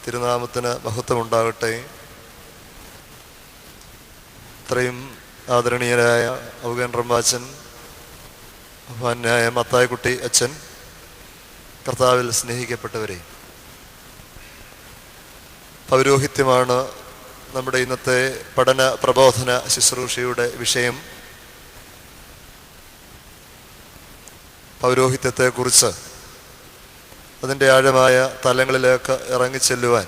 തിരുനാമത്തിന് മഹത്വമുണ്ടാകട്ടെ. ഇത്രയും ആദരണീയരായ ഔഗൻ റമ്പാച്ചൻ, മാന്യായ മത്തായിക്കുട്ടി അച്ഛൻ, കർത്താവിൽ സ്നേഹിക്കപ്പെട്ടവരെ, പൗരോഹിത്യമാണ് നമ്മുടെ ഇന്നത്തെ പഠന പ്രബോധന ശുശ്രൂഷയുടെ വിഷയം. പൗരോഹിത്യത്തെക്കുറിച്ച് അതിൻ്റെ ആഴമായ തലങ്ങളിലേക്ക് ഇറങ്ങിച്ചെല്ലുവാൻ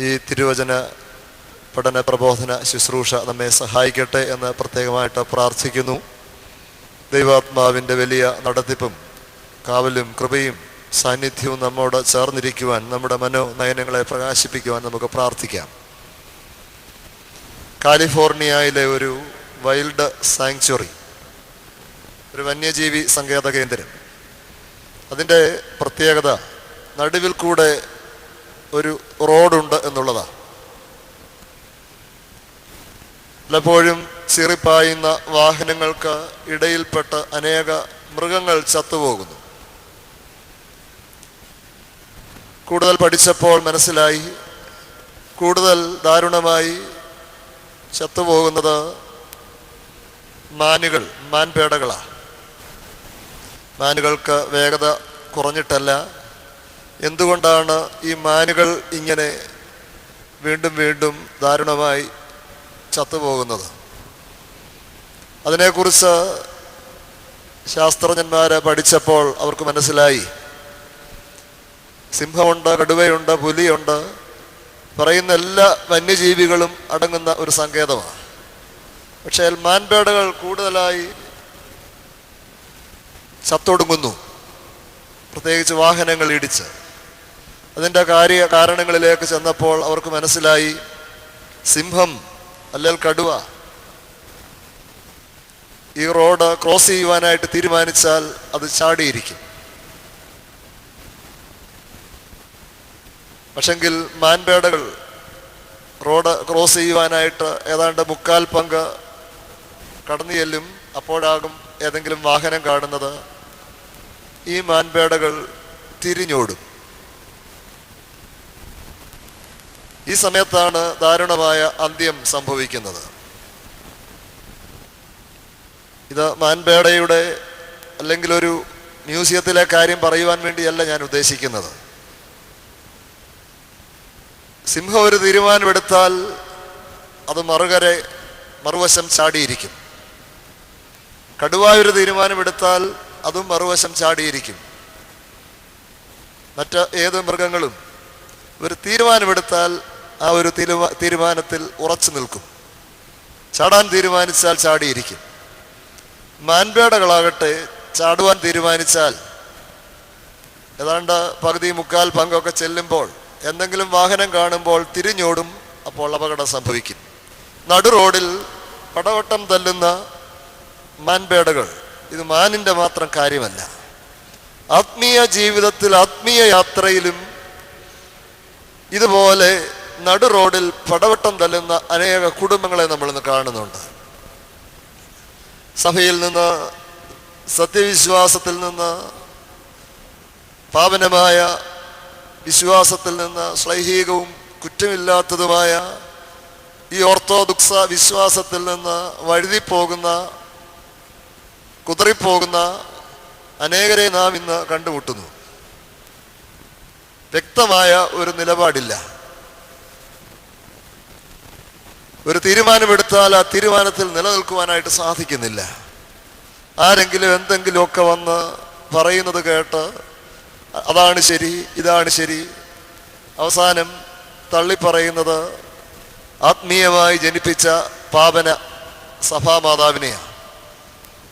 ഈ തിരുവചന പഠന പ്രബോധന ശുശ്രൂഷ നമ്മെ സഹായിക്കട്ടെ എന്ന് പ്രത്യേകമായിട്ട് പ്രാർത്ഥിക്കുന്നു. ദൈവാത്മാവിൻ്റെ വലിയ നടത്തിപ്പും കാവലും കൃപയും സാന്നിധ്യവും നമ്മോട് ചേർന്നിരിക്കുവാൻ, നമ്മുടെ മനോനയനങ്ങളെ പ്രകാശിപ്പിക്കുവാൻ നമുക്ക് പ്രാർത്ഥിക്കാം. കാലിഫോർണിയയിലെ ഒരു വൈൽഡ് സാങ്ച്വറി, ഒരു വന്യജീവി സങ്കേത കേന്ദ്രം, അതിൻ്റെ പ്രത്യേകത നടുവിൽ കൂടെ ഒരു റോഡുണ്ട് എന്നുള്ളതാണ്. പലപ്പോഴും ചീറിപ്പായുന്ന വാഹനങ്ങൾക്ക് ഇടയിൽപ്പെട്ട് അനേക മൃഗങ്ങൾ ചത്തുപോകുന്നു. കൂടുതൽ പഠിച്ചപ്പോൾ മനസ്സിലായി, കൂടുതൽ ദാരുണമായി ചത്തുപോകുന്നത് മാൻപേടകളാണ്. മാനുകൾക്ക് വേഗത കുറഞ്ഞിട്ടല്ല. എന്തുകൊണ്ടാണ് ഈ മാനുകൾ ഇങ്ങനെ വീണ്ടും വീണ്ടും ദാരുണമായി ചത്തുപോകുന്നത്? അതിനെക്കുറിച്ച് ശാസ്ത്രജ്ഞന്മാരെ പഠിച്ചപ്പോൾ അവർക്ക് മനസ്സിലായി, സിംഹമുണ്ട്, കടുവയുണ്ട്, പുലിയുണ്ട്, പറയുന്ന എല്ലാ വന്യജീവികളും അടങ്ങുന്ന ഒരു സങ്കേതമാണ്. പക്ഷേ മാൻപേടകൾ കൂടുതലായി ചത്തൊടുങ്ങുന്നു, പ്രത്യേകിച്ച് വാഹനങ്ങൾ ഇടിച്ച്. അതിൻ്റെ കാരണങ്ങളിലേക്ക് ചെന്നപ്പോൾ അവർക്ക് മനസ്സിലായി, സിംഹം അല്ലെങ്കിൽ കടുവ ഈ റോഡ് ക്രോസ് ചെയ്യുവാനായിട്ട് തീരുമാനിച്ചാൽ അത് ചാടിയിരിക്കും. പക്ഷെങ്കിൽ മാൻപേടകൾ റോഡ് ക്രോസ് ചെയ്യുവാനായിട്ട് ഏതാണ്ട് 3/4 പങ്ക് കടന്നു ചെല്ലും. അപ്പോഴാകും ഏതെങ്കിലും വാഹനം കാണുന്നത്. ഈ മാൻപേടകൾ തിരിഞ്ഞോടും. ഈ സമയത്താണ് ദാരുണമായ അന്ത്യം സംഭവിക്കുന്നത്. ഇത് മാൻപേടയുടെ അല്ലെങ്കിൽ ഒരു മ്യൂസിയത്തിലെ കാര്യം പറയുവാൻ വേണ്ടിയല്ല ഞാൻ ഉദ്ദേശിക്കുന്നത്. സിംഹം ഒരു തീരുമാനമെടുത്താൽ അത് മറുവശം ചാടിയിരിക്കും. കടുവ ഒരു തീരുമാനമെടുത്താൽ അതും മറുവശം ചാടിയിരിക്കും. മറ്റ് ഏത് മൃഗങ്ങളും ഒരു തീരുമാനമെടുത്താൽ ആ ഒരു തീരുമാനത്തിൽ ഉറച്ചു നിൽക്കും. ചാടാൻ തീരുമാനിച്ചാൽ ചാടിയിരിക്കും. മാൻപേടകളാകട്ടെ ചാടുവാൻ തീരുമാനിച്ചാൽ ഏതാണ്ട് പകുതി 3/4 പങ്കൊക്കെ ചെല്ലുമ്പോൾ എന്തെങ്കിലും വാഹനം കാണുമ്പോൾ തിരിഞ്ഞോടും. അപ്പോൾ അപകടം സംഭവിക്കും. നടു റോഡിൽ പടവട്ടം തല്ലുന്ന മാൻപേടകൾ ഇത് മാനിൻ്റെ മാത്രം കാര്യമല്ല. ആത്മീയ ജീവിതത്തിൽ, ആത്മീയ യാത്രയിലും ഇതുപോലെ നടു റോഡിൽ പടവട്ടം തല്ലുന്ന അനേക കുടുംബങ്ങളെ നമ്മളിന്ന് കാണുന്നുണ്ട്. സഭയിൽ നിന്ന്, സത്യവിശ്വാസത്തിൽ നിന്ന്, പാവനമായ വിശ്വാസത്തിൽ നിന്ന്, ശ്ലൈഹികവും കുറ്റമില്ലാത്തതുമായ ഈ ഓർത്തഡോക്സ വിശ്വാസത്തിൽ നിന്ന് വഴുതിപ്പോകുന്ന, കുതറിപ്പോകുന്ന അനേകരെ നാം ഇന്ന് കണ്ടുമുട്ടുന്നു. വ്യക്തമായ ഒരു നിലപാടില്ല. ഒരു തീരുമാനമെടുത്താൽ ആ തീരുമാനത്തിൽ നിലനിൽക്കുവാനായിട്ട് സാധിക്കുന്നില്ല. ആരെങ്കിലും എന്തെങ്കിലുമൊക്കെ വന്ന് പറയുന്നത് കേട്ട് അതാണ് ശരി, ഇതാണ് ശരി, അവസാനം തള്ളിപ്പറയുന്നത് ആത്മീയമായി ജനിപ്പിച്ച പാവന സഭാമാതാവിനെയാണ്.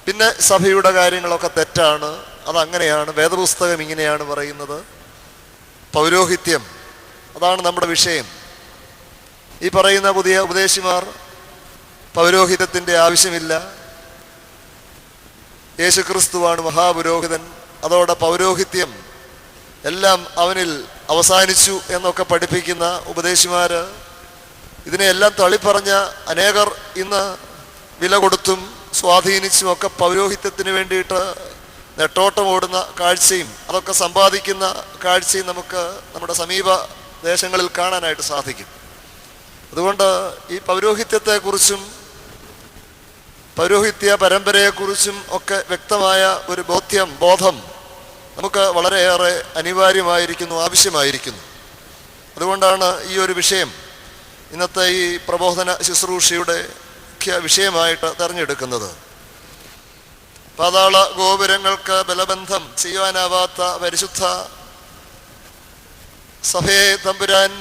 പിന്നെ സഭയുടെ കാര്യങ്ങളൊക്കെ തെറ്റാണ്, അതങ്ങനെയാണ്, വേദപുസ്തകം ഇങ്ങനെയാണ് പറയുന്നത്. പൗരോഹിത്യം, അതാണ് നമ്മുടെ വിഷയം. ഈ പറയുന്ന പുതിയ ഉപദേശിമാർ പൗരോഹിത്യത്തിൻ്റെ ആവശ്യമില്ല, യേശുക്രിസ്തുവാണ് മഹാപുരോഹിതൻ, അതോടെ പൗരോഹിത്യം എല്ലാം അവനിൽ അവസാനിച്ചു എന്നൊക്കെ പഠിപ്പിക്കുന്ന ഉപദേശിമാർ, ഇതിനെയെല്ലാം തള്ളിപ്പറഞ്ഞ അനേകർ ഇന്ന് വില കൊടുത്തും സ്വാധീനിച്ചും ഒക്കെ പൗരോഹിത്യത്തിന് വേണ്ടിയിട്ട് നെട്ടോട്ടം ഓടുന്ന കാഴ്ചയും അതൊക്കെ സമ്പാദിക്കുന്ന കാഴ്ചയും നമുക്ക് നമ്മുടെ സമീപ ദേശങ്ങളിൽ കാണാനായിട്ട് സാധിക്കും. അതുകൊണ്ട് ഈ പൗരോഹിത്യത്തെക്കുറിച്ചും പൗരോഹിത്യ പരമ്പരയെക്കുറിച്ചും ഒക്കെ വ്യക്തമായ ഒരു ബോധം നമുക്ക് വളരെയേറെ അനിവാര്യമായിരിക്കുന്നു, ആവശ്യമായിരിക്കുന്നു. അതുകൊണ്ടാണ് ഈ ഒരു വിഷയം ഇന്നത്തെ ഈ പ്രബോധന ശുശ്രൂഷയുടെ മുഖ്യ വിഷയമായിട്ട് തിരഞ്ഞെടുക്കുന്നത്. പാതാള ഗോപുരങ്ങൾക്ക് ബലബന്ധം ചെയ്യുവാനാവാത്ത പരിശുദ്ധ സഭയെ തമ്പുരാൻ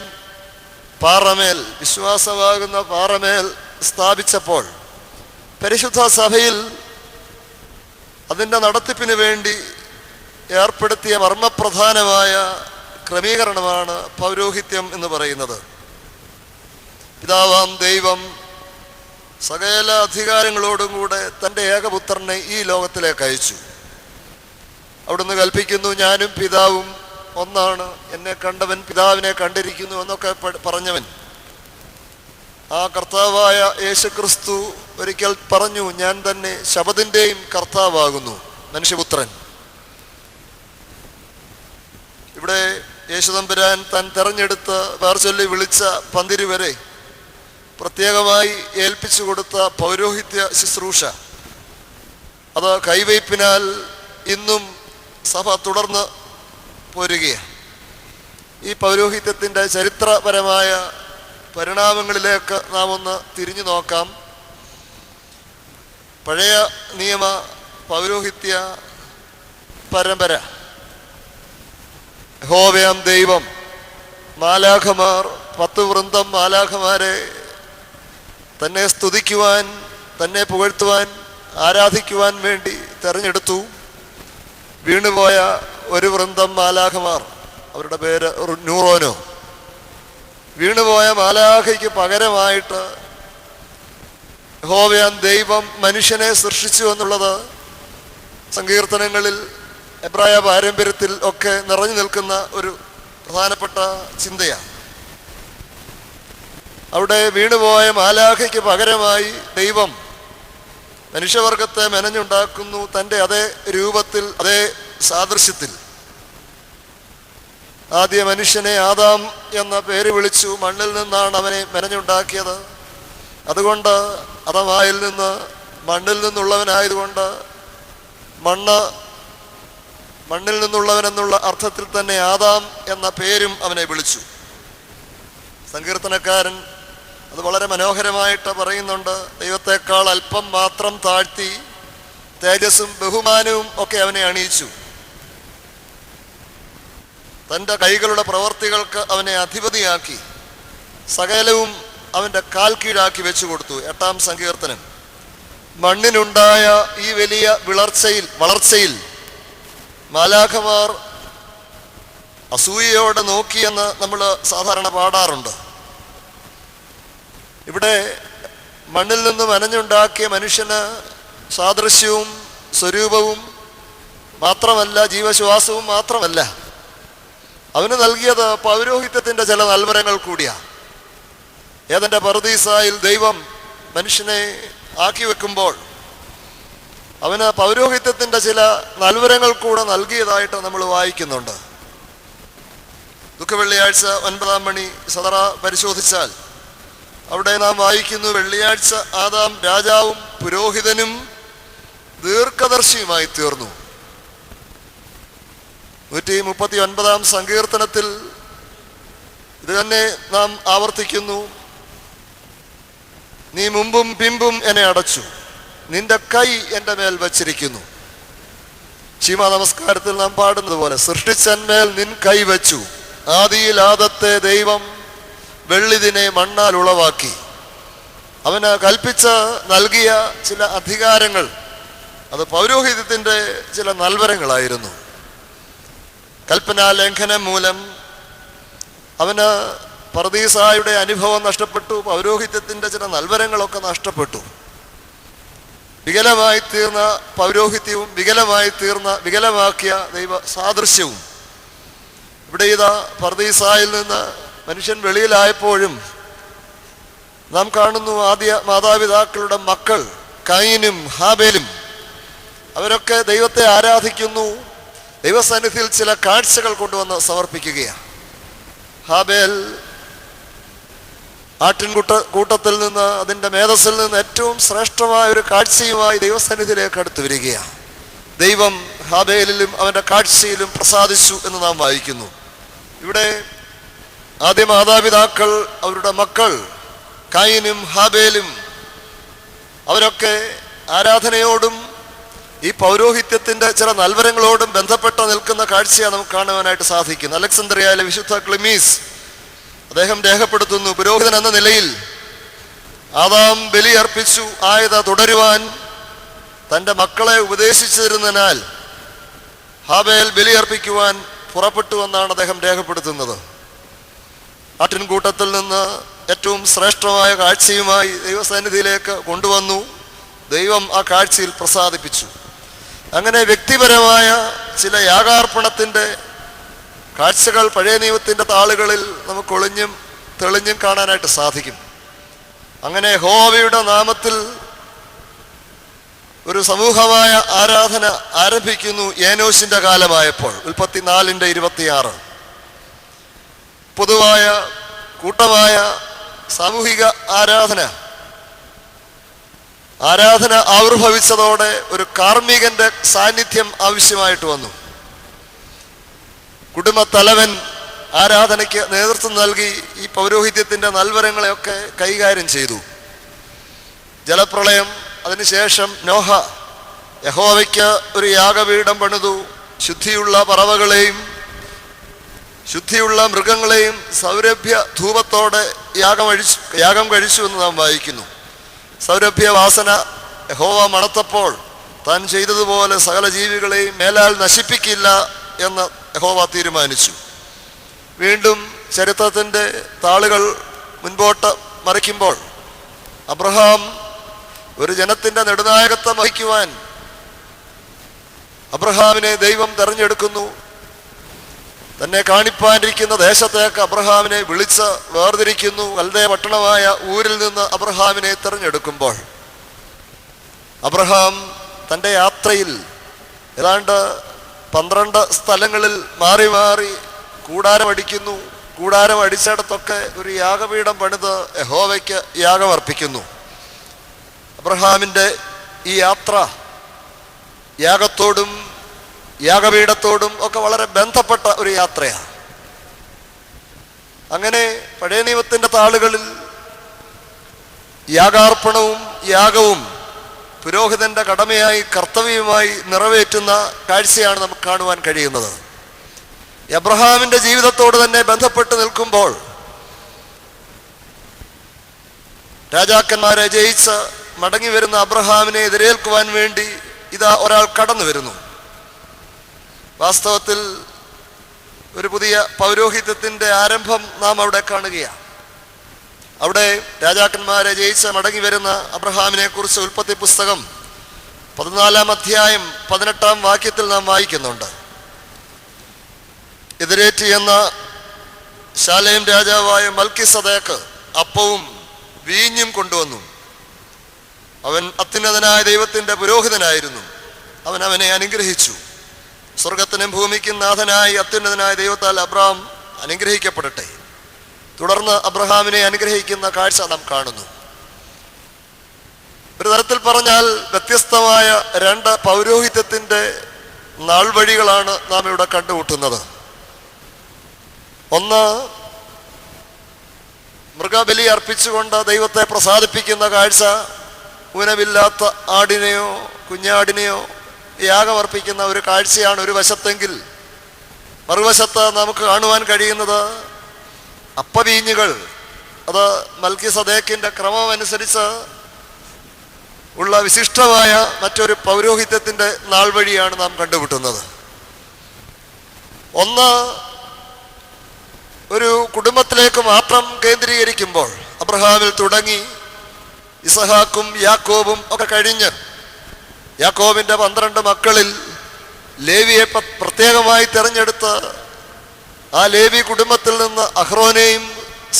പാറമേൽ, വിശ്വാസമാകുന്ന പാറമേൽ സ്ഥാപിച്ചപ്പോൾ പരിശുദ്ധ സഭയിൽ അതിൻ്റെ നടത്തിപ്പിന് വേണ്ടി ഏർപ്പെടുത്തിയ മർമ്മപ്രധാനമായ ക്രമീകരണമാണ് പൗരോഹിത്യം എന്ന് പറയുന്നത്. പിതാവാം ദൈവം സകല അധികാരങ്ങളോടും കൂടെ തൻ്റെ ഏകപുത്രനെ ഈ ലോകത്തിലേക്ക് അയച്ചു. അവിടുന്ന് കൽപ്പിക്കുന്നു, ഞാനും പിതാവും ഒന്നാണ്, എന്നെ കണ്ടവൻ പിതാവിനെ കണ്ടിരിക്കുന്നു എന്നൊക്കെ പറഞ്ഞവൻ ആ കർത്താവായ യേശുക്രിസ്തു ഒരിക്കൽ പറഞ്ഞു, ഞാൻ തന്നെ ശബദിൻ്റെയും കർത്താവാകുന്നു, മനുഷ്യപുത്രൻ. ഇവിടെ യേശുതമ്പുരാൻ താൻ തെരഞ്ഞെടുത്ത് വേർചൊല്ലി വിളിച്ച പന്തിരി വരെ പ്രത്യേകമായി ഏൽപ്പിച്ചു കൊടുത്ത പൗരോഹിത്യ ശുശ്രൂഷ, അത് കൈവയ്പിനാൽ ഇന്നും സഭ തുടർന്ന് പോരുകയാണ്. ഈ പൗരോഹിത്യത്തിൻ്റെ ചരിത്രപരമായ പരിണാമങ്ങളിലേക്ക് നാം ഒന്ന് തിരിഞ്ഞു നോക്കാം. പഴയ നിയമ പൗരോഹിത്യ പരമ്പര, യഹോവയാം ദൈവം മാലാഖമാർ, 10 വൃന്ദം മാലാഖമാരെ തന്നെ സ്തുതിക്കുവാൻ, തന്നെ പുകഴ്ത്തുവാൻ, ആരാധിക്കുവാൻ വേണ്ടി തെരഞ്ഞെടുത്തു. വീണുപോയ ഒരു വൃന്ദം മാലാഖമാർ, അവരുടെ പേര് ന്യൂറോനോ. വീണുപോയ മാലാഖയ്ക്ക് പകരമായിട്ട് യഹോവയാം ദൈവം മനുഷ്യനെ സൃഷ്ടിച്ചു എന്നുള്ളത് സങ്കീർത്തനങ്ങളിൽ, എബ്രായ പാരമ്പര്യത്തിൽ ഒക്കെ നിറഞ്ഞു നിൽക്കുന്ന ഒരു പ്രധാനപ്പെട്ട ചിന്തയാണ്. അവിടെ വീണുപോയ മാലാഖയ്ക്ക് പകരമായി ദൈവം മനുഷ്യവർഗത്തെ മെനഞ്ഞുണ്ടാക്കുന്നു, തൻ്റെ അതേ രൂപത്തിൽ, അതേ സാദൃശ്യത്തിൽ. ആദ്യ മനുഷ്യനെ ആദാം എന്ന പേര് വിളിച്ചു. മണ്ണിൽ നിന്നാണ് അവനെ മെനഞ്ഞുണ്ടാക്കിയത്. അതുകൊണ്ട് അദമായിൽ നിന്ന്, മണ്ണിൽ നിന്നുള്ളവനായതുകൊണ്ട് മണ്ണിൽ നിന്നുള്ളവനെന്നുള്ള അർത്ഥത്തിൽ തന്നെ ആദാം എന്ന പേരും അവനെ വിളിച്ചു. സങ്കീർത്തനക്കാരൻ അത് വളരെ മനോഹരമായിട്ട് പറയുന്നുണ്ട്. ദൈവത്തെക്കാൾ അല്പം മാത്രം താഴ്ത്തി തേജസ്സും ബഹുമാനവും ഒക്കെ അവനെ അണിയിച്ചു. തൻ്റെ കൈകളുടെ പ്രവർത്തികൾക്ക് അവനെ അധിപതിയാക്കി, സകലവും അവൻ്റെ കാൽ കീഴാക്കി വെച്ചു കൊടുത്തു. 8-ാം സങ്കീർത്തനം. മണ്ണിനുണ്ടായ ഈ വലിയ വളർച്ചയിൽ മാലാഖമാർ അസൂയയോടെ നോക്കിയെന്ന് നമ്മൾ സാധാരണ പാടാറുണ്ട്. ഇവിടെ മണ്ണിൽ നിന്ന് മെനഞ്ഞുണ്ടാക്കിയ മനുഷ്യന് സാദൃശ്യവും സ്വരൂപവും മാത്രമല്ല, ജീവശ്വാസവും മാത്രമല്ല, അവന് നൽകിയത് പൗരോഹിത്യത്തിൻ്റെ ചില നൽവരങ്ങൾ കൂടിയാണ്. ഏദന്റെ പറുദീസായിൽ ദൈവം മനുഷ്യനെ ആക്കി വെക്കുമ്പോൾ അവന് പൗരോഹിത്യത്തിൻ്റെ ചില നൽവരങ്ങൾ കൂടെ നൽകിയതായിട്ട് നമ്മൾ വായിക്കുന്നുണ്ട്. ദുഃഖവെള്ളിയാഴ്ച 9-ാം മണി സദറ പരിശോധിച്ചാൽ അവിടെ നാം വായിക്കുന്നു, വെള്ളിയാഴ്ച ആദാം രാജാവും പുരോഹിതനും ദീർഘദർശിയുമായി തീർന്നു. 139-ാം സങ്കീർത്തനത്തിൽ ഇത് തന്നെ നാം ആവർത്തിക്കുന്നു. നീ മുമ്പും പിമ്പും എന്നെ അടച്ചു, നിന്റെ കൈ എൻ്റെ മേൽ വച്ചിരിക്കുന്നു. ശീമാ നമസ്കാരത്തിൽ നാം പാടുന്നത് പോലെ, സൃഷ്ടിച്ചന്മേൽ നിൻ കൈ വെച്ചു, ആദിയിൽ ആദത്തെ ദൈവം വെള്ളിതിനെ മണ്ണാൽ ഉളവാക്കി. അവന് കൽപ്പിച്ച് നൽകിയ ചില അധികാരങ്ങൾ അത് പൗരോഹിത്യത്തിൻ്റെ ചില നൽവരങ്ങളായിരുന്നു. കൽപ്പനാ ലംഘനം മൂലം അവന് പറുദീസായുടെ അനുഭവം നഷ്ടപ്പെട്ടു. പൗരോഹിത്യത്തിൻ്റെ ചില നൽവരങ്ങളൊക്കെ നഷ്ടപ്പെട്ടു. വികലമായി തീർന്ന പൗരോഹിത്യവും വികലമാക്കിയ ദൈവ സാദൃശ്യവും ഇവിടെ ഇതാ പറുദീസായിൽ നിന്ന് മനുഷ്യൻ വെളിയിലായപ്പോഴും നാം കാണുന്നു. ആദ്യ മാതാപിതാക്കളുടെ മക്കൾ കയീനും ഹാബേലും അവരൊക്കെ ദൈവത്തെ ആരാധിക്കുന്നു. ദൈവസന്നിധിയിൽ ചില കാഴ്ചകൾ കൊണ്ടുവന്ന് സമർപ്പിക്കുകയാണ്. ഹാബേൽ കൂട്ടത്തിൽ നിന്ന്, അതിൻ്റെ മേധസ്സിൽ നിന്ന് ഏറ്റവും ശ്രേഷ്ഠമായ ഒരു കാഴ്ചയുമായി ദൈവസന്നിധിയിലേക്ക് അടുത്തു വരികയാണ്. ദൈവം ഹാബേലിലും അവൻ്റെ കാഴ്ചയിലും പ്രസാദിച്ചു എന്ന് നാം വായിക്കുന്നു. ഇവിടെ ആദ്യ മാതാപിതാക്കൾ, അവരുടെ മക്കൾ കയീനും ഹാബേലും, അവരൊക്കെ ആരാധനയോടും ഈ പൗരോഹിത്യത്തിൻ്റെ ചില നൽവരങ്ങളോടും ബന്ധപ്പെട്ട് നിൽക്കുന്ന കാഴ്ചയാണ് നമുക്ക് കാണുവാനായിട്ട് സാധിക്കുന്നത്. അലക്സാന്ദ്രിയയിലെ വിശുദ്ധ ക്ലിമീസ് അദ്ദേഹം രേഖപ്പെടുത്തുന്നു, പുരോഹിതൻ എന്ന നിലയിൽ ആദാം ബലി അർപ്പിച്ചു ആയത് തുടരുവാൻ തൻ്റെ മക്കളെ ഉപദേശിച്ചിരുന്നതിനാൽ ഹാബേൽ ബലി അർപ്പിക്കുവാൻ പുറപ്പെട്ടു എന്നാണ് അദ്ദേഹം രേഖപ്പെടുത്തുന്നത്. ആട്ടിൻകൂട്ടത്തിൽ നിന്ന് ഏറ്റവും ശ്രേഷ്ഠമായ കാഴ്ചയുമായി ദൈവസന്നിധിയിലേക്ക് കൊണ്ടുവന്നു. ദൈവം ആ കാഴ്ചയിൽ പ്രസാദിപ്പിച്ചു. അങ്ങനെ വ്യക്തിപരമായ ചില യാഗാർപ്പണത്തിൻ്റെ കാഴ്ചകൾ പഴയ നിയമത്തിൻ്റെ താളുകളിൽ നമുക്ക് ഒളിഞ്ഞും തെളിഞ്ഞും കാണാനായിട്ട് സാധിക്കും. അങ്ങനെ യഹോവയുടെ നാമത്തിൽ ഒരു സമൂഹമായ ആരാധന ആരംഭിക്കുന്നു ഏനോശിൻ്റെ കാലമായപ്പോൾ. ഉൽപ്പത്തി 4:26. പൊതുവായ കൂട്ടമായ സാമൂഹിക ആരാധന ആവിർഭവിച്ചതോടെ ഒരു കാർമ്മികന്റെ സാന്നിധ്യം ആവശ്യമായിട്ട് വന്നു. കുടുംബത്തലവൻ ആരാധനയ്ക്ക് നേതൃത്വം നൽകി ഈ പൗരോഹിത്യത്തിൻ്റെ നൽവരങ്ങളെയൊക്കെ കൈകാര്യം ചെയ്തു. ജലപ്രളയം, അതിനുശേഷം നോഹ യഹോവയ്ക്ക് ഒരു യാഗപീഠം പണിതു. ശുദ്ധിയുള്ള പറവകളെയും ശുദ്ധിയുള്ള മൃഗങ്ങളെയും സൗരഭ്യ ധൂപത്തോടെ യാഗം കഴിച്ചു എന്ന് നാം വായിക്കുന്നു. സൗരഭ്യവാസന യഹോവ മണത്തപ്പോൾ താൻ ചെയ്തതുപോലെ സകല ജീവികളെയും മേലാൽ നശിപ്പിക്കില്ല എന്ന് യഹോവ തീരുമാനിച്ചു. വീണ്ടും ചരിത്രത്തിൻ്റെ താളുകൾ മുൻപോട്ട് മറിക്കുമ്പോൾ അബ്രഹാം ഒരു ജനത്തിൻ്റെ നെടുനായകത്വം വഹിക്കുവാൻ അബ്രഹാമിനെ ദൈവം തെരഞ്ഞെടുക്കുന്നു. തന്നെ കാണിപ്പാനിരിക്കുന്ന ദേശത്തേക്ക് അബ്രഹാമിനെ വിളിച്ച് വേർതിരിക്കുന്നു. കൽദയ പട്ടണമായ ഊരിൽ നിന്ന് അബ്രഹാമിനെ തെരഞ്ഞെടുക്കുമ്പോൾ അബ്രഹാം തൻ്റെ യാത്രയിൽ ഏതാണ്ട് 12 സ്ഥലങ്ങളിൽ മാറി മാറി കൂടാരമടിക്കുന്നു. കൂടാരം അടിച്ചിടത്തൊക്കെ ഒരു യാഗപീഠം പണിത് യഹോവയ്ക്ക് യാഗമർപ്പിക്കുന്നു. അബ്രഹാമിൻ്റെ ഈ യാത്ര യാഗത്തോടും യാഗപീഠത്തോടും ഒക്കെ വളരെ ബന്ധപ്പെട്ട ഒരു യാത്രയാണ്. അങ്ങനെ പഴയ നിയമത്തിൻ്റെ താളുകളിൽ യാഗാർപ്പണവും യാഗവും പുരോഹിതന്റെ കടമയായി കർത്തവ്യമായി നിറവേറ്റുന്ന കാഴ്ചയാണ് നമുക്ക് കാണുവാൻ കഴിയുന്നത്. അബ്രഹാമിൻ്റെ ജീവിതത്തോട് തന്നെ ബന്ധപ്പെട്ട് നിൽക്കുമ്പോൾ രാജാക്കന്മാരെ ജയിച്ച് മടങ്ങി വരുന്ന അബ്രഹാമിനെ എതിരേൽക്കുവാൻ വേണ്ടി ഇതാ ഒരാൾ കടന്നു വരുന്നു. വാസ്തവത്തിൽ ഒരു പുതിയ പൗരോഹിത്യത്തിൻ്റെ ആരംഭം നാം അവിടെ കാണുകയാണ്. അവിടെ രാജാക്കന്മാരെ ജയിച്ച് മടങ്ങി വരുന്ന അബ്രഹാമിനെ കുറിച്ച് ഉൽപ്പത്തി പുസ്തകം 14-ാം അധ്യായം 18-ാം വാക്യത്തിൽ നാം വായിക്കുന്നുണ്ട്. എതിരേറ്റ് എന്ന ശാലേം രാജാവായ മൽക്കിസദേക്ക് അപ്പവും വീഞ്ഞും കൊണ്ടുവന്നു. അവൻ അത്യുന്നതനായ ദൈവത്തിൻ്റെ പുരോഹിതനായിരുന്നു. അവൻ അവനെ അനുഗ്രഹിച്ചു. സ്വർഗത്തിനും ഭൂമിക്കും നാഥനായി അത്യുന്നതനായ ദൈവത്താൽ അബ്രഹാം അനുഗ്രഹിക്കപ്പെടട്ടെ. തുടർന്ന് അബ്രഹാമിനെ അനുഗ്രഹിക്കുന്ന കാഴ്ച നാം കാണുന്നു. ഒരു തരത്തിൽ പറഞ്ഞാൽ വ്യത്യസ്തമായ 2 പൗരോഹിത്യത്തിൻ്റെ നാൾവഴികളാണ് നാം ഇവിടെ കണ്ടുമുട്ടുന്നത്. ഒന്ന്, മൃഗബലി അർപ്പിച്ചുകൊണ്ട് ദൈവത്തെ പ്രസാദിപ്പിക്കുന്ന കാഴ്ച. ഊനമില്ലാത്ത ആടിനെയോ കുഞ്ഞാടിനെയോ യാഗമർപ്പിക്കുന്ന ഒരു കാഴ്ചയാണ് ഒരു വശത്തെങ്കിൽ, മറുവശത്ത് നമുക്ക് കാണുവാൻ കഴിയുന്നത് അപ്പവീഞ്ഞുകൾ. അത് മൽക്കിസദേക്കിൻ്റെ ക്രമം അനുസരിച്ച് ഉള്ള വിശിഷ്ടമായ മറ്റൊരു പൗരോഹിത്യത്തിൻ്റെ നാൾ വഴിയാണ് നാം കണ്ടുമുട്ടുന്നത്. ഒന്ന്, ഒരു കുടുംബത്തിലേക്ക് മാത്രം കേന്ദ്രീകരിക്കുമ്പോൾ അബ്രഹാമിൽ തുടങ്ങി ഇസഹാക്കും യാക്കോബും ഒക്കെ കഴിഞ്ഞ് യാക്കോബിൻ്റെ 12 മക്കളിൽ ലേവിയെ പ്രത്യേകമായി തിരഞ്ഞെടുത്ത് ആ ലേവി കുടുംബത്തിൽ നിന്ന് അഹ്റോനെയും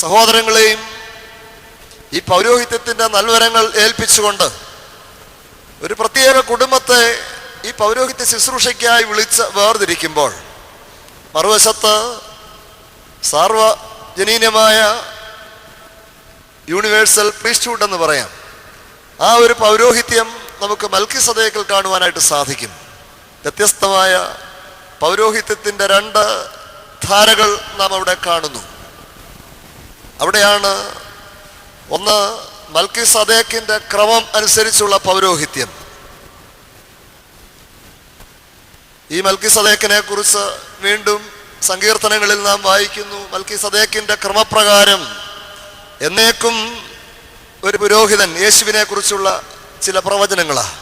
സഹോദരങ്ങളെയും ഈ പൗരോഹിത്യത്തിൻ്റെ നൽവരങ്ങൾ ഏൽപ്പിച്ചുകൊണ്ട് ഒരു പ്രത്യേക കുടുംബത്തെ ഈ പൗരോഹിത്യ ശുശ്രൂഷയ്ക്കായി വിളിച്ച് വേർതിരിക്കുമ്പോൾ മറുവശത്ത് സാർവജനീനമായ യൂണിവേഴ്സൽ പ്രീസ്റ്റ്ഹുഡ് എന്ന് പറയാം. ആ ഒരു പൗരോഹിത്യം നമുക്ക് മൽക്കിസദേക്കിൽ കാണുവാനായിട്ട് സാധിക്കും. വ്യത്യസ്തമായ പൗരോഹിത്യത്തിൻ്റെ രണ്ട് ധാരകൾ നാം അവിടെ കാണുന്നു. അവിടെയാണ് ഒന്ന് മൽക്കിസദേക്കിൻ്റെ ക്രമം അനുസരിച്ചുള്ള പൗരോഹിത്യം. ഈ മൽക്കിസദേക്കിനെ കുറിച്ച് വീണ്ടും സങ്കീർത്തനങ്ങളിൽ നാം വായിക്കുന്നു. മൽക്കിസദേക്കിൻ്റെ ക്രമപ്രകാരം എന്നേക്കും ഒരു പുരോഹിതൻ, യേശുവിനെ കുറിച്ചുള്ള ചില പ്രവചനങ്ങളാണ്.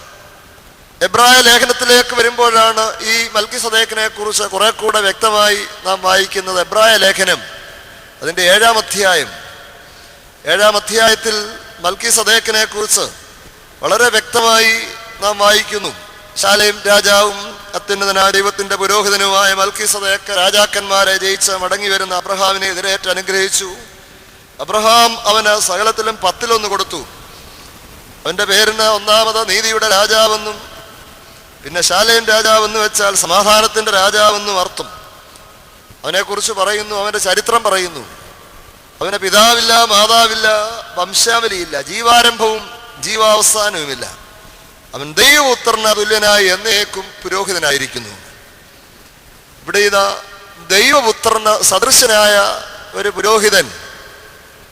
എബ്രായ ലേഖനത്തിലേക്ക് വരുമ്പോഴാണ് ഈ മൽക്കിസദേക്കിനെ കുറിച്ച് കുറെ കൂടെ വ്യക്തമായി നാം വായിക്കുന്നത്. എബ്രായ ലേഖനം അതിൻ്റെ 7-ാം അധ്യായം, 7-ാം അധ്യായത്തിൽ മൽക്കിസദേക്കിനെ കുറിച്ച് വളരെ വ്യക്തമായി നാം വായിക്കുന്നു. ശാലേം രാജാവും അത്യുന്നതനായ ദൈവത്തിന്റെ പുരോഹിതനുമായ മൽക്കിസദേക്ക് രാജാക്കന്മാരെ ജയിച്ച് മടങ്ങി വരുന്ന അബ്രഹാമിനെ എതിരേറ്റ് അനുഗ്രഹിച്ചു. അബ്രഹാം അവന് സകലത്തിലും 10-1 കൊടുത്തു. അവന്റെ പേരിന് ഒന്നാമത് നീതിയുടെ രാജാവെന്നും പിന്നെ ശാലേം രാജാവെന്ന് വെച്ചാൽ സമാധാനത്തിന്റെ രാജാവെന്നും അർത്ഥം. അവനെക്കുറിച്ച് പറയുന്നു, അവന്റെ ചരിത്രം പറയുന്നു. അവന് പിതാവില്ല, മാതാവില്ല, വംശാവലിയില്ല, ജീവാരംഭവും ജീവാവസാനവുമില്ല. അവൻ ദൈവപുത്രന് തുല്യനായി എന്നേക്കും പുരോഹിതനായിരിക്കുന്നു. ഇവിടെ ഇതാ ദൈവപുത്രന് സദൃശനായ ഒരു പുരോഹിതൻ,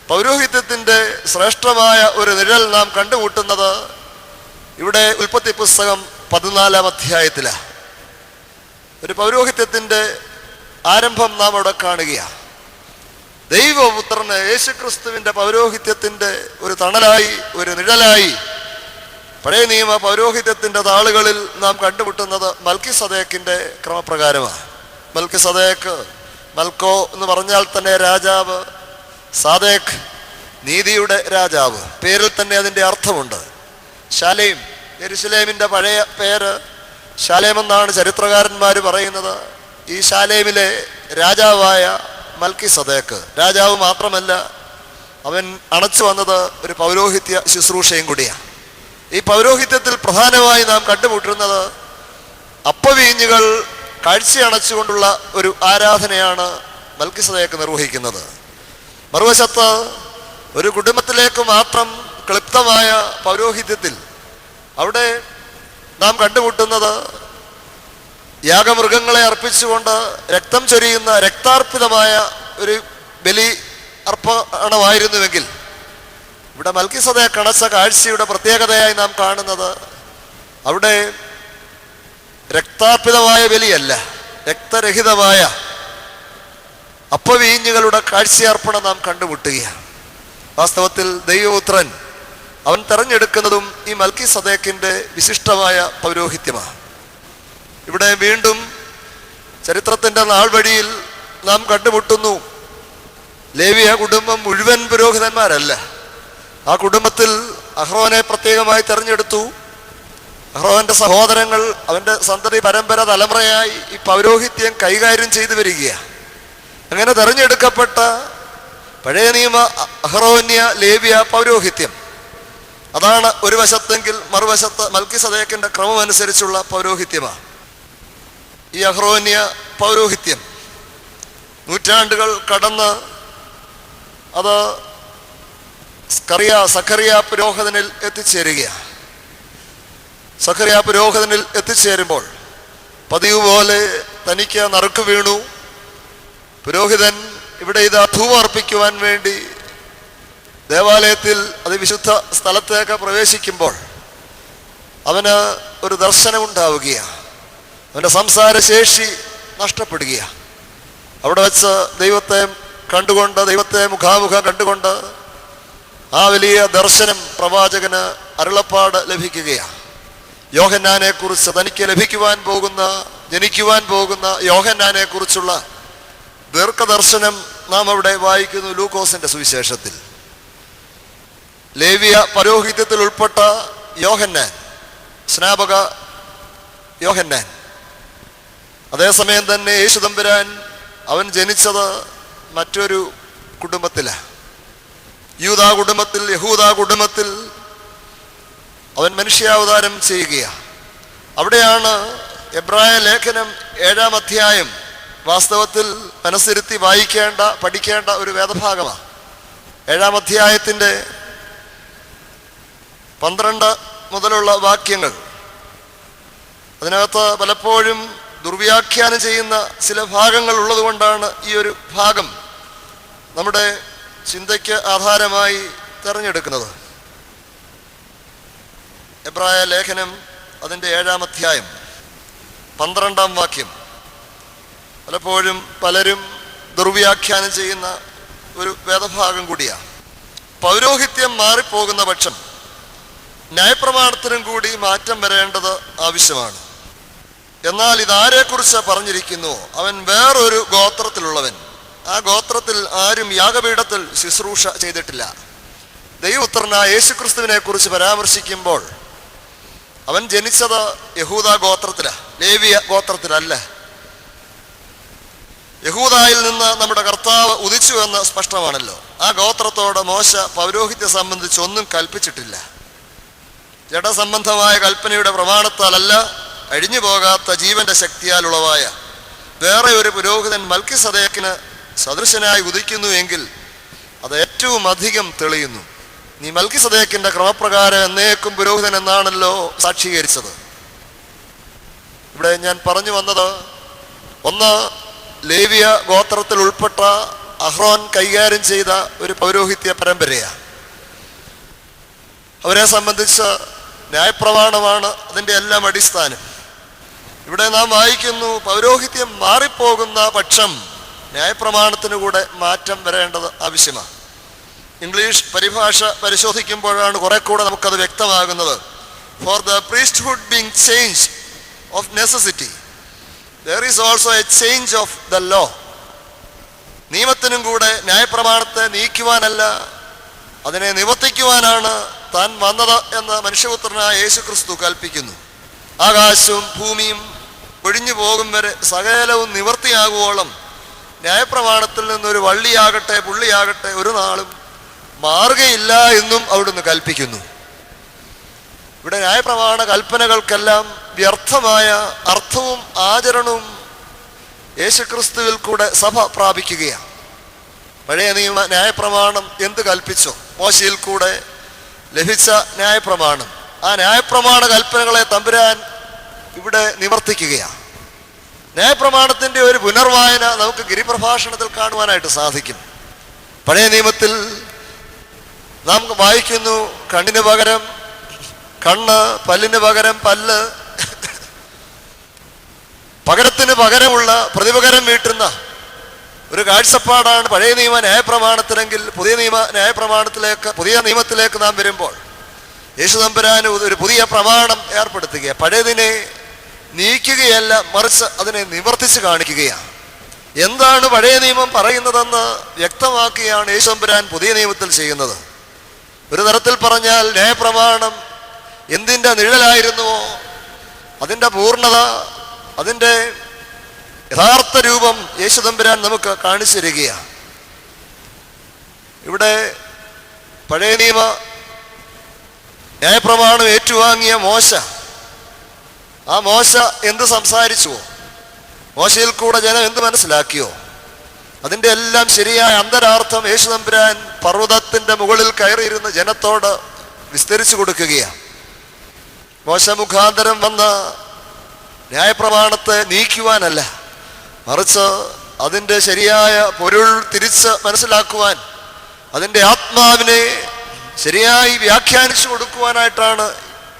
പൗരോഹിത്യത്തിൻ്റെ ശ്രേഷ്ഠമായ ഒരു നിഴൽ നാം കണ്ടുമുട്ടുന്നത് ഇവിടെ ഉൽപ്പത്തി പുസ്തകം 14-ാം അധ്യായത്തിലാണ്. ഒരു പൗരോഹിത്യത്തിൻ്റെ ആരംഭം നാം അവിടെ കാണുകയാണ്. ദൈവപുത്രന് യേശുക്രിസ്തുവിൻ്റെ പൗരോഹിത്യത്തിൻ്റെ ഒരു തണലായി, ഒരു നിഴലായി പഴയ നിയമ പൗരോഹിത്യത്തിൻ്റെ താളുകളിൽ നാം കണ്ടുമുട്ടുന്നത് മൽക്കിസദേക്കിൻ്റെ ക്രമപ്രകാരമാണ്. മൽക്കിസദേക്ക്, മൽക്കോ എന്ന് പറഞ്ഞാൽ തന്നെ രാജാവ്, സാദേക്ക് നീതിയുടെ രാജാവ്. പേരിൽ തന്നെ അതിൻ്റെ അർത്ഥമുണ്ട്. ശാലേം, യെരുശലേമിൻ്റെ പഴയ പേര് ശാലേം എന്നാണ് ചരിത്രകാരന്മാർ പറയുന്നത്. ഈ ശാലേമിലെ രാജാവായ മൽക്കിസദേക്ക് രാജാവ് മാത്രമല്ല, അവൻ അണച്ചു വന്നത് ഒരു പൗരോഹിത്യ ശുശ്രൂഷയും കൂടിയാണ്. ഈ പൗരോഹിത്യത്തിൽ പ്രധാനമായി നാം കണ്ടുമുട്ടുന്നത് അപ്പവീഞ്ഞുകൾ കാഴ്ചയണച്ചുകൊണ്ടുള്ള ഒരു ആരാധനയാണ് മൽക്കിസദേക്ക് നിർവഹിക്കുന്നത്. മറുവശത്ത് ഒരു കുടുംബത്തിലേക്ക് മാത്രം ക്ലിപ്തമായ പൗരോഹിത്യത്തിൽ അവിടെ നാം കണ്ടുമുട്ടുന്നത് യാഗമൃഗങ്ങളെ അർപ്പിച്ചുകൊണ്ട് രക്തം ചൊരിയുന്ന രക്താർപ്പിതമായ ഒരു ബലി അർപ്പണമായിരുന്നുവെങ്കിൽ ഇവിടെ മൽക്കിസദേക്ക് അണച്ച കാഴ്ചയുടെ പ്രത്യേകതയായി നാം കാണുന്നത് അവിടെ രക്താർപ്പിതമായ ബലിയല്ല, രക്തരഹിതമായ അപ്പവീഞ്ഞുകളുടെ കാഴ്ചയർപ്പണം നാം കണ്ടുമുട്ടുകയാണ്. വാസ്തവത്തിൽ ദൈവപുത്രൻ അവൻ തെരഞ്ഞെടുക്കുന്നതും ഈ മൽക്കിസദേക്കിൻ്റെ വിശിഷ്ടമായ പൗരോഹിത്യമാണ്. ഇവിടെ വീണ്ടും ചരിത്രത്തിൻ്റെ നാൾവഴിയിൽ നാം കണ്ടുമുട്ടുന്നു, ലേവിയ കുടുംബം മുഴുവൻ പുരോഹിതന്മാരല്ല. ആ കുടുംബത്തിൽ അഹ്റോനെ പ്രത്യേകമായി തെരഞ്ഞെടുത്തു. അഹ്റോന്റെ സഹോദരങ്ങൾ, അവൻ്റെ സന്തതി പരമ്പര തലമുറയായി ഈ പൗരോഹിത്യം കൈകാര്യം ചെയ്തു വരികയാണ്. അങ്ങനെ തെരഞ്ഞെടുക്കപ്പെട്ട പഴയ നിയമ അഹ്റോന്യ ലേവ്യ പൗരോഹിത്യം, അതാണ് ഒരു വശത്തെങ്കിൽ മറുവശത്ത് മൽക്കിസദേക്കിൻ്റെ ക്രമം അനുസരിച്ചുള്ള പൗരോഹിത്യമാണ്. ഈ അഹ്റോന്യ പൗരോഹിത്യം നൂറ്റാണ്ടുകൾ കടന്ന് അത് സഖറിയ പുരോഹിതനിൽ എത്തിച്ചേരുകയാണ്. സഖറിയ പുരോഹിതനിൽ എത്തിച്ചേരുമ്പോൾ പതിവ് പോലെ തനിക്ക് നറുക്ക് വീണു. പുരോഹിതൻ ഇവിടെ ഇത് ധൂപം അർപ്പിക്കുവാൻ വേണ്ടി ദേവാലയത്തിൽ അതിവിശുദ്ധ സ്ഥലത്തേക്ക് പ്രവേശിക്കുമ്പോൾ അവന് ഒരു ദർശനമുണ്ടാവുകയാണ്. അവൻ്റെ സംസാരശേഷി നഷ്ടപ്പെടുകയാണ്. അവിടെ വെച്ച് ദൈവത്തെ കണ്ടുകൊണ്ട്, ദൈവത്തെ മുഖാമുഖം കണ്ടുകൊണ്ട് ആ വലിയ ദർശനം പ്രവാചകന് അരുളപ്പാട് ലഭിക്കുകയാണ്. യോഹന്നാനെ കുറിച്ച്, തനിക്ക് ലഭിക്കുവാൻ പോകുന്ന, ജനിക്കുവാൻ പോകുന്ന യോഹന്നാനെ കുറിച്ചുള്ള ദീർഘദർശനം നാം അവിടെ വായിക്കുന്നു ലൂക്കോസിന്റെ സുവിശേഷത്തിൽ. ലേവ്യ പൗരോഹിത്യത്തിൽ ഉൾപ്പെട്ട യോഹന്നാൻ, സ്നാപക യോഹന്നാൻ, അതേസമയം തന്നെ യേശു തമ്പുരാൻ അവൻ ജനിച്ചത് മറ്റൊരു കുടുംബത്തിലാണ്. യൂദാ കുടുംബത്തിൽ, യഹൂദാ കുടുംബത്തിൽ അവൻ മനുഷ്യാവതാരം ചെയ്യുകയാണ്. അവിടെയാണ് എബ്രായ ലേഖനം 7-ാം അധ്യായം വാസ്തവത്തിൽ മനസ്സിരുത്തി വായിക്കേണ്ട, പഠിക്കേണ്ട ഒരു വേദഭാഗമാണ്. 7-ാം അധ്യായത്തിൻ്റെ 12 മുതലുള്ള വാക്യങ്ങൾ. അതിനകത്ത് പലപ്പോഴും ദുർവ്യാഖ്യാനം ചെയ്യുന്ന ചില ഭാഗങ്ങൾ ഉള്ളതുകൊണ്ടാണ് ഈ ഒരു ഭാഗം നമ്മുടെ ചിന്തയ്ക്ക് ആധാരമായി തിരഞ്ഞെടുക്കുന്നത്. എബ്രായ ലേഖനം അതിൻ്റെ 7-ാം അധ്യായം 12-ാം വാക്യം പലപ്പോഴും പലരും ദുർവ്യാഖ്യാനം ചെയ്യുന്ന ഒരു വേദഭാഗം കൂടിയാണ്. പൗരോഹിത്യം മാറിപ്പോകുന്ന പക്ഷം ന്യായപ്രമാണത്തിനും കൂടി മാറ്റം വരേണ്ടത് ആവശ്യമാണ്. എന്നാൽ ഇതാരെക്കുറിച്ച് പറഞ്ഞിരിക്കുന്നുവോ അവൻ വേറൊരു ഗോത്രത്തിലുള്ളവൻ, ആ ഗോത്രത്തിൽ ആരും യാഗപീഠത്തിൽ ശുശ്രൂഷ ചെയ്തിട്ടില്ല. ദൈവപുത്രനായ യേശുക്രിസ്തുവിനെ കുറിച്ച് പരാമർശിക്കുമ്പോൾ അവൻ ജനിച്ചത് യഹൂദ ഗോത്രത്തിലാണ്, ലേവിയ ഗോത്രത്തിലല്ല. യഹൂദായിൽ നിന്ന് നമ്മുടെ കർത്താവ് ഉദിച്ചു എന്ന് സ്പഷ്ടമാണല്ലോ. ആ ഗോത്രത്തോട് മോശ പൗരോഹിത്യം സംബന്ധിച്ച് ഒന്നും കൽപ്പിച്ചിട്ടില്ല. ജഡസംബന്ധമായ കൽപ്പനയുടെ പ്രമാണത്താലല്ല, അഴിഞ്ഞു പോകാത്ത ജീവന്റെ ശക്തിയാൽ ഉളവായ വേറെ ഒരു പുരോഹിതൻ മൽക്കിസദേക്കിന് സദൃശനായി ഉദിക്കുന്നു എങ്കിൽ അത് ഏറ്റവും അധികം തെളിയുന്നു. നീ മൽക്കിസദേക്കിന്റെ ക്രമപ്രകാരം എന്നേക്കും പുരോഹിതൻ എന്നാണല്ലോ സാക്ഷീകരിച്ചത്. ഇവിടെ ഞാൻ പറഞ്ഞു വന്നത്, ഒന്ന്, ലേവിയ ഗോത്രത്തിൽ ഉൾപ്പെട്ട അഹ്റോൻ കൈകാര്യം ചെയ്ത ഒരു പൗരോഹിത്യ പരമ്പരയാണ്. അവരെ സംബന്ധിച്ച് ന്യായപ്രമാണമാണ് അതിൻ്റെ എല്ലാം അടിസ്ഥാനം. ഇവിടെ നാം വായിക്കുന്നു, പൗരോഹിത്യം മാറിപ്പോകുന്ന പക്ഷം ന്യായപ്രമാണത്തിന് കൂടെ മാറ്റം വരേണ്ടത് ആവശ്യമാണ്. ഇംഗ്ലീഷ് പരിഭാഷ പരിശോധിക്കുമ്പോഴാണ് കുറെ കൂടെ നമുക്കത് വ്യക്തമാകുന്നത്. For the priesthood being change of necessity there is also a change of the law. നിയമത്തിനും കൂടെ ന്യായപ്രമാണത്തെ നീക്കുവാനല്ല, അതിനെ നിവർത്തിക്കുവാനാണ് താൻ വന്നത് എന്ന് മനുഷ്യപുത്രനായ യേശുക്രിസ്തു കൽപ്പിക്കുന്നു. ആകാശവും ഭൂമിയും ഒഴിഞ്ഞു പോകും വരെ സകലവും നിവർത്തിയാകുവോളം ന്യായപ്രമാണത്തിൽ നിന്നൊരു വള്ളിയാകട്ടെ പുള്ളിയാകട്ടെ ഒരു നാളും മാറുകയില്ല എന്നും അവിടുന്ന് കൽപ്പിക്കുന്നു. ഇവിടെ ന്യായപ്രമാണ കൽപ്പനകൾക്കെല്ലാം വ്യർത്ഥമായ അർത്ഥവും ആചരണവും യേശുക്രിസ്തുവിൽ കൂടെ സഭ പ്രാപിക്കുകയാണ്. പഴയ നിയമ ന്യായപ്രമാണം എന്ത് കൽപ്പിച്ചോ, മോശയിൽ കൂടെ ലഭിച്ച ന്യായപ്രമാണം, ആ ന്യായപ്രമാണ കൽപ്പനകളെ തമ്പുരാൻ ഇവിടെ നിവർത്തിക്കുകയാണ്. ന്യായപ്രമാണത്തിൻ്റെ ഒരു പുനർവായന നമുക്ക് ഗിരിപ്രഭാഷണത്തിൽ കാണുവാനായിട്ട് സാധിക്കും. പഴയ നിയമത്തിൽ നാം വായിക്കുന്നു, കണ്ണിന് പകരം കണ്ണ്, പല്ലിന് പകരം പല്ല്, പകരത്തിന് പകരമുള്ള പ്രതിപകരം വീട്ടുന്ന ഒരു കാഴ്ചപ്പാടാണ് പഴയ നിയമ ന്യായപ്രമാണത്തിലെങ്കിൽ പുതിയ നിയമത്തിലേക്ക് നാം വരുമ്പോൾ യേശു തമ്പുരാൻ ഒരു പുതിയ പ്രമാണം ഏർപ്പെടുത്തുക. പഴയതിനെ നീക്കുകയല്ല, മറിച്ച് അതിനെ നിവർത്തിച്ച് കാണിക്കുകയാണ്. എന്താണ് പഴയ നിയമം പറയുന്നതെന്ന് വ്യക്തമാക്കുകയാണ് യേശു തമ്പുരാൻ പുതിയ നിയമത്തിൽ ചെയ്യുന്നത്. ഒരു തരത്തിൽ പറഞ്ഞാൽ ന്യായപ്രമാണം എന്തിൻ്റെ നിഴലായിരുന്നുവോ അതിൻ്റെ പൂർണ്ണത, അതിൻ്റെ യഥാർത്ഥ രൂപം യേശു തമ്പുരാൻ നമുക്ക് കാണിച്ചു തരികയാണ്. ഇവിടെ പഴയ നിയമ ന്യായപ്രമാണം ഏറ്റുവാങ്ങിയ മോശ, ആ മോശ എന്ത് സംസാരിച്ചുവോ, മോശയിൽ കൂടെ ജനം എന്ത് മനസ്സിലാക്കിയോ, അതിൻ്റെ എല്ലാം ശരിയായ അന്തരാർത്ഥം യേശു തമ്പുരാൻ പർവ്വതത്തിൻ്റെ മുകളിൽ കയറിയിരുന്ന ജനത്തോട് വിസ്തരിച്ചു കൊടുക്കുകയാണ്. മോശ മുഖാന്തരം വന്ന ന്യായപ്രമാണത്തെ നീക്കുവാനല്ല, മറിച്ച് അതിൻ്റെ ശരിയായ പൊരുൾ തിരിച്ച് മനസ്സിലാക്കുവാൻ, അതിൻ്റെ ആത്മാവിനെ ശരിയായി വ്യാഖ്യാനിച്ചു കൊടുക്കുവാനായിട്ടാണ്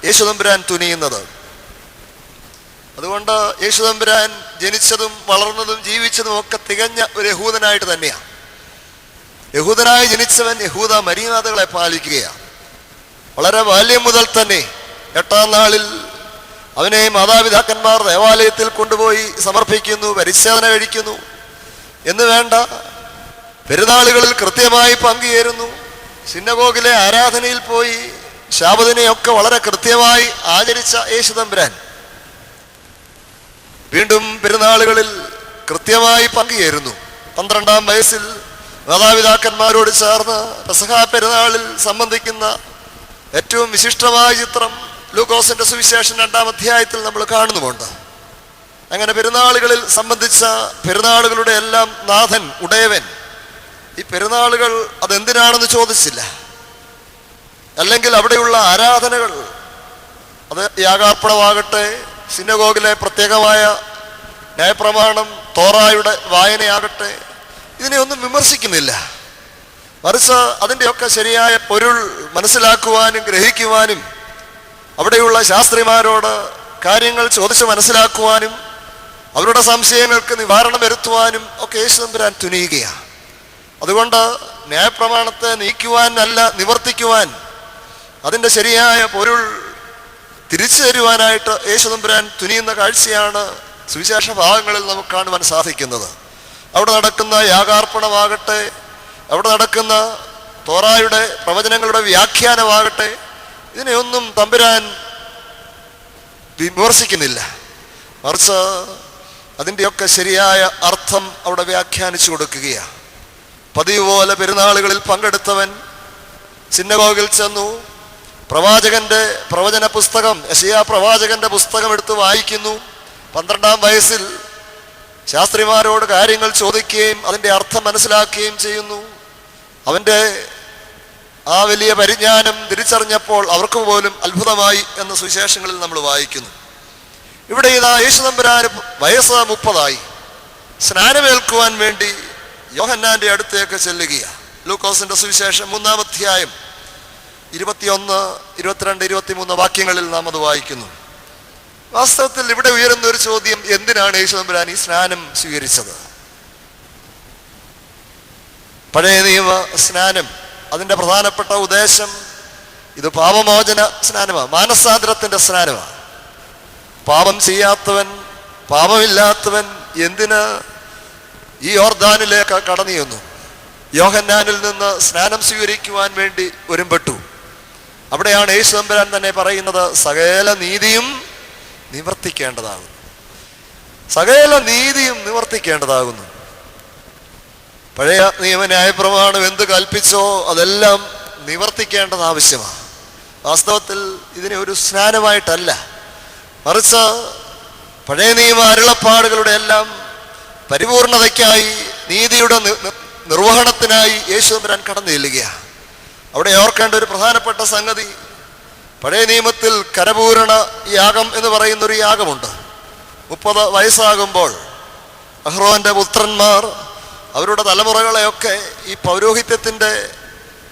യേശു തമ്പുരാൻ തുനിയുന്നത്. അതുകൊണ്ട് യേശു തമ്പുരാൻ ജനിച്ചതും വളർന്നതും ജീവിച്ചതും ഒക്കെ തികഞ്ഞ ഒരു യഹൂദനായിട്ട് തന്നെയാണ്. യഹൂദനായി ജനിച്ചവൻ യഹൂദ മര്യാദകളെ പാലിക്കുകയാണ്. വളരെ ബാല്യം മുതൽ തന്നെ 8-ാം നാളിൽ അവനെ മാതാപിതാക്കന്മാർ ദേവാലയത്തിൽ കൊണ്ടുപോയി സമർപ്പിക്കുന്നു, പരിച്ഛേദന കഴിക്കുന്നു എന്ന് വേണ്ട, പെരുന്നാളുകളിൽ കൃത്യമായി പങ്കുചേരുന്നു, സിനഗോഗിലെ ആരാധനയിൽ പോയി ശാബത്തിനെയൊക്കെ വളരെ കൃത്യമായി ആചരിച്ച യേശു തമ്പുരാൻ വീണ്ടും പെരുന്നാളുകളിൽ കൃത്യമായി പങ്കുചേരുന്നു. 12-ാം വയസ്സിൽ മാതാപിതാക്കന്മാരോട് ചേർന്ന് പെസഹ പെരുന്നാളിൽ സംബന്ധിക്കുന്ന ഏറ്റവും വിശിഷ്ടമായ ചിത്രം ലൂക്കോസിന്റെ സുവിശേഷം 2-ാം അധ്യായത്തിൽ നമ്മൾ കാണുന്നുമുണ്ട്. അങ്ങനെ പെരുന്നാളുകളിൽ സംബന്ധിച്ച പെരുന്നാളുകളുടെ എല്ലാം നാഥൻ, ഉടയവൻ, ഈ പെരുന്നാളുകൾ അതെന്തിനാണെന്ന് ചോദിച്ചില്ല. അല്ലെങ്കിൽ അവിടെയുള്ള ആരാധനകൾ, അത് യാഗാർപ്പണമാകട്ടെ, സിനഗോഗിലെ പ്രത്യേകമായ ന്യായപ്രമാണം, തോറായുടെ വായനയാകട്ടെ, ഇതിനെയൊന്നും വിമർശിക്കുന്നില്ല. മറിച്ച് അതിൻ്റെയൊക്കെ ശരിയായ പൊരുൾ മനസ്സിലാക്കുവാനും ഗ്രഹിക്കുവാനും അവിടെയുള്ള ശാസ്ത്രിമാരോട് കാര്യങ്ങൾ ചോദിച്ച് മനസ്സിലാക്കുവാനും അവരുടെ സംശയങ്ങൾക്ക് നിവാരണം വരുത്തുവാനും ഒക്കെ യേശു തമ്പുരാൻ തുനിയുകയാണ്. അതുകൊണ്ട് ന്യായപ്രമാണത്തെ നീക്കുവാനല്ല, നിവർത്തിക്കുവാൻ, അതിൻ്റെ ശരിയായ പൊരുൾ തിരിച്ചു തരുവാനായിട്ട് യേശു തമ്പുരാൻ തുനിയുന്ന കാഴ്ചയാണ് സുവിശേഷ ഭാഗങ്ങളിൽ നമുക്ക് കാണുവാൻ സാധിക്കുന്നത്. അവിടെ നടക്കുന്ന യാഗാർപ്പണമാകട്ടെ, അവിടെ നടക്കുന്ന തോറായുടെ പ്രവചനങ്ങളുടെ വ്യാഖ്യാനമാകട്ടെ, ഇതിനെയൊന്നും തമ്പുരാൻ വിമർശിക്കുന്നില്ല. മറിച്ച് അതിൻ്റെയൊക്കെ ശരിയായ അർത്ഥം അവിടെ വ്യാഖ്യാനിച്ചു കൊടുക്കുകയാണ്. പതിവ് പോലെ പെരുന്നാളുകളിൽ പങ്കെടുത്തവൻ സിനഗോഗിൽ ചെന്നു, പ്രവാചകന്റെ പ്രവചന പുസ്തകം, യെശയ്യാ പ്രവാചകന്റെ പുസ്തകം എടുത്ത് വായിക്കുന്നു. 12-ാം വയസ്സിൽ ശാസ്ത്രിമാരോട് കാര്യങ്ങൾ ചോദിക്കുകയും അതിൻ്റെ അർത്ഥം മനസ്സിലാക്കുകയും ചെയ്യുന്നു. അവൻ്റെ ആ വലിയ പരിജ്ഞാനം തിരിച്ചറിഞ്ഞപ്പോൾ അവർക്ക് പോലും അത്ഭുതമായി എന്ന് സുവിശേഷങ്ങളിൽ നമ്മൾ വായിക്കുന്നു. ഇവിടെ ഇതാ യേശു തമ്പുരാന് വയസ്സ് 30 സ്നാനമേൽക്കുവാൻ വേണ്ടി യോഹന്നാന്റെ അടുത്തേക്ക് ചെല്ലുകയാണ്. ലൂക്കോസിന്റെ സുവിശേഷം 3-ാം അധ്യായം 21, 22, 23 വാക്യങ്ങളിൽ നാം അത് വായിക്കുന്നു. വാസ്തവത്തിൽ ഇവിടെ ഉയരുന്ന ഒരു ചോദ്യം, എന്തിനാണ് യേശു തമ്പുരാൻ ഈ സ്നാനം സ്വീകരിച്ചത്? പഴയ നിയമ സ്നാനം, അതിൻ്റെ പ്രധാനപ്പെട്ട ഉദ്ദേശം, ഇത് പാപമോചന സ്നാനമാണ്, മാനസാന്തരത്തിൻ്റെ സ്നാനമാണ്. പാപം ചെയ്യാത്തവൻ, പാപമില്ലാത്തവൻ എന്തിന് ഈ യോർദാനിലേക്ക് കടന്നു ചെന്നു? യോഹന്നാനിൽ നിന്ന് സ്നാനം സ്വീകരിക്കുവാൻ വേണ്ടി ഒരുമ്പെട്ടു. അവിടെയാണ് യേശു തമ്പുരാൻ തന്നെ പറയുന്നത്, സകല നീതിയും നിവർത്തിക്കേണ്ടതാകുന്നു, സകല നീതിയും നിവർത്തിക്കേണ്ടതാകുന്നു. പഴയ നിയമ ന്യായപ്രമാണം എന്ത് കൽപ്പിച്ചോ അതെല്ലാം നിവർത്തിക്കേണ്ടത് ആവശ്യമാണ്. വാസ്തവത്തിൽ ഇതിനെ ഒരു സ്നാനമായിട്ടല്ല, മറിച്ച് പഴയ നിയമ അരുളപ്പാടുകളുടെ എല്ലാം പരിപൂർണതയ്ക്കായി, നീതിയുടെ നിർവഹണത്തിനായി യേശു തമ്പുരാൻ കടന്നു ചെല്ലുകയാണ്. അവിടെ ഓർക്കേണ്ട ഒരു പ്രധാനപ്പെട്ട സംഗതി, പഴയ നിയമത്തിൽ കരപൂരണ യാഗം എന്ന് പറയുന്ന ഒരു യാഗമുണ്ട്. 30 വയസ്സാകുമ്പോൾ അഹ്റോന്റെ പുത്രന്മാർ അവരുടെ തലമുറകളെയൊക്കെ ഈ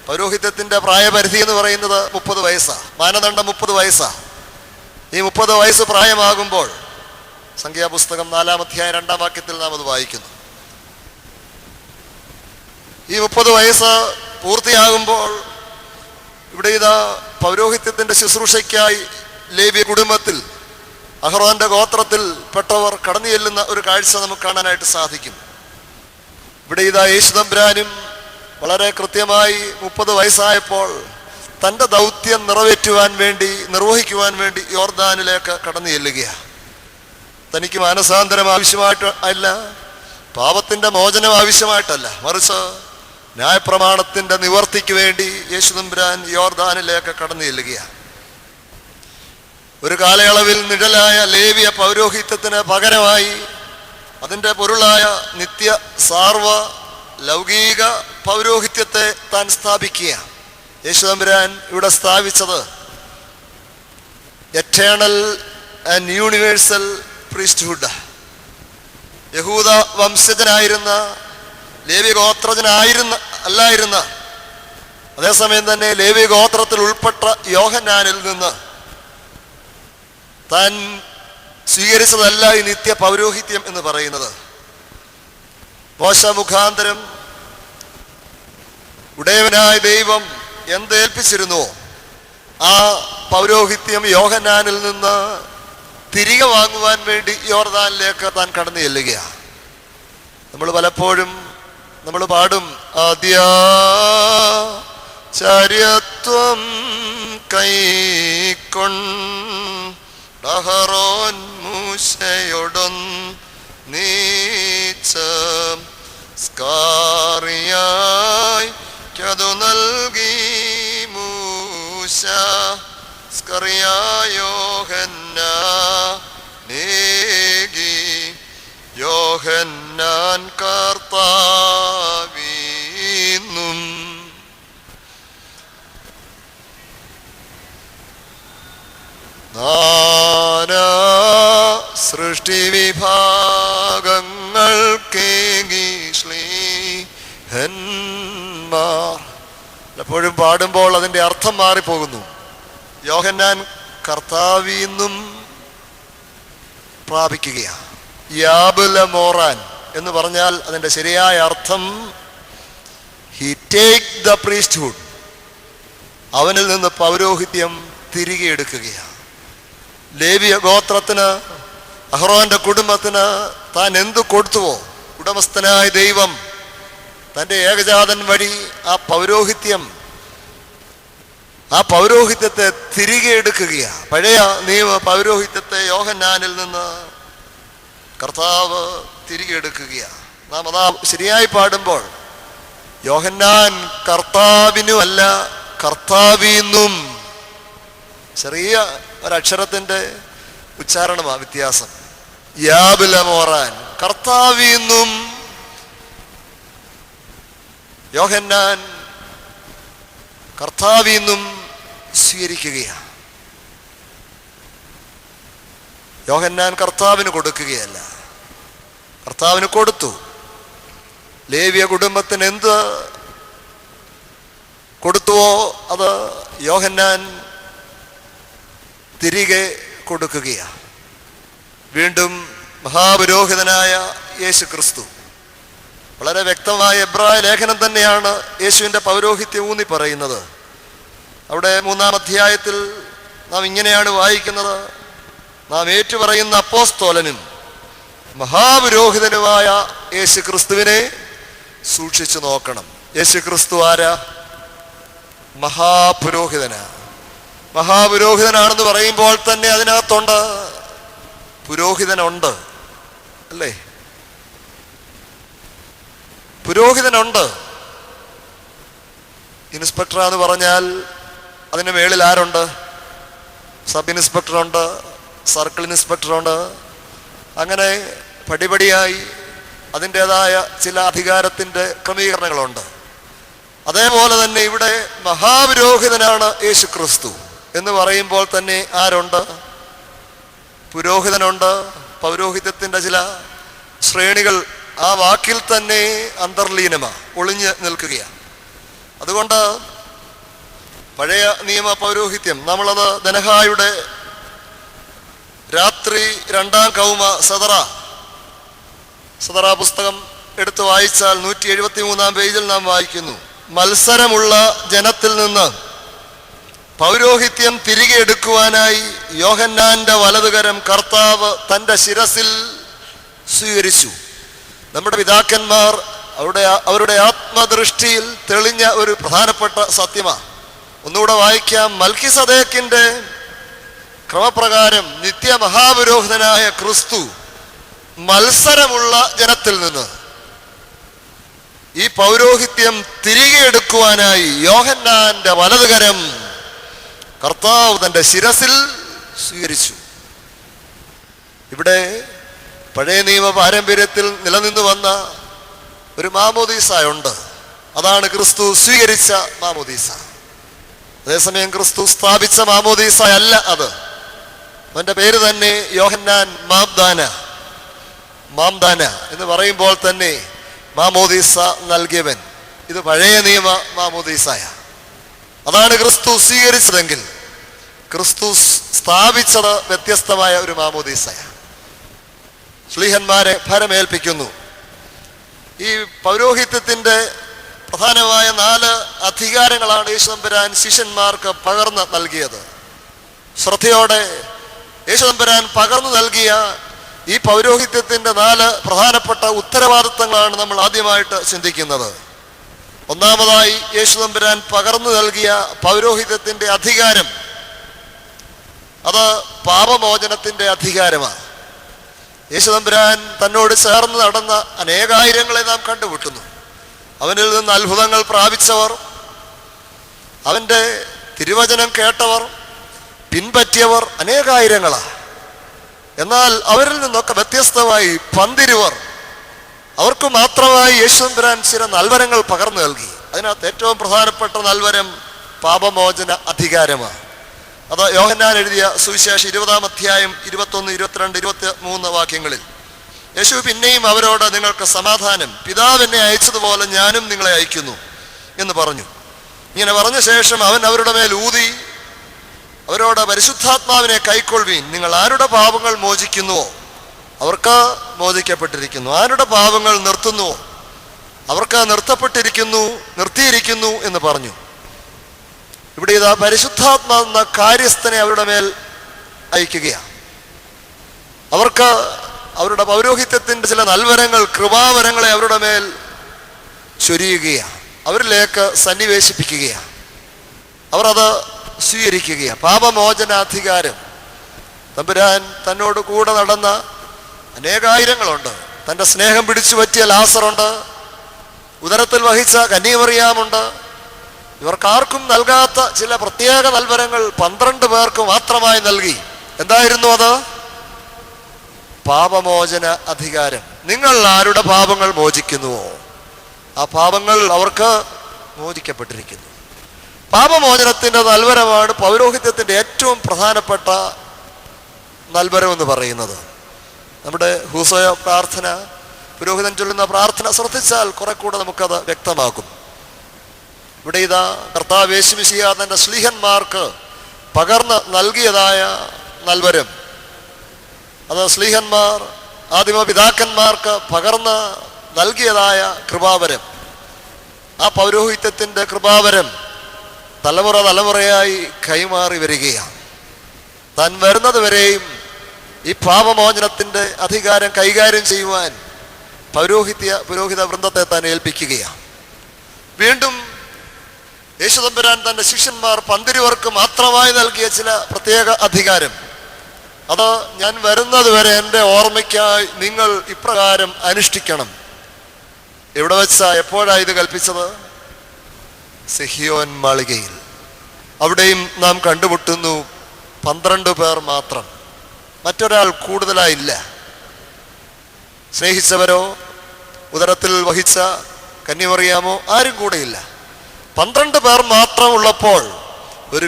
പൗരോഹിത്യത്തിന്റെ പ്രായപരിധി എന്ന് പറയുന്നത് 30 വയസ്സാണ്. മാനദണ്ഡം 30 വയസ്സാണ്. ഈ 30 വയസ്സ് പ്രായമാകുമ്പോൾ, സംഖ്യാപുസ്തകം 4-ാം അധ്യായം 2-ാം വാക്യത്തിൽ നാം അത് വായിക്കുന്നു, ഈ 30 വയസ്സ് പൂർത്തിയാകുമ്പോൾ ഇവിടെ ഇതാ പൗരോഹിത്യത്തിന്റെ ശുശ്രൂഷയ്ക്കായി ലേവ്യ കുടുംബത്തിൽ അഹ്റോന്റെ ഗോത്രത്തിൽ പെട്ടവർ കടന്നു ചെല്ലുന്ന ഒരു കാഴ്ച നമുക്ക് കാണാനായിട്ട് സാധിക്കും. ഇവിടെ ഇതാ യേശു തമ്പുരാനും വളരെ കൃത്യമായി 30 വയസ്സായപ്പോൾ തൻ്റെ ദൗത്യം നിർവഹിക്കുവാൻ വേണ്ടി യോർദാനിലേക്ക് കടന്നു ചെല്ലുകയാണ്. തനിക്ക് മാനസാന്തരം ആവശ്യമായിട്ട് അല്ല, പാപത്തിൻ്റെ മോചനം ആവശ്യമായിട്ടല്ല, മറിച്ച് ന്യായപ്രമാണത്തിൻ്റെ നിവർത്തിക്ക് വേണ്ടി യേശു തമ്പുരാൻ യോർദാനിലേക്ക് കടന്നു ചെല്ലുകയാണ്. ഒരു കാലയളവിൽ നിഴലായ ലേവ്യ പൗരോഹിത്യത്തിന് പകരമായി അതിൻ്റെ പൊരുളായ നിത്യ സാർവ ലൗകിക പൗരോഹിത്യത്തെ താൻ സ്ഥാപിക്കുക. യേശു തമ്പുരാൻ ഇവിടെ സ്ഥാപിച്ചത് എറ്റേണൽ ആൻഡ് യൂണിവേഴ്സൽ പ്രീസ്റ്റ്ഹുഡ്. യഹൂദ വംശജനായിരുന്ന, ലേവ്യ അല്ലായിരുന്ന, അതേസമയം തന്നെ ലേവ്യ ഗോത്രത്തിൽ ഉൾപ്പെട്ട യോഹന്നാനിൽ നിന്ന് താൻ സ്വീകരിച്ചതല്ല ഈ നിത്യ പൗരോഹിത്യം എന്ന് പറയുന്നത്. മോശ മുഖാന്തരം ഉടയവനായ ദൈവം എന്തേൽപ്പിച്ചിരുന്നുവോ ആ പൗരോഹിത്യം യോഹന്നാനിൽ നിന്ന് തിരികെ വാങ്ങുവാൻ വേണ്ടി യോർദാനിലേക്ക് താൻ കടന്നു ചെല്ലുകയാണ്. നമ്മൾ പലപ്പോഴും പാടും, ആദ്യാചാര്യത്വം കൈക്കൊണ്ടഹറോൻ മൂശയൊടൊന്നീച്ച് സ്കാറിയായി കതു നൽകി മൂശ യോഹന്നാൻ കർത്താവീന്നും നാനാ സൃഷ്ടി വിഭാഗങ്ങൾക്കേകി ശ്ലീഹന്മാർ. എപ്പോഴും പാടുമ്പോൾ അതിൻ്റെ അർത്ഥം മാറിപ്പോകുന്നു. യോഹന്നാൻ കർത്താവീന്നും പ്രാപിക്കുകയാണ്. യാബുല മോറാൻ എന്ന് പറഞ്ഞാൽ അതിൻ്റെ ശരിയായ അർത്ഥം ഹി ടേക്ക് ദ പ്രീസ്റ്റ്ഹുഡ്, അവനിൽ നിന്ന് പൗരോഹിത്യം തിരികെ എടുക്കുകയാണ്. ലേവ്യ ഗോത്രത്തിന്, അഹ്റോന്റെ കുടുംബത്തിന് താൻ എന്തു കൊടുത്തുവോ, ഉടമസ്ഥനായ ദൈവം തൻ്റെ ഏകജാതൻ വഴി ആ പൗരോഹിത്യത്തെ തിരികെ എടുക്കുകയാണ്. പഴയ നിയമ പൗരോഹിത്യത്തെ യോഹന്നാനിൽ നിന്ന് കർത്താവ് തിരികെ എടുക്കുകയാണ്. നാം അതാ ശരിയായി പാടുമ്പോൾ യോഹന്നാൻ കർത്താവിനുമല്ല കർത്താവീന്നും. ചെറിയ ഒരക്ഷരത്തിൻ്റെ ഉച്ചാരണമാണ് വ്യത്യാസം. യാബുല മോറാൻ കർത്താവീന്നും യോഹന്നാൻ കർത്താവീന്നും സ്വീകരിക്കുകയാണ്. യോഹന്നാൻ കർത്താവിന് കൊടുക്കുകയല്ല, കർത്താവിന് കൊടുത്തു. ലേവ്യ കുടുംബത്തിന് എന്ത് കൊടുത്തുവോ അത് യോഹന്നാൻ തിരികെ കൊടുക്കുകയാണ്. വീണ്ടും മഹാപുരോഹിതനായ യേശു ക്രിസ്തു, വളരെ വ്യക്തമായ എബ്രായ ലേഖനം തന്നെയാണ് യേശുവിൻ്റെ പൗരോഹിത്യം ഊന്നി പറയുന്നത്. അവിടെ 3-ാം അധ്യായത്തിൽ നാം ഇങ്ങനെയാണ് വായിക്കുന്നത്: നാം ഏറ്റുപറയുന്ന അപ്പോസ്തോലനും മഹാപുരോഹിതനുമായ യേശു ക്രിസ്തുവിനെ സൂക്ഷിച്ചു നോക്കണം. യേശു ക്രിസ്തു ആരാ? മഹാപുരോഹിതനാണെന്ന് പറയുമ്പോൾ തന്നെ അതിനകത്തുണ്ട് പുരോഹിതനുണ്ട്, അല്ലേ? പുരോഹിതനുണ്ട്. ഇൻസ്പെക്ടർ എന്ന് പറഞ്ഞാൽ അതിന് മേളിൽ ആരുണ്ട്? സബ് ഇൻസ്പെക്ടറുണ്ട്, സർക്കിൾ ഇൻസ്പെക്ടറുണ്ട്. അങ്ങനെ പടിപടിയായി അതിൻ്റെതായ ചില അധികാരത്തിൻ്റെ ക്രമീകരണങ്ങളുണ്ട്. അതേപോലെ തന്നെ ഇവിടെ മഹാപുരോഹിതനാണ് യേശു ക്രിസ്തു എന്ന് പറയുമ്പോൾ തന്നെ ആരുണ്ട്? പുരോഹിതനുണ്ട്. പൗരോഹിത്യത്തിൻ്റെ ചില ശ്രേണികൾ ആ വാക്കിൽ തന്നെ അന്തർലീനമാണ്, ഒളിഞ്ഞ് നിൽക്കുകയാണ്. അതുകൊണ്ട് പഴയ നിയമ പൗരോഹിത്യം നമ്മളത് ദനഹായുടെ രാത്രി 2-ാം കൗമ സദറ പുസ്തകം എടുത്ത് വായിച്ചാൽ 173-ാം പേജിൽ നാം വായിക്കുന്നു: മത്സരമുള്ള ജനത്തിൽ നിന്ന് പൗരോഹിത്യം തിരികെ എടുക്കുവാനായി യോഹന്നാന്റെ വലതുകരം കർത്താവ് തൻ്റെ ശിരസിൽ സ്വീകരിച്ചു. നമ്മുടെ പിതാക്കന്മാർ അവരുടെ ആത്മദൃഷ്ടിയിൽ തെളിഞ്ഞ ഒരു പ്രധാനപ്പെട്ട സത്യമാണ്. ഒന്നുകൂടെ വായിക്കാം. മൽക്കിസദേക്കിന്റെ ക്രമപ്രകാരം നിത്യമഹാപുരോഹിതനായ ക്രിസ്തു മത്സരമുള്ള ജനത്തിൽ നിന്ന് ഈ പൗരോഹിത്യം തിരികെ എടുക്കുവാനായി യോഹന്നാന്റെ വലതുകരം കർത്താവ് തൻ്റെ ശിരസിൽ സ്വീകരിച്ചു. ഇവിടെ പഴയ നിയമ പാരമ്പര്യത്തിൽ നിലനിന്നു വന്ന ഒരു മാമോദീസയുണ്ട്. അതാണ് ക്രിസ്തു സ്വീകരിച്ച മാമോദീസ. അതേസമയം ക്രിസ്തു സ്ഥാപിച്ച മാമോദീസ അല്ല അത്. അവൻ്റെ പേര് തന്നെ യോഹന്നാൻ മാംദാന എന്ന് പറയുമ്പോൾ തന്നെ മാമോദീസ നൽകിയവൻ. ഇത് പഴയ നിയമ മാമോദീസയ. അതാണ് ക്രിസ്തു സ്വീകരിച്ചതെങ്കിൽ ക്രിസ്തു സ്ഥാപിച്ചത് വ്യത്യസ്തമായ ഒരു മാമോദീസയ. ശ്ലീഹന്മാരെ ഭരമേൽപ്പിക്കുന്നു. ഈ പൗരോഹിത്യത്തിൻ്റെ പ്രധാനമായ 4 അധികാരങ്ങളാണ് യേശുതമ്പുരാൻ ശിഷ്യന്മാർക്ക് പകർന്ന് നൽകിയത്. ശ്രദ്ധയോടെ യേശുതമ്പുരാൻ പകർന്നു നൽകിയ ഈ പൗരോഹിത്യത്തിൻ്റെ 4 പ്രധാനപ്പെട്ട ഉത്തരവാദിത്തങ്ങളാണ് നമ്മൾ ആദ്യമായിട്ട് ചിന്തിക്കുന്നത്. ഒന്നാമതായി യേശുതമ്പുരാൻ പകർന്നു നൽകിയ പൗരോഹിത്യത്തിൻ്റെ അധികാരം, അത് പാപമോചനത്തിൻ്റെ അധികാരമാണ്. യേശുതമ്പുരാൻ തന്നോട് ചേർന്ന് നടന്ന അനേകായിരങ്ങളെ നാം കണ്ടുമുട്ടുന്നു. അവനിൽ നിന്ന് അത്ഭുതങ്ങൾ പ്രാപിച്ചവർ, അവൻ്റെ തിരുവചനം കേട്ടവർ, പിൻപറ്റിയവർ അനേകായിരങ്ങളാണ്. എന്നാൽ അവരിൽ നിന്നൊക്കെ വ്യത്യസ്തമായി പന്തിരുവർ, അവർക്ക് മാത്രമായി യേശുദമ്പുരാൻ ചില നൽവരങ്ങൾ പകർന്നു നൽകി. അതിനകത്ത് ഏറ്റവും പ്രധാനപ്പെട്ട നൽവരം പാപമോചന അധികാരമാണ്. അത് യോഹന്നാൻ എഴുതിയ സുവിശേഷം 20-ാം അധ്യായം 21, 22, 23 വാക്യങ്ങളിൽ യേശു പിന്നെയും അവരോട്, നിങ്ങൾക്ക് സമാധാനം, പിതാവ് എന്നെ അയച്ചതുപോലെ ഞാനും നിങ്ങളെ അയക്കുന്നു എന്ന് പറഞ്ഞു. ഇങ്ങനെ പറഞ്ഞ ശേഷം അവൻ അവരുടെ മേൽ ഊതി അവരോട്, പരിശുദ്ധാത്മാവിനെ കൈക്കൊള്ളുവീൻ. നിങ്ങൾ ആരുടെ പാപങ്ങൾ മോചിക്കുന്നുവോ അവർക്ക് മോചിക്കപ്പെട്ടിരിക്കുന്നു, ആരുടെ പാപങ്ങൾ നിർത്തുന്നുവോ അവർക്ക് നിർത്തിയിരിക്കുന്നു എന്ന് പറഞ്ഞു. ഇവിടെ ഇതാ പരിശുദ്ധാത്മാവെന്ന കാര്യസ്ഥനെ അവരുടെ മേൽ അയക്കുകയാണ്. അവർക്ക് അവരുടെ പൗരോഹിത്യത്തിൻ്റെ ചില നൽവരങ്ങൾ, കൃപാവരങ്ങളെ അവരുടെ മേൽ ചൊരിയുകയാണ്, അവരിലേക്ക് സന്നിവേശിപ്പിക്കുകയാണ്. അവർ അത് സ്വീകരിക്കുകയാണ്. പാപമോചനാധികാരം. തമ്പുരാൻ തന്നോട് കൂടെ നടന്ന അനേകായിരങ്ങളുണ്ട്. തൻ്റെ സ്നേഹം പിടിച്ചു പറ്റിയ ലാസറുണ്ട്, ഉദരത്തിൽ വഹിച്ച കന്യമറിയാമുണ്ട്. ഇവർക്കാർക്കും നൽകാത്ത ചില പ്രത്യേക നൽവരങ്ങൾ 12 പേർക്ക് മാത്രമായി നൽകി. എന്തായിരുന്നു അത്? പാപമോചന അധികാരം. നിങ്ങൾ ആരുടെ പാപങ്ങൾ മോചിക്കുന്നുവോ ആ പാപങ്ങൾ അവർക്ക് മോചിക്കപ്പെട്ടിരിക്കുന്നു. പാപമോചനത്തിൻ്റെ നൽവരമാണ് പൗരോഹിത്യത്തിൻ്റെ ഏറ്റവും പ്രധാനപ്പെട്ട നൽവരം എന്ന് പറയുന്നത്. നമ്മുടെ ഹൂസോയ പ്രാർത്ഥന, പുരോഹിതൻ ചൊല്ലുന്ന പ്രാർത്ഥന ശ്രദ്ധിച്ചാൽ കുറെ കൂടെ നമുക്കത് വ്യക്തമാക്കും. ഇവിടെ ഇതാ കർത്താവ് യേശു മിശിഹാ തൻ്റെ ശ്ലീഹന്മാർക്ക് പകർന്ന് നൽകിയതായ നൽവരം, അത് ശ്ലീഹന്മാർ ആദിമ പിതാക്കന്മാർക്ക് പകർന്ന് നൽകിയതായ കൃപാവരം. ആ പൗരോഹിത്യത്തിൻ്റെ കൃപാവരം തലമുറയായി കൈമാറി വരികയാണ്. താൻ വരുന്നത് വരെയും ഈ പാപമോചനത്തിൻ്റെ അധികാരം കൈകാര്യം ചെയ്യുവാൻ പുരോഹിത വൃന്ദത്തെ താൻ ഏൽപ്പിക്കുകയാണ്. വീണ്ടും യേശുദമ്പുരാൻ തൻ്റെ ശിഷ്യന്മാർ 12 മാത്രമായി നൽകിയ ചില പ്രത്യേക അധികാരം, അത് ഞാൻ വരുന്നത് വരെ എൻ്റെ ഓർമ്മയ്ക്കായി നിങ്ങൾ ഇപ്രകാരം അനുഷ്ഠിക്കണം. എവിടെ വെച്ചാ എപ്പോഴാണ് ഇത് കൽപ്പിച്ചത്? സിഹിയോൻ മാളികയിൽ. അവിടെയും നാം കണ്ടുമുട്ടുന്നു 12 പേർ മാത്രം, മറ്റൊരാൾ കൂടുതലായില്ല. സ്നേഹിച്ചവരോ ഉദരത്തിൽ വഹിച്ച കന്യമറിയാമോ ആരും കൂടെയില്ല. 12 പേർ മാത്രമുള്ളപ്പോൾ ഒരു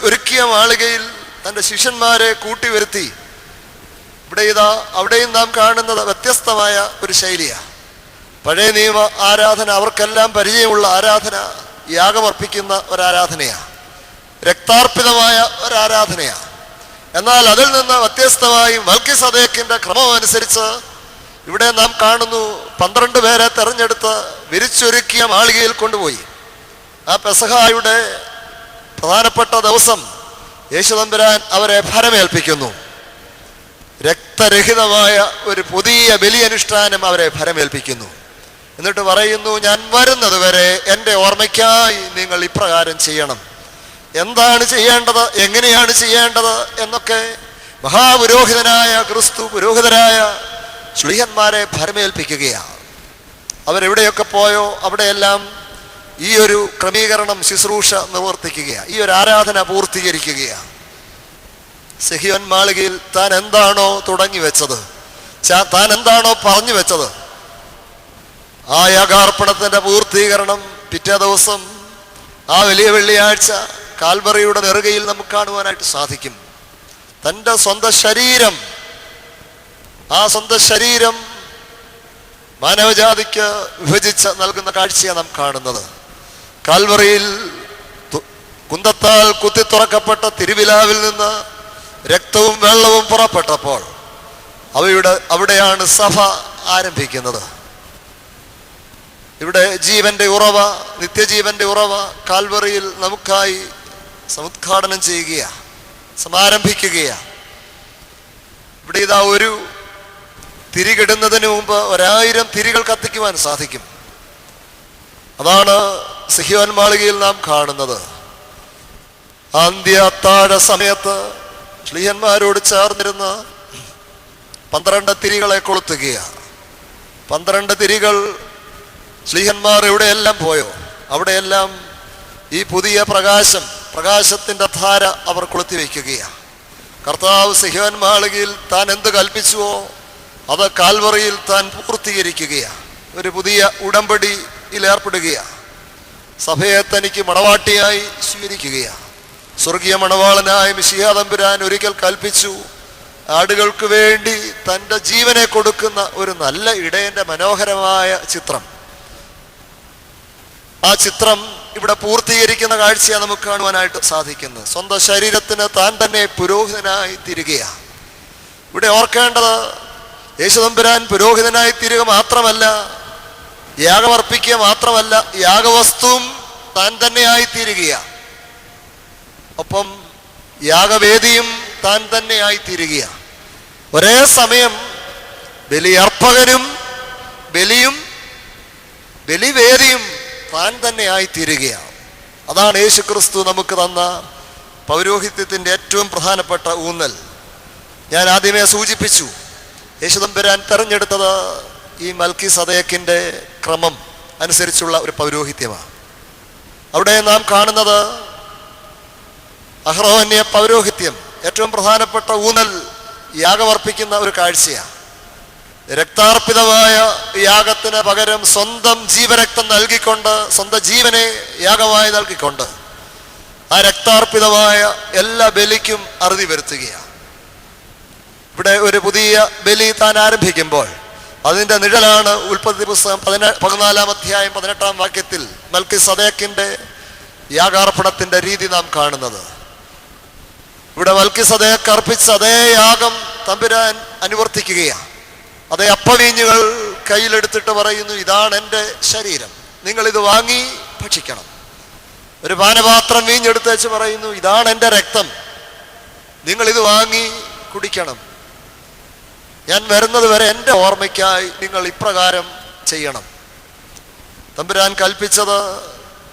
ഒരുക്കിയ മാളികയിൽ തൻ്റെ ശിഷ്യന്മാരെ കൂട്ടിവരുത്തി. ഇവിടെ ഇതാ അവിടെയും നാം കാണുന്നത് വ്യത്യസ്തമായ ഒരു ശൈലിയാണ്. പഴയ നിയമ ആരാധന, അവർക്കെല്ലാം പരിചയമുള്ള ആരാധന, യാഗമർപ്പിക്കുന്ന ഒരാരാധനയാണ്, രക്താർപ്പിതമായ ഒരാരാധനയാണ്. എന്നാൽ അതിൽ നിന്ന് വ്യത്യസ്തമായി മൽക്കിസദേക്കിന്റെ ക്രമം അനുസരിച്ച് ഇവിടെ നാം കാണുന്നു 12 പേരെ തെരഞ്ഞെടുത്ത് വിരിച്ചൊരുക്കിയ മാളികയിൽ കൊണ്ടുപോയി. ആ പെസഹായുടെ പ്രധാനപ്പെട്ട ദിവസം യേശുദമ്പുരാൻ അവരെ ഭരമേൽപ്പിക്കുന്നു. രക്തരഹിതമായ ഒരു പുതിയ ബലിയനുഷ്ഠാനം അവരെ ഭരമേൽപ്പിക്കുന്നു. എന്നിട്ട് പറയുന്നു, ഞാൻ വരുന്നത് വരെ എൻ്റെ ഓർമ്മയ്ക്കായി നിങ്ങൾ ഇപ്രകാരം ചെയ്യണം. എന്താണ് ചെയ്യേണ്ടത്, എങ്ങനെയാണ് ചെയ്യേണ്ടത് എന്നൊക്കെ മഹാപുരോഹിതനായ ക്രിസ്തു പുരോഹിതരായ ശ്ലീഹന്മാരെ ഭരമേൽപ്പിക്കുകയാണ്. അവരെവിടെയൊക്കെ പോയോ അവിടെയെല്ലാം ഈ ഒരു ക്രമീകരണം, ശുശ്രൂഷ നിവർത്തിക്കുകയാണ്, ഈ ഒരു ആരാധന പൂർത്തീകരിക്കുകയാണ്. സിഹിയോൻ മാളികയിൽ താൻ എന്താണോ തുടങ്ങി വെച്ചത്, താൻ എന്താണോ പറഞ്ഞു വെച്ചത്, ആ യാഗാർപ്പണത്തിന്റെ പൂർത്തീകരണം പിറ്റേ ദിവസം ആ വലിയ വെള്ളിയാഴ്ച കാൽവറിയുടെ നെറുകയിൽ നമുക്ക് കാണുവാനായിട്ട് സാധിക്കും. തൻ്റെ സ്വന്തം ശരീരം, ആ സ്വന്തം ശരീരം മാനവജാതിക്ക് വിഭജിച്ച് നൽകുന്ന കാഴ്ചയാണ് നാം കാണുന്നത്. കാൽവറിയിൽ കുന്തത്താൽ കുത്തി തുറക്കപ്പെട്ട തിരുവിലാവിൽ നിന്ന് രക്തവും വെള്ളവും പുറപ്പെട്ടപ്പോൾ അവിടെയാണ് സഭ ആരംഭിക്കുന്നത്. ഇവിടെ ജീവന്റെ ഉറവ, നിത്യജീവന്റെ ഉറവ കാൽവറിയിൽ നമുക്കായി സമുദ്ഘാടനം ചെയ്യുകയാണ്, സമാരംഭിക്കുകയാണ്. ഇവിടെ ഇതാ ഒരു തിരികിടുന്നതിന് മുമ്പ് 1000 തിരികൾ കത്തിക്കുവാൻ സാധിക്കും. അതാണ് സിഹിയോൻ മാളികയിൽ നാം കാണുന്നത്. അന്ത്യ അത്താഴ സമയത്ത് ശ്ലീഹന്മാരോട് ചേർന്നിരുന്ന 12 തിരികളെ കൊളുത്തുകയാണ്. 12 തിരികൾ ശ്ലീഹന്മാർ എവിടെയെല്ലാം പോയോ അവിടെയെല്ലാം ഈ പുതിയ പ്രകാശം, പ്രകാശത്തിൻ്റെ ധാര അവർ കൊളുത്തിവെക്കുകയാണ്. കർത്താവ് സിഹ്യോൻ മാളികയിൽ താൻ എന്ത് കൽപ്പിച്ചുവോ അത് കാൽവറിയിൽ താൻ പൂർത്തീകരിക്കുകയാണ്. ഒരു പുതിയ ഉടമ്പടിയിൽ ഏർപ്പെടുകയാണ്. സഭയെ തനിക്ക് മണവാട്ടിയായി സ്വീകരിക്കുകയാണ്. സ്വർഗീയ മണവാളനായ മിശിഹാ തമ്പുരാൻ ഒരിക്കൽ കൽപ്പിച്ചു, ആടുകൾക്ക് വേണ്ടി തൻ്റെ ജീവനെ കൊടുക്കുന്ന ഒരു നല്ല ഇടയൻ്റെ മനോഹരമായ ചിത്രം. ആ ചിത്രം ഇവിടെ പൂർത്തീകരിക്കുന്ന കാഴ്ചയാണ് നമുക്ക് കാണുവാനായിട്ട് സാധിക്കുന്നത്. സ്വന്തം ശരീരത്തിന് താൻ തന്നെ പുരോഹിതനായി തീരുകയാണ്. ഇവിടെ ഓർക്കേണ്ടത്, യേശുതമ്പുരാൻ പുരോഹിതനായി തീരുക മാത്രമല്ല, യാഗമർപ്പിക്കുക മാത്രമല്ല, യാഗവസ്തുവും താൻ തന്നെയായി തീരുകയാണ്. ഒപ്പം യാഗവേദിയും താൻ തന്നെയായി തീരുകയാണ്. ഒരേ സമയം ബലിയർപ്പകനും ബലിവേദിയും താൻ തന്നെയായി തീരുകയാണ്. അതാണ് യേശു ക്രിസ്തു നമുക്ക് തന്ന പൗരോഹിത്യത്തിൻ്റെ ഏറ്റവും പ്രധാനപ്പെട്ട ഊന്നൽ. ഞാൻ ആദ്യമേ സൂചിപ്പിച്ചു, യേശുതമ്പുരാൻ തെരഞ്ഞെടുത്തത് ഈ മൽക്കീസദേക്കിൻ്റെ ക്രമം അനുസരിച്ചുള്ള ഒരു പൗരോഹിത്യമാണ്. അവിടെ നാം കാണുന്നത് അഹ്റോന്യ പൗരോഹിത്യം. ഏറ്റവും പ്രധാനപ്പെട്ട ഊന്നൽ യാഗമർപ്പിക്കുന്ന ഒരു കാഴ്ചയാണ്. രക്താർപ്പിതമായ യാഗത്തിന് പകരം സ്വന്തം ജീവരക്തം നൽകിക്കൊണ്ട്, സ്വന്തം ജീവനെ യാഗമായി നൽകിക്കൊണ്ട് ആ രക്താർപ്പിതമായ എല്ലാ ബലിക്കും അറുതി വരുത്തുകയാണ്. ഇവിടെ ഒരു പുതിയ ബലി താൻ ആരംഭിക്കുമ്പോൾ അതിൻ്റെ നിഴലാണ് ഉൽപ്പത്തി പുസ്തകം 14 അധ്യായം 18 വാക്യത്തിൽ മൽക്കീസദേക്കിൻ്റെ യാഗാർപ്പണത്തിൻ്റെ രീതി നാം കാണുന്നത്. ഇവിടെ മൽക്കീസദേക്ക് അർപ്പിച്ച അതേ യാഗം തമ്പുരാൻ അനുവർത്തിക്കുകയാണ്. അതേ അപ്പവീഞ്ഞുകൾ കയ്യിലെടുത്തിട്ട് പറയുന്നു, ഇതാണ് എൻ്റെ ശരീരം, നിങ്ങളിത് വാങ്ങി ഭക്ഷിക്കണം. ഒരു പാനപാത്രം വീഞ്ഞെടുത്ത് വെച്ച് പറയുന്നു, ഇതാണ് എൻ്റെ രക്തം, നിങ്ങളിത് വാങ്ങി കുടിക്കണം. ഞാൻ വരുന്നത് വരെ എൻ്റെ ഓർമ്മയ്ക്കായി നിങ്ങൾ ഇപ്രകാരം ചെയ്യണം. തമ്പുരാൻ കൽപ്പിച്ചത്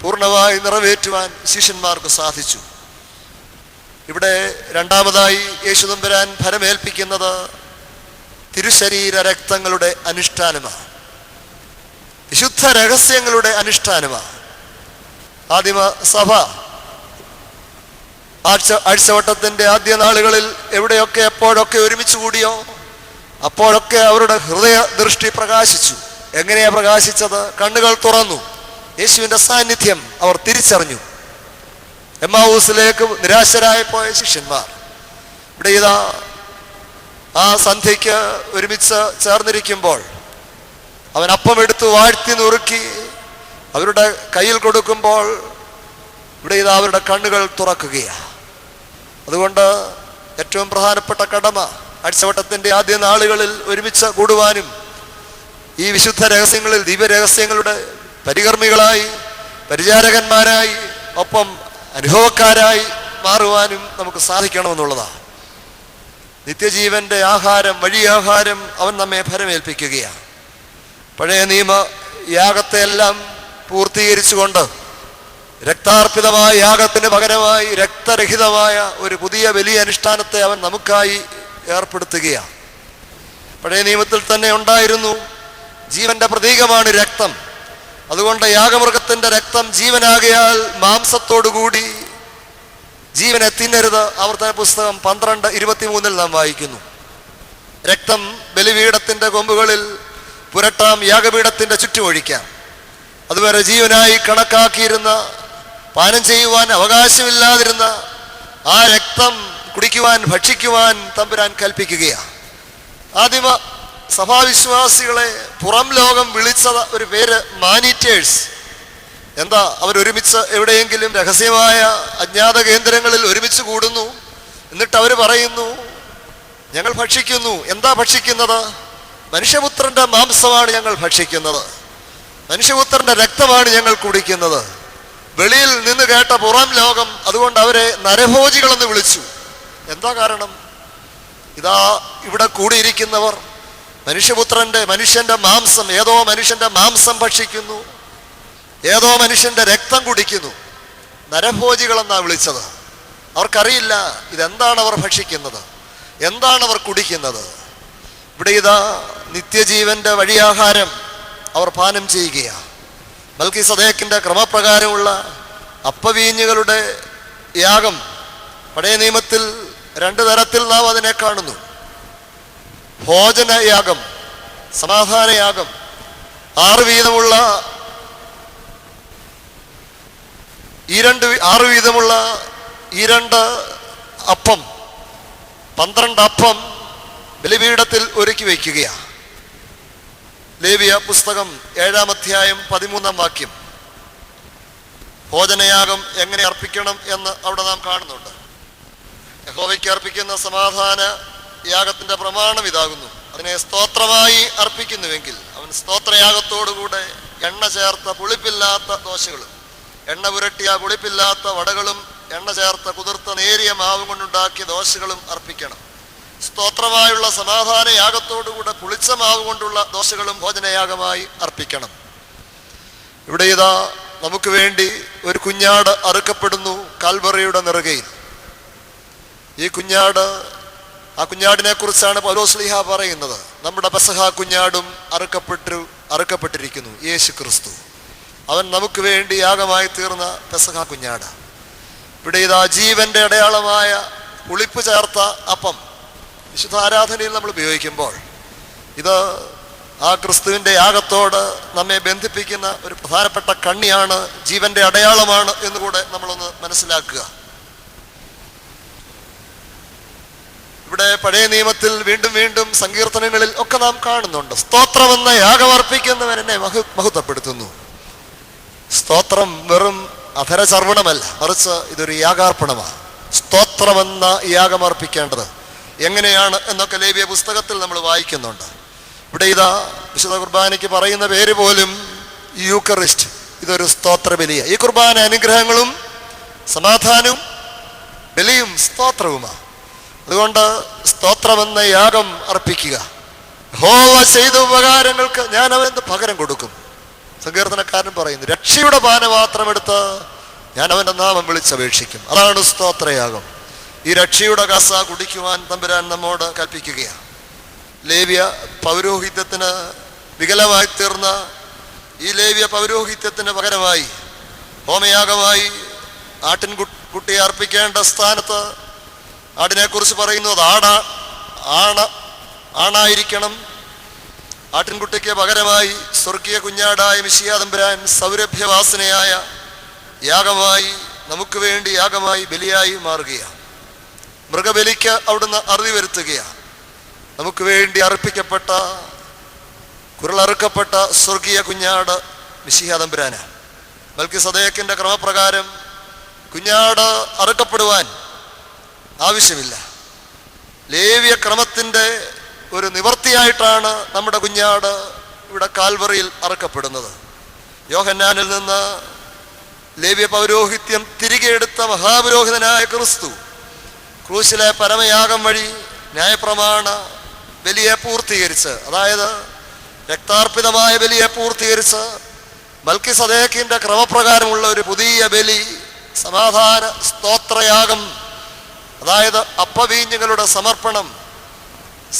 പൂർണ്ണമായി നിറവേറ്റുവാൻ ശിഷ്യന്മാർക്ക് സാധിച്ചു. ഇവിടെ രണ്ടാമതായി യേശു തമ്പുരാൻ ഫലമേൽപ്പിക്കുന്നത് തിരുശരീര രക്തങ്ങളുടെ അനുഷ്ഠാനമാണ്, വിശുദ്ധ രഹസ്യങ്ങളുടെ അനുഷ്ഠാനമാണ്. ആദിമ സഭ ആഴ്ചവട്ടത്തിൻ്റെ ആദ്യ നാളുകളിൽ എവിടെയൊക്കെ എപ്പോഴൊക്കെ ഒരുമിച്ച് കൂടിയോ അപ്പോഴൊക്കെ അവരുടെ ഹൃദയ ദൃഷ്ടി പ്രകാശിച്ചു. എങ്ങനെയാണ് പ്രകാശിച്ചത്? കണ്ണുകൾ തുറന്നു, യേശുവിൻ്റെ സാന്നിധ്യം അവർ തിരിച്ചറിഞ്ഞു. എമ്മാവൂസിലേക്ക് നിരാശരായി പോയ ശിഷ്യന്മാർ ഇവിടെ ഇതാ ആ സന്ധ്യയ്ക്ക് ഒരുമിച്ച് ചേർന്നിരിക്കുമ്പോൾ അവൻ അപ്പമെടുത്ത് വാഴ്ത്തി നുറുക്കി അവരുടെ കയ്യിൽ കൊടുക്കുമ്പോൾ ഇവിടെ ഇതാ അവരുടെ കണ്ണുകൾ തുറക്കുകയാണ്. അതുകൊണ്ട് ഏറ്റവും പ്രധാനപ്പെട്ട കടമ ആഴ്ചവട്ടത്തിൻ്റെ ആദ്യ നാളുകളിൽ ഒരുമിച്ച് കൂടുവാനും ഈ വിശുദ്ധ രഹസ്യങ്ങളിൽ ദിവ്യരഹസ്യങ്ങളുടെ പരികർമ്മികളായി, പരിചാരകന്മാരായി, ഒപ്പം അനുഭവക്കാരായി മാറുവാനും നമുക്ക് സാധിക്കണമെന്നുള്ളതാണ്. നിത്യജീവന്റെ ആഹാരം, വഴിയാഹാരം അവൻ നമ്മെ ഫലമേൽപ്പിക്കുകയാണ്. പഴയ നിയമ യാഗത്തെയെല്ലാം പൂർത്തീകരിച്ചുകൊണ്ട് രക്താർപ്പിതമായ യാഗത്തിന് പകരമായി രക്തരഹിതമായ ഒരു പുതിയ വലിയ അനുഷ്ഠാനത്തെ അവൻ നമുക്കായി ഏർപ്പെടുത്തുകയാണ്. പഴയ നിയമത്തിൽ തന്നെ ഉണ്ടായിരുന്നു, ജീവന്റെ പ്രതീകമാണ് രക്തം. അതുകൊണ്ട് യാഗമൃഗത്തിന്റെ രക്തം ജീവനാകയാൽ മാംസത്തോടുകൂടി ജീവനെ തിന്നരുത്. ആവർത്തന പുസ്തകം 12:23 നാം വായിക്കുന്നു. രക്തം ബലിപീഠത്തിന്റെ കൊമ്പുകളിൽ പുരട്ടാം, യാഗപീഠത്തിന്റെ ചുറ്റുമൊഴിക്കാം. അതുവരെ ജീവനായി കണക്കാക്കിയിരുന്ന, പാനം ചെയ്യുവാൻ അവകാശമില്ലാതിരുന്ന ആ രക്തം കുടിക്കുവാൻ, ഭക്ഷിക്കുവാൻ തമ്പുരാൻ കൽപ്പിക്കുകയാണ്. ആദിമ സഭാവിശ്വാസികളെ പുറം ലോകം വിളിച്ച ഒരു പേര് മാനിറ്റേഴ്സ്. എന്താ? അവരൊരുമിച്ച് എവിടെയെങ്കിലും രഹസ്യമായ അജ്ഞാത കേന്ദ്രങ്ങളിൽ ഒരുമിച്ച് കൂടുന്നു. എന്നിട്ട് അവർ പറയുന്നു, ഞങ്ങൾ ഭക്ഷിക്കുന്നു. എന്താ ഭക്ഷിക്കുന്നത്? മനുഷ്യപുത്രന്റെ മാംസമാണ് ഞങ്ങൾ ഭക്ഷിക്കുന്നത്, മനുഷ്യപുത്രന്റെ രക്തമാണ് ഞങ്ങൾ കുടിക്കുന്നത്. വെളിയിൽ നിന്ന് കേട്ട പുറം ലോകം അതുകൊണ്ട് അവരെ നരഭോജികളെന്ന് വിളിച്ചു. എന്താ കാരണം? ഇതാ ഇവിടെ കൂടിയിരിക്കുന്നവർ മനുഷ്യന്റെ മാംസം, ഏതോ മനുഷ്യന്റെ മാംസം ഭക്ഷിക്കുന്നു, ഏതോ മനുഷ്യന്റെ രക്തം കുടിക്കുന്നു. നരഭോജികളെന്നാണ് വിളിച്ചത്. അവർക്കറിയില്ല ഇതെന്താണ് അവർ ഭക്ഷിക്കുന്നത്, എന്താണ് അവർ കുടിക്കുന്നത്. ഇവിടെ ഇതാ നിത്യജീവന്റെ വഴിയാഹാരം അവർ പാനം ചെയ്യുകയാണ്. മൽക്കീസദേക്കിന്റെ ക്രമപ്രകാരമുള്ള അപ്പവീഞ്ഞുകളുടെ യാഗം പഴയ നിയമത്തിൽ 2 തരത്തിൽ നാം അതിനെ കാണുന്നു. ഭോജനയാഗം, സമാധാനയാഗം. 6 വീതമുള്ള 2 അപ്പം, 12 അപ്പം ബലിപീഠത്തിൽ ഒരുക്കി വയ്ക്കുകയാണ്. ലേവ്യ പുസ്തകം 7-ാം അധ്യായം 13-ാം വാക്യം. ഭോജനയാഗം എങ്ങനെ അർപ്പിക്കണം എന്ന് അവിടെ നാം കാണുന്നുണ്ട്. യഹോവയ്ക്ക് അർപ്പിക്കുന്ന സമാധാന യാഗത്തിന്റെ പ്രമാണം ഇതാകുന്നു: അതിനെ സ്തോത്രമായി അർപ്പിക്കുന്നുവെങ്കിൽ അവൻ സ്തോത്രയാഗത്തോടുകൂടെ എണ്ണ ചേർത്ത പുളിപ്പില്ലാത്ത ദോശകളും എണ്ണ പുരട്ടിയ പുളിപ്പില്ലാത്ത വടകളും എണ്ണ ചേർത്ത കുതിർത്ത നേരിയ മാവും കൊണ്ടുണ്ടാക്കിയ ദോശകളും അർപ്പിക്കണം. സ്തോത്രമായുള്ള സമാധാന യാഗത്തോടുകൂടെ പുളിച്ച മാവ് കൊണ്ടുള്ള ദോശകളും ഭോജനയാഗമായി അർപ്പിക്കണം. ഇവിടെ ഇതാ നമുക്ക് വേണ്ടി ഒരു കുഞ്ഞാട് അറുക്കപ്പെടുന്നു കാൽവറിയുടെ നെറുകയിൽ. ഈ ആ കുഞ്ഞാടിനെ കുറിച്ചാണ് പൗലോസ് ശ്ലീഹ പറയുന്നത്: നമ്മുടെ പെസഹ കുഞ്ഞാടും അറുക്കപ്പെട്ടിരിക്കുന്നു, യേശു ക്രിസ്തു. അവൻ നമുക്ക് വേണ്ടി യാഗമായി തീർന്ന പെസഹ കുഞ്ഞാട്. ഇവിടെ ഇതാ ജീവന്റെ അടയാളമായ പുളിപ്പ് ചേർത്ത അപ്പം വിശുദ്ധ ആരാധനയിൽ നമ്മൾ ഉപയോഗിക്കുമ്പോൾ ഇത് ആ ക്രിസ്തുവിൻ്റെ യാഗത്തോട് നമ്മെ ബന്ധിപ്പിക്കുന്ന ഒരു പ്രധാനപ്പെട്ട കണ്ണിയാണ്, ജീവന്റെ അടയാളമാണ് എന്നുകൂടെ നമ്മളൊന്ന് മനസ്സിലാക്കുക. ഇവിടെ പഴയ നിയമത്തിൽ വീണ്ടും വീണ്ടും സങ്കീർത്തനങ്ങളിൽ ഒക്കെ നാം കാണുന്നുണ്ട്: സ്തോത്രമെന്ന യാഗമർപ്പിക്കുന്നവൻ എന്നെ മഹത്വപ്പെടുത്തുന്നു. സ്തോത്രം വെറും അധരചർവണമല്ല, മറിച്ച് ഇതൊരു യാഗാർപ്പണമാണ്. സ്തോത്രമെന്ന യാഗമർപ്പിക്കേണ്ടത് എങ്ങനെയാണ് എന്നൊക്കെ ലേവ്യ പുസ്തകത്തിൽ നമ്മൾ വായിക്കുന്നുണ്ട്. ഇവിടെ ഇതാ വിശുദ്ധ കുർബാനയ്ക്ക് പറയുന്ന പേര് പോലും യൂക്കറിസ്റ്റ്. ഇതൊരു സ്തോത്ര ബലിയാണ്. ഈ കുർബാന അനുഗ്രഹങ്ങളും സമാധാനവും ബലിയും സ്തോത്രവുമാണ്. അതുകൊണ്ട് സ്തോത്രമെന്ന യാഗം അർപ്പിക്കുക. യഹോവ ചെയ്ത ഉപകാരങ്ങൾക്ക് ഞാൻ അവനെന്ത് പകരം കൊടുക്കും? സങ്കീർത്തനക്കാരൻ പറയുന്നു: രക്ഷയുടെ പാനപാത്രം എടുത്ത് ഞാൻ അവൻ്റെ നാമം വിളിച്ചപേക്ഷിക്കും. അതാണ് സ്തോത്രയാഗം. ഈ രക്ഷയുടെ കസ കുടിക്കുവാൻ തമ്പുരാൻ നമ്മോട് കൽപ്പിക്കുകയാണ്. ലേവ്യ പൗരോഹിത്യത്തിന് വികലമായി തീർന്ന ഈ ലേവ്യ പൗരോഹിത്യത്തിന് പകരമായി ഹോമയാഗമായി ആട്ടിൻകുട്ടിയെ അർപ്പിക്കേണ്ട സ്ഥാനത്ത് ആടിനെക്കുറിച്ച് പറയുന്നത് ആണായിരിക്കണം. ആട്ടിൻകുട്ടിക്ക് പകരമായി സ്വർഗീയ കുഞ്ഞാടായ മിശിഹാ തമ്പുരാൻ സൗരഭ്യവാസനയായ യാഗമായി നമുക്ക് വേണ്ടി യാഗമായി ബലിയായി മാറുകയാണ്. മൃഗബലിക്ക് അവിടുന്ന് അറുതി വരുത്തുകയാണ്. നമുക്ക് വേണ്ടി അർപ്പിക്കപ്പെട്ട കുരളറുക്കപ്പെട്ട സ്വർഗീയ കുഞ്ഞാട് മിശിഹാ തമ്പുരാനാണ്. മൽക്കിസദേക്കിന്റെ ക്രമപ്രകാരം കുഞ്ഞാട് അറുക്കപ്പെടുവാൻ ആവശ്യമില്ല. ലേവ്യ ക്രമത്തിൻ്റെ ഒരു നിവർത്തിയായിട്ടാണ് നമ്മുടെ കുഞ്ഞാട് ഇവിടെ കാൽവറിയിൽ അറുക്കപ്പെടുന്നത്. യോഹന്നാനിൽ നിന്ന് ലേവ്യ പൗരോഹിത്യം തിരികെ എടുത്ത മഹാപുരോഹിതനായ ക്രിസ്തു ക്രൂശിലെ പരമയാഗം വഴി ന്യായപ്രമാണ ബലിയെ പൂർത്തീകരിച്ച്, അതായത് രക്താർപ്പിതമായ ബലിയെ പൂർത്തീകരിച്ച് മൽക്കിസദേക്കിന്റെ ക്രമപ്രകാരമുള്ള ഒരു പുതിയ ബലി, സമാധാന സ്തോത്രയാഗം, അതായത് അപ്പവീഞ്ഞുകളുടെ സമർപ്പണം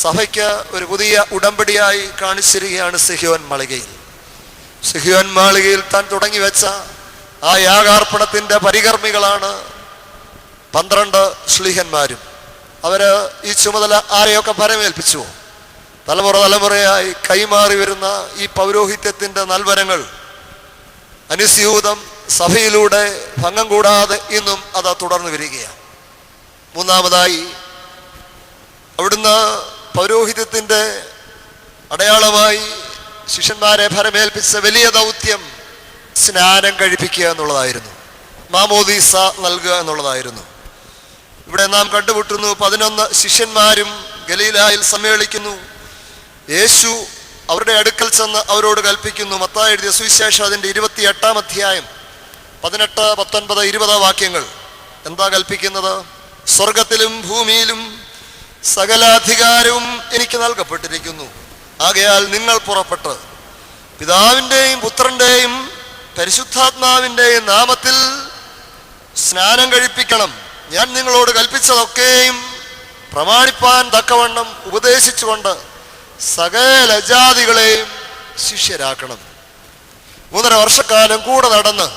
സഭയ്ക്ക് ഒരു പുതിയ ഉടമ്പടിയായി കാണിച്ചിരിക്കുകയാണ് സിഹിയോൻ മാളികയിൽ. സിഹിയോൻ മാളികയിൽ താൻ തുടങ്ങി വെച്ച ആ യാഗാർപ്പണത്തിന്റെ പരികർമ്മികളാണ് 12 ശ്ലീഹന്മാരും. അവര് ഈ ചുമതല ആരെയൊക്കെ പരമേൽപ്പിച്ചു? തലമുറയായി കൈമാറി വരുന്ന ഈ പൗരോഹിത്യത്തിന്റെ നൽവരങ്ങൾ അനുസ്യൂതം സഭയിലൂടെ ഭംഗം കൂടാതെ ഇന്നും അത് തുടർന്നു വരികയാണ്. മൂന്നാമതായി അവിടുന്ന് പൗരോഹിത്യത്തിന്റെ അടയാളമായി ശിഷ്യന്മാരെ ഭരമേൽപ്പിച്ച വലിയ ദൗത്യം സ്നാനം കഴിപ്പിക്കുക എന്നുള്ളതായിരുന്നു, മാമോദീസ നൽകുക എന്നുള്ളതായിരുന്നു. ഇവിടെ നാം കണ്ടുമുട്ടുന്നു 11 ശിഷ്യന്മാരും ഗലീലായിൽ സമ്മേളിക്കുന്നു. യേശു അവരുടെ അടുക്കൽ ചെന്ന് അവരോട് കൽപ്പിക്കുന്നു. മത്തായി എഴുതിയ സുവിശേഷം അതിൻ്റെ 28-ാം അധ്യായം 18, 19, 20 വാക്യങ്ങൾ. എന്താ കൽപ്പിക്കുന്നത്? സ്വർഗത്തിലും ഭൂമിയിലും സകല അധികാരവും എനിക്ക് നൽകപ്പെട്ടിരിക്കുന്നു. ആകയാൽ നിങ്ങൾ പുറപ്പെട്ട് പിതാവിൻ്റെയും പുത്രൻ്റെയും പരിശുദ്ധാത്മാവിൻ്റെയും നാമത്തിൽ സ്നാനം കഴിപ്പിക്കണം. ഞാൻ നിങ്ങളോട് കൽപ്പിച്ചതൊക്കെയും പ്രമാണിപ്പാൻ തക്കവണ്ണം ഉപദേശിച്ചുകൊണ്ട് സകല ജാതികളെയും ശിഷ്യരാക്കണം. 3.5 വർഷക്കാലം കൂടെ നടന്ന്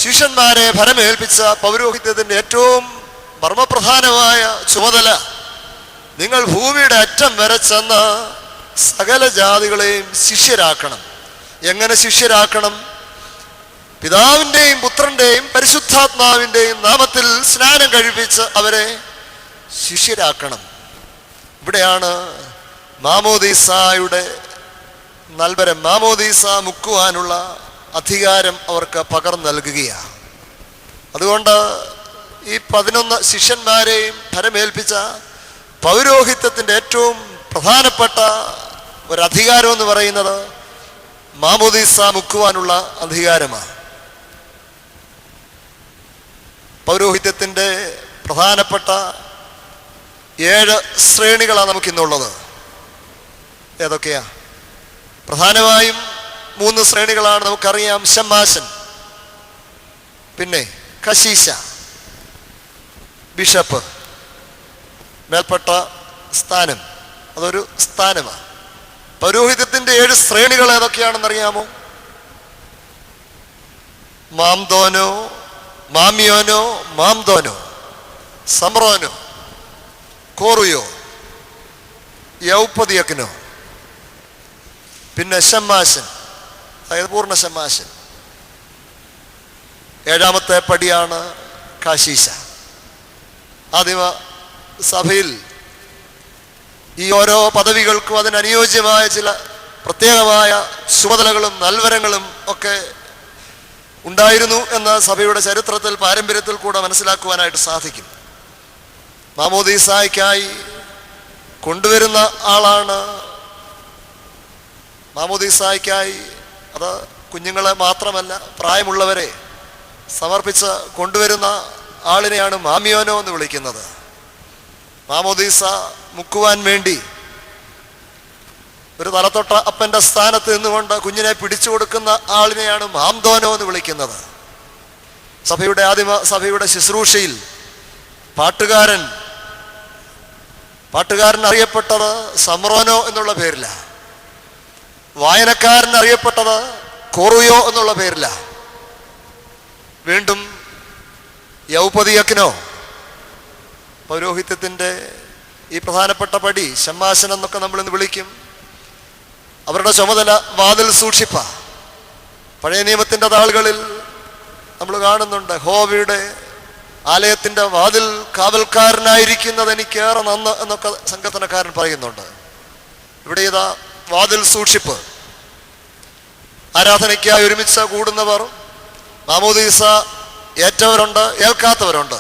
ശിഷ്യന്മാരെ ഫലമേൽപ്പിച്ച പൗരോഹിത്യത്തിൻ്റെ ഏറ്റവും മർമ്മപ്രധാനമായ ചുമതല, നിങ്ങൾ ഭൂമിയുടെ അറ്റം വരെ ചെന്ന് സകല ജാതികളെയും ശിഷ്യരാക്കണം. എങ്ങനെ ശിഷ്യരാക്കണം? പിതാവിൻ്റെയും പുത്രൻ്റെയും പരിശുദ്ധാത്മാവിൻ്റെയും നാമത്തിൽ സ്നാനം കഴിപ്പിച്ച് അവരെ ശിഷ്യരാക്കണം. ഇവിടെയാണ് മാമോദീസായുടെ നൽവരം, മാമോദീസ മുക്കുവാനുള്ള അധികാരം അവർക്ക് പകർന്നു നൽകുകയാണ്. അതുകൊണ്ട് ഈ 11 ശിഷ്യന്മാരെയും ഫലമേൽപ്പിച്ച പൗരോഹിത്യത്തിൻ്റെ ഏറ്റവും പ്രധാനപ്പെട്ട ഒരധികാരം എന്ന് പറയുന്നത് മാമോദീസ മുക്കുവാനുള്ള അധികാരമാണ്. പൗരോഹിത്യത്തിൻ്റെ പ്രധാനപ്പെട്ട 7 ശ്രേണികളാണ് നമുക്കിന്നുള്ളത്. ഏതൊക്കെയാ? പ്രധാനമായും 3 ശ്രേണികളാണ് നമുക്കറിയാം. ശമ്മാശൻ, പിന്നെ കശീശ, ബിഷപ്പ്. മേൽപ്പെട്ട സ്ഥാനം, അതൊരു സ്ഥാനമാണ്. പൗരോഹിത്യത്തിൻ്റെ 7 ശ്രേണികൾ ഏതൊക്കെയാണെന്നറിയാമോ? മാംദോനോ, മാമിയോനോ, മാംദോനോ, സംറോനോ, കോറിയോ, യൗപ്പതിയക്കനോ, പിന്നെ ശമ്മാശൻ, അതായത് പൂർണ്ണ ശമ്മാശൻ. 7ാമത്തെ പടിയാണ് കാശീശ. ആദിമ സഭയിൽ ഈ ഓരോ പദവികൾക്കും അതിനനുയോജ്യമായ ചില പ്രത്യേകമായ ചുമതലകളും നൽവരങ്ങളും ഒക്കെ ഉണ്ടായിരുന്നു എന്ന് സഭയുടെ ചരിത്രത്തിൽ, പാരമ്പര്യത്തിൽ കൂടെ മനസ്സിലാക്കുവാനായിട്ട് സാധിക്കും. മാമോദീസായ്ക്കായി കൊണ്ടുവരുന്ന ആളാണ്, മാമോദീസായ്ക്കായി അത് കുഞ്ഞുങ്ങളെ മാത്രമല്ല പ്രായമുള്ളവരെ സമർപ്പിച്ച് കൊണ്ടുവരുന്ന ആളിനെയാണ് മാമിയോനോ എന്ന് വിളിക്കുന്നത്. മാമോദീസ മുക്കുവാൻ വേണ്ടി ഒരു തലത്തൊട്ട അപ്പൻ്റെ സ്ഥാനത്ത് നിന്നുകൊണ്ട് കുഞ്ഞിനെ പിടിച്ചു കൊടുക്കുന്ന ആളിനെയാണ് മാംദോനോ എന്ന് വിളിക്കുന്നത്. ആദിമ സഭയുടെ ശുശ്രൂഷയിൽ പാട്ടുകാരൻ അറിയപ്പെട്ടത് സംറോനോ എന്നുള്ള പേരില, വായനക്കാരൻ അറിയപ്പെട്ടത് കോറിയോ എന്നുള്ള പേരില, വീണ്ടും യൗപതിയക്കനോ. പൗരോഹിത്യത്തിൻ്റെ ഈ പ്രധാനപ്പെട്ട പടി ശമ്മാശൻ എന്നൊക്കെ നമ്മളിന്ന് വിളിക്കും. അവരുടെ ചുമതല വാതിൽ സൂക്ഷിപ്പ. പഴയ നിയമത്തിൻ്റെ താളുകളിൽ നമ്മൾ കാണുന്നുണ്ട്, ഹോവയുടെ ആലയത്തിൻ്റെ വാതിൽ കാവൽക്കാരനായിരിക്കുന്നത് എനിക്കേറെ നന്ന് എന്നൊക്കെ സങ്കീർത്തനക്കാരൻ പറയുന്നുണ്ട്. ഇവിടെ ഇതാ വാതിൽ സൂക്ഷിപ്പ്. ആരാധനയ്ക്കായി ഒരുമിച്ച് കൂടുന്നവർ, മാമോദീസ ഏറ്റവരുണ്ട്, ഏൽക്കാത്തവരുണ്ട്.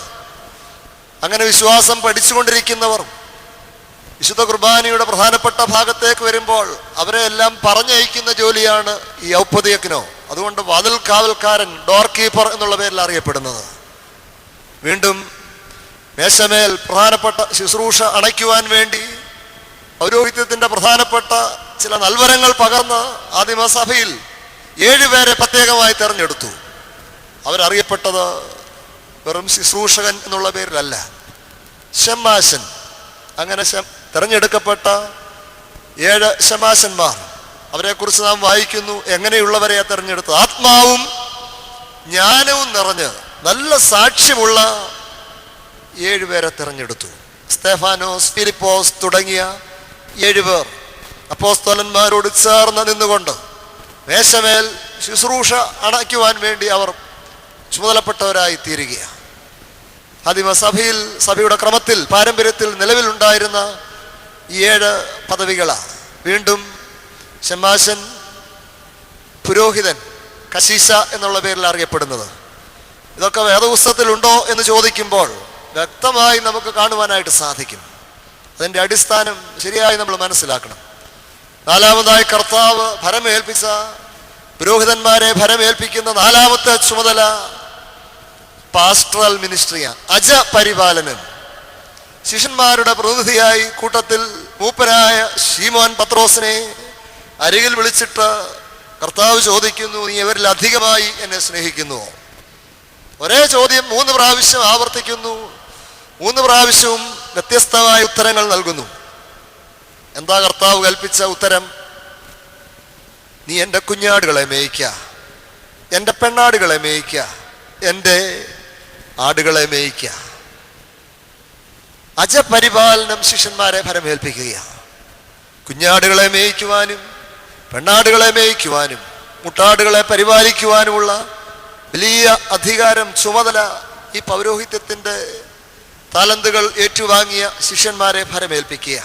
അങ്ങനെ വിശ്വാസം പഠിച്ചുകൊണ്ടിരിക്കുന്നവർ വിശുദ്ധ കുർബാനയുടെ പ്രധാനപ്പെട്ട ഭാഗത്തേക്ക് വരുമ്പോൾ അവരെ എല്ലാം പറഞ്ഞയക്കുന്ന ജോലിയാണ് ഈ ഔപതിയക്കനോ. അതുകൊണ്ട് വാതിൽ കാവൽക്കാരൻ, ഡോർ കീപ്പർ എന്നുള്ള പേരിൽ അറിയപ്പെടുന്നത്. വീണ്ടും മേശമേൽ പ്രധാനപ്പെട്ട ശുശ്രൂഷ അണയ്ക്കുവാൻ വേണ്ടി പൗരോഹിത്യത്തിൻ്റെ പ്രധാനപ്പെട്ട ചില നൽവരങ്ങൾ പകർന്ന് ആദിമസഭയിൽ 7 പേരെ പ്രത്യേകമായി തെരഞ്ഞെടുത്തു. അവരറിയപ്പെട്ടത് വെറും ശുശ്രൂഷകൻ എന്നുള്ള പേരിലല്ല, ശമ്മാശൻ. അങ്ങനെ തെരഞ്ഞെടുക്കപ്പെട്ട 7 ശമ്മാശന്മാർ, അവരെക്കുറിച്ച് നാം വായിക്കുന്നു. എങ്ങനെയുള്ളവരെ തെരഞ്ഞെടുത്തു? ആത്മാവും ജ്ഞാനവും നിറഞ്ഞ് നല്ല സാക്ഷ്യമുള്ള 7 പേരെ തെരഞ്ഞെടുത്തു. സ്തെഫാനോസ്, ഫിലിപ്പോസ് തുടങ്ങിയ 7 പേർ അപ്പോസ്തലന്മാരോട് ചേർന്ന് നിന്നുകൊണ്ട് മേശമേൽ ശുശ്രൂഷ അണയ്ക്കുവാൻ വേണ്ടി അവർ ചുമതലപ്പെട്ടവരായി തീരുകയാണ്. ആദിമസഭയിൽ സഭയുടെ ക്രമത്തിൽ, പാരമ്പര്യത്തിൽ നിലവിലുണ്ടായിരുന്ന 7 പദവികളാണ്. വീണ്ടും ശമ്മാശൻ, പുരോഹിതൻ, കശീശ എന്നുള്ള പേരിൽ അറിയപ്പെടുന്നത്. ഇതൊക്കെ വേദപുസ്തകത്തിലുണ്ടോ എന്ന് ചോദിക്കുമ്പോൾ വ്യക്തമായി നമുക്ക് കാണുവാനായിട്ട് സാധിക്കും. അതിൻ്റെ അടിസ്ഥാനം ശരിയായി നമ്മൾ മനസ്സിലാക്കണം. 4ാമതായി കർത്താവ് ഭരമേൽപ്പിച്ച, പുരോഹിതന്മാരെ ഭരമേൽപ്പിക്കുന്ന 4ാമത്തെ ചുമതല പാസ്റ്ററൽ മിനിസ്ട്രിയാണ്, അജപരിപാലനം. ശിഷ്യന്മാരുടെ പ്രതിനിധിയായി കൂട്ടത്തിൽ മൂപ്പനായ ശീമോൻ പത്രോസിനെ അരികിൽ വിളിച്ചിട്ട് കർത്താവ് ചോദിക്കുന്നു, നീ ഇവരിൽ അധികമായി എന്നെ സ്നേഹിക്കുന്നുവോ? ഒരേ ചോദ്യം 3 പ്രാവശ്യം ആവർത്തിക്കുന്നു. 3 പ്രാവശ്യവും വ്യത്യസ്തമായ ഉത്തരങ്ങൾ നൽകുന്നു. എന്താ കർത്താവ് കൽപ്പിച്ച ഉത്തരം? നീ എൻ്റെ കുഞ്ഞാടുകളെ മേയ്ക്ക, എൻ്റെ പെണ്ണാടുകളെ മേയ്ക്ക, എൻ്റെ ആടുകളെ മേയിക്കുക. അജപരിപാലനം ശിഷ്യന്മാരെ ഫലമേൽപ്പിക്കുകയാണ്. കുഞ്ഞാടുകളെ മേയിക്കുവാനും പെണ്ണാടുകളെ മേയിക്കുവാനും മുട്ടാടുകളെ പരിപാലിക്കുവാനുമുള്ള വലിയ അധികാരം, ചുമതല ഈ പൗരോഹിത്യത്തിൻ്റെ താലന്തുകൾ ഏറ്റുവാങ്ങിയ ശിഷ്യന്മാരെ ഫലമേൽപ്പിക്കുക.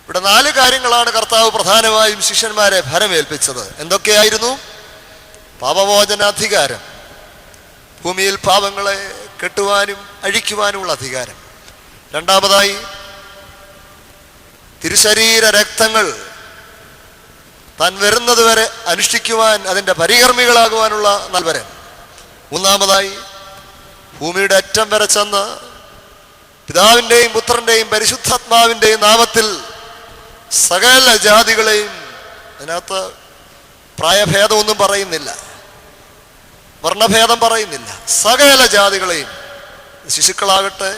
ഇവിടെ 4 കാര്യങ്ങളാണ് കർത്താവ് പ്രധാനമായും ശിഷ്യന്മാരെ ഫലമേൽപ്പിച്ചത്. എന്തൊക്കെയായിരുന്നു? പാപമോചനാധികാരം, ഭൂമിയിൽ പാപങ്ങളെ കെട്ടുവാനും അഴിക്കുവാനുമുള്ള അധികാരം. രണ്ടാമതായി തിരുശരീര രക്തങ്ങൾ താൻ വരുന്നത് വരെ അനുഷ്ഠിക്കുവാൻ, അതിൻ്റെ പരികർമ്മികളാകുവാനുള്ള നൽവരം. മൂന്നാമതായി ഭൂമിയുടെ അറ്റം വരെ ചെന്ന് പിതാവിൻ്റെയും പുത്രൻ്റെയും പരിശുദ്ധാത്മാവിൻ്റെയും നാമത്തിൽ സകല ജാതികളെയും, അതിനകത്ത് പ്രായഭേദമൊന്നും പറയുന്നില്ല, വർണ്ണഭേദം പറയുന്നില്ല, സകല ജാതികളെയും, ശിശുക്കളാകട്ടെ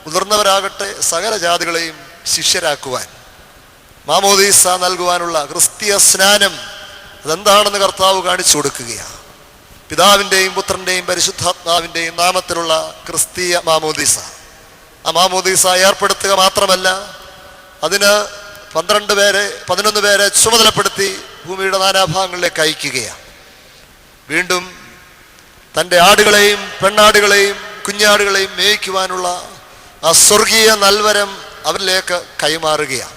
മുതിർന്നവരാകട്ടെ, സകല ജാതികളെയും ശിഷ്യരാക്കുവാൻ, മാമോദീസ നൽകുവാനുള്ള ക്രിസ്തീയ സ്നാനം അതെന്താണെന്ന് കർത്താവ് കാണിച്ചു കൊടുക്കുകയാണ്. പിതാവിൻ്റെയും പുത്രൻ്റെയും പരിശുദ്ധാത്മാവിൻ്റെയും നാമത്തിലുള്ള ക്രിസ്തീയ മാമോദീസ. ആ മാമോദീസ ഏർപ്പെടുത്തുക മാത്രമല്ല, അതിന് 11 പേരെ ചുമതലപ്പെടുത്തി ഭൂമിയുടെ നാനാഭാഗങ്ങളിലേക്ക് അയക്കുകയാണ്. വീണ്ടും തൻ്റെ ആടുകളെയും പെണ്ണാടുകളെയും കുഞ്ഞാടുകളെയും മേയിക്കുവാനുള്ള ആ സ്വർഗീയ നൽവരം അവരിലേക്ക് കൈമാറുകയാണ്.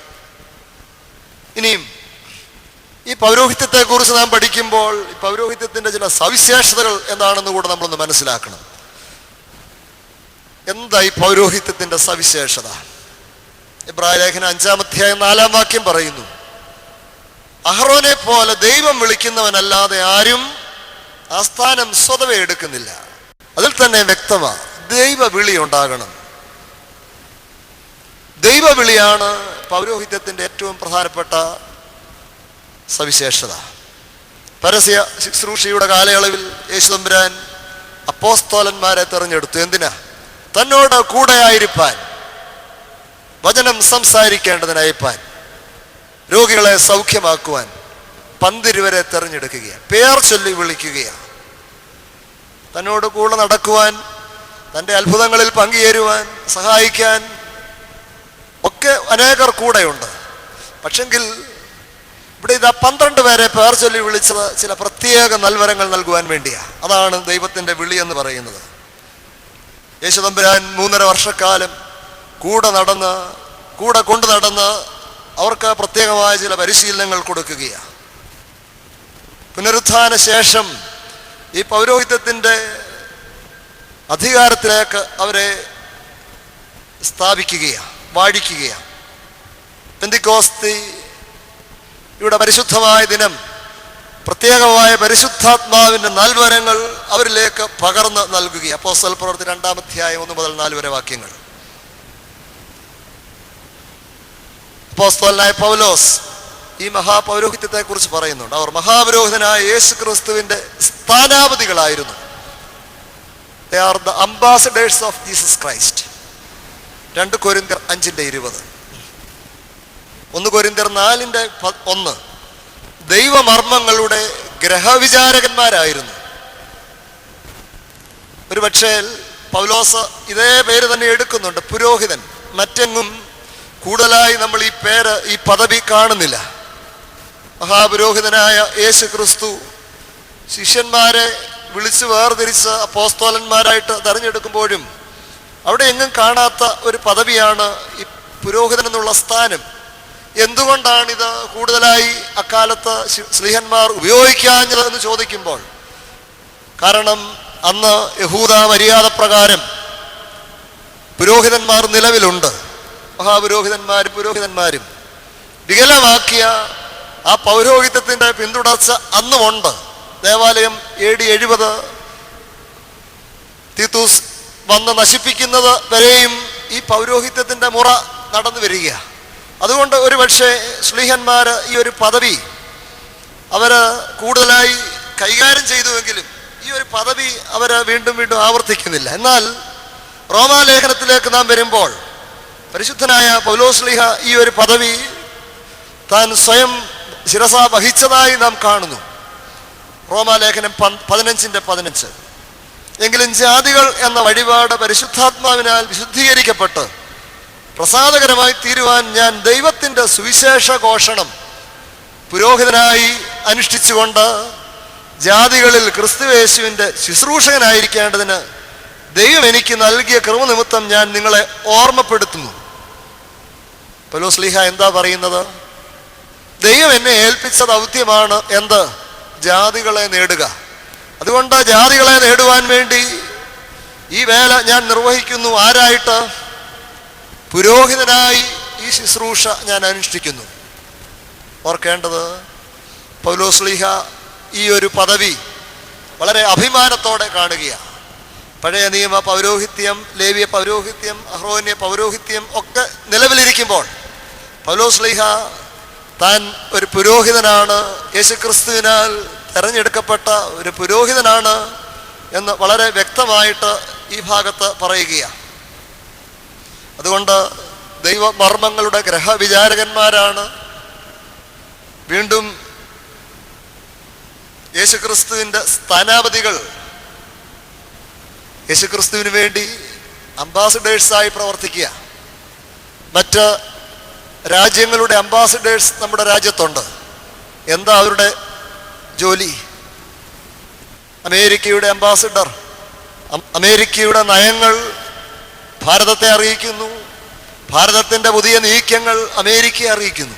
ഇനിയും ഈ പൗരോഹിത്യത്തെക്കുറിച്ച് നാം പഠിക്കുമ്പോൾ ഈ പൗരോഹിത്യത്തിൻ്റെ ചില സവിശേഷതകൾ എന്താണെന്ന് കൂടെ നമ്മളൊന്ന് മനസ്സിലാക്കണം. എന്താ ഈ പൗരോഹിത്യത്തിൻ്റെ സവിശേഷത? എബ്രായ ലേഖനം 5-ാം അധ്യായം 4-ാം വാക്യം പറയുന്നു, അഹറോനെ പോലെ ദൈവം വിളിക്കുന്നവനല്ലാതെ ആരും ആ സ്ഥാനം സ്വതവേ എടുക്കുന്നില്ല. അതിൽ തന്നെ വ്യക്തമാണ്, ദൈവവിളി ഉണ്ടാകണം. ദൈവവിളിയാണ് പൗരോഹിത്യത്തിൻ്റെ ഏറ്റവും പ്രധാനപ്പെട്ട സവിശേഷത. പരസ്യ ശുശ്രൂഷയുടെ കാലയളവിൽ യേശുതമ്പുരാൻ അപ്പോസ്തോലന്മാരെ തെരഞ്ഞെടുത്തു. എന്തിനാ? തന്നോട് കൂടെയായിരിക്കാൻ, വചനം സംസാരിക്കേണ്ടതിനയപ്പാൻ, രോഗികളെ സൗഖ്യമാക്കുവാൻ 12 തെരഞ്ഞെടുക്കുകയാണ്. പേർ ചൊല്ലി വിളിക്കുകയാണ്. തന്നോട് കൂടെ നടക്കുവാൻ, തൻ്റെ അത്ഭുതങ്ങളിൽ പങ്കുചേരുവാൻ, സഹായിക്കാൻ ഒക്കെ അനേകർ കൂടെയുണ്ട്. പക്ഷെങ്കിൽ ഇവിടെ ഇതാ 12 പേർ ചൊല്ലി വിളിച്ചത് ചില പ്രത്യേക നൽവരങ്ങൾ നൽകുവാൻ വേണ്ടിയാണ്. അതാണ് ദൈവത്തിൻ്റെ വിളി എന്ന് പറയുന്നത്. യേശുതമ്പുരാൻ 3.5 വർഷക്കാലം കൂടെ കൊണ്ടു നടന്ന് അവർക്ക് പ്രത്യേകമായ ചില പരിശീലനങ്ങൾ കൊടുക്കുകയാണ്. പുനരുത്ഥാന ശേഷം ഈ പൗരോഹിത്യത്തിൻ്റെ അധികാരത്തിലേക്ക് അവരെ സ്ഥാപിക്കുകയാണ്, വാഴിക്കുകയാണ്. പെന്തിക്കോസ്തി ഇവിടെ പരിശുദ്ധമായ ദിനം പ്രത്യേകമായ പരിശുദ്ധാത്മാവിൻ്റെ നൽവരങ്ങൾ അവരിലേക്ക് പകർന്ന് നൽകുകയാണ്. അപ്പോസ്തല പ്രവൃത്തി 2-ാം അധ്യായം 1 മുതൽ 4 വരെ വാക്യങ്ങൾ. അപ്പോസ്തലനായ പൗലോസ് ഈ മഹാപൗരോഹിത്യത്തെക്കുറിച്ച് പറയുന്നുണ്ട്. അവർ മഹാപുരോഹിതനായ യേശു ക്രിസ്തുവിൻ്റെ സ്ഥാനാപതികളായിരുന്നു. They are the ambassadors of Jesus Christ. 2 കൊരിന്ത്യർ 5:20, 1 കൊരിന്ത്യർ 4:1. ദൈവമർമ്മങ്ങളുടെ ഗ്രഹവിചാരകന്മാരായിരുന്നു. ഒരു പക്ഷേ പൗലോസ് ഇതേ പേര് തന്നെ എടുക്കുന്നുണ്ട്, പുരോഹിതൻ. മറ്റെങ്ങും കൂടുതലായി നമ്മൾ ഈ പദവി കാണുന്നില്ല. മഹാപുരോഹിതനായ യേശു ക്രിസ്തു ശിഷ്യന്മാരെ വിളിച്ച് വേർതിരിച്ച് അപ്പോസ്തോലന്മാരായിട്ട് തെരഞ്ഞെടുക്കുമ്പോഴും അവിടെ എങ്ങും കാണാത്ത ഒരു പദവിയാണ് ഈ പുരോഹിതൻ എന്നുള്ള സ്ഥാനം. എന്തുകൊണ്ടാണിത് കൂടുതലായി അക്കാലത്ത് ശ്ലീഹന്മാർ ഉപയോഗിക്കാഞ്ഞത് എന്ന് ചോദിക്കുമ്പോൾ, കാരണം അന്ന് യഹൂദ മര്യാദ പ്രകാരം പുരോഹിതന്മാർ നിലവിലുണ്ട്. പുരോഹിതന്മാരും വികലമാക്കിയ ആ പൗരോഹിത്യത്തിൻ്റെ പിന്തുടർച്ച അന്നുമുണ്ട്. ദേവാലയം AD 70 തീത്തൂസ് വന്ന് നശിപ്പിക്കുന്നത് വരെയും ഈ പൗരോഹിത്യത്തിൻ്റെ മുറ നടന്നു വരിക. അതുകൊണ്ട് ഒരു പക്ഷേ ശ്ലീഹന്മാർ ഈ ഒരു പദവി അവർ കൂടുതലായി കൈകാര്യം ചെയ്തുവെങ്കിലും ഈ ഒരു പദവി അവർ വീണ്ടും ആവർത്തിക്കുന്നില്ല. എന്നാൽ റോമാലേഖനത്തിലേക്ക് നാം വരുമ്പോൾ പരിശുദ്ധനായ പൗലോസ് ശ്ലീഹ ഈ ഒരു പദവി താൻ സ്വയം ശിരസ വഹിച്ചതായി നാം കാണുന്നു. റോമാലേഖനം 15:15. എങ്കിലും ജാതികൾ എന്ന വഴിപാട് പരിശുദ്ധാത്മാവിനാൽ വിശുദ്ധീകരിക്കപ്പെട്ട് പ്രസാദകരമായി തീരുവാൻ ഞാൻ ദൈവത്തിൻ്റെ സുവിശേഷ ഘോഷണം പുരോഹിതനായി അനുഷ്ഠിച്ചുകൊണ്ട് ജാതികളിൽ ക്രിസ്തുയേശുവിൻ്റെ ശുശ്രൂഷകനായിരിക്കേണ്ടതിന് ദൈവം എനിക്ക് നൽകിയ കൃപ നിമിത്തം ഞാൻ നിങ്ങളെ ഓർമ്മപ്പെടുത്തുന്നു. പൗലോസ് ശ്ലീഹ എന്താ പറയുന്നത്? ദൈവം എന്നെ ഏൽപ്പിച്ച ദൗത്യമാണ് എന്ത്? ജാതികളെ നേടുക. അതുകൊണ്ട് ജാതികളെ നേടുവാൻ വേണ്ടി ഈ വേല ഞാൻ നിർവഹിക്കുന്നു. ആരായിട്ട്? പുരോഹിതനായി ഈ ശുശ്രൂഷ ഞാൻ അനുഷ്ഠിക്കുന്നു. ഓർക്കേണ്ടത്, പൗലോസ് ശ്ലീഹ ഈ ഒരു പദവി വളരെ അഭിമാനത്തോടെ കാണുകയാണ്. പഴയ നിയമ പൗരോഹിത്യം, ലേവ്യ പൗരോഹിത്യം, അഹ്റോന്യ പൗരോഹിത്യം ഒക്കെ നിലവിലിരിക്കുമ്പോൾ പൗലോസ് ശ്ലീഹ താൻ ഒരു പുരോഹിതനാണ്, യേശുക്രിസ്തുവിനാൽ തെരഞ്ഞെടുക്കപ്പെട്ട ഒരു പുരോഹിതനാണ് എന്ന് വളരെ വ്യക്തമായിട്ട് ഈ ഭാഗത്ത് പറയുകയാണ്. അതുകൊണ്ട് ദൈവമർമ്മങ്ങളുടെ ഗ്രഹവിചാരകന്മാരാണ് വീണ്ടും യേശുക്രിസ്തുവിൻ്റെ സ്ഥാനാപതികൾ. യേശുക്രിസ്തുവിന് വേണ്ടി അംബാസഡേഴ്സായി പ്രവർത്തിക്കുക. മറ്റ് രാജ്യങ്ങളുടെ അംബാസഡേഴ്സ് നമ്മുടെ രാജ്യത്തുണ്ട്. എന്താ അവരുടെ ജോലി? അമേരിക്കയുടെ അംബാസഡർ അമേരിക്കയുടെ നയങ്ങൾ ഭാരതത്തെ അറിയിക്കുന്നു, ഭാരതത്തിൻ്റെ പുതിയ നീക്കങ്ങൾ അമേരിക്കയെ അറിയിക്കുന്നു.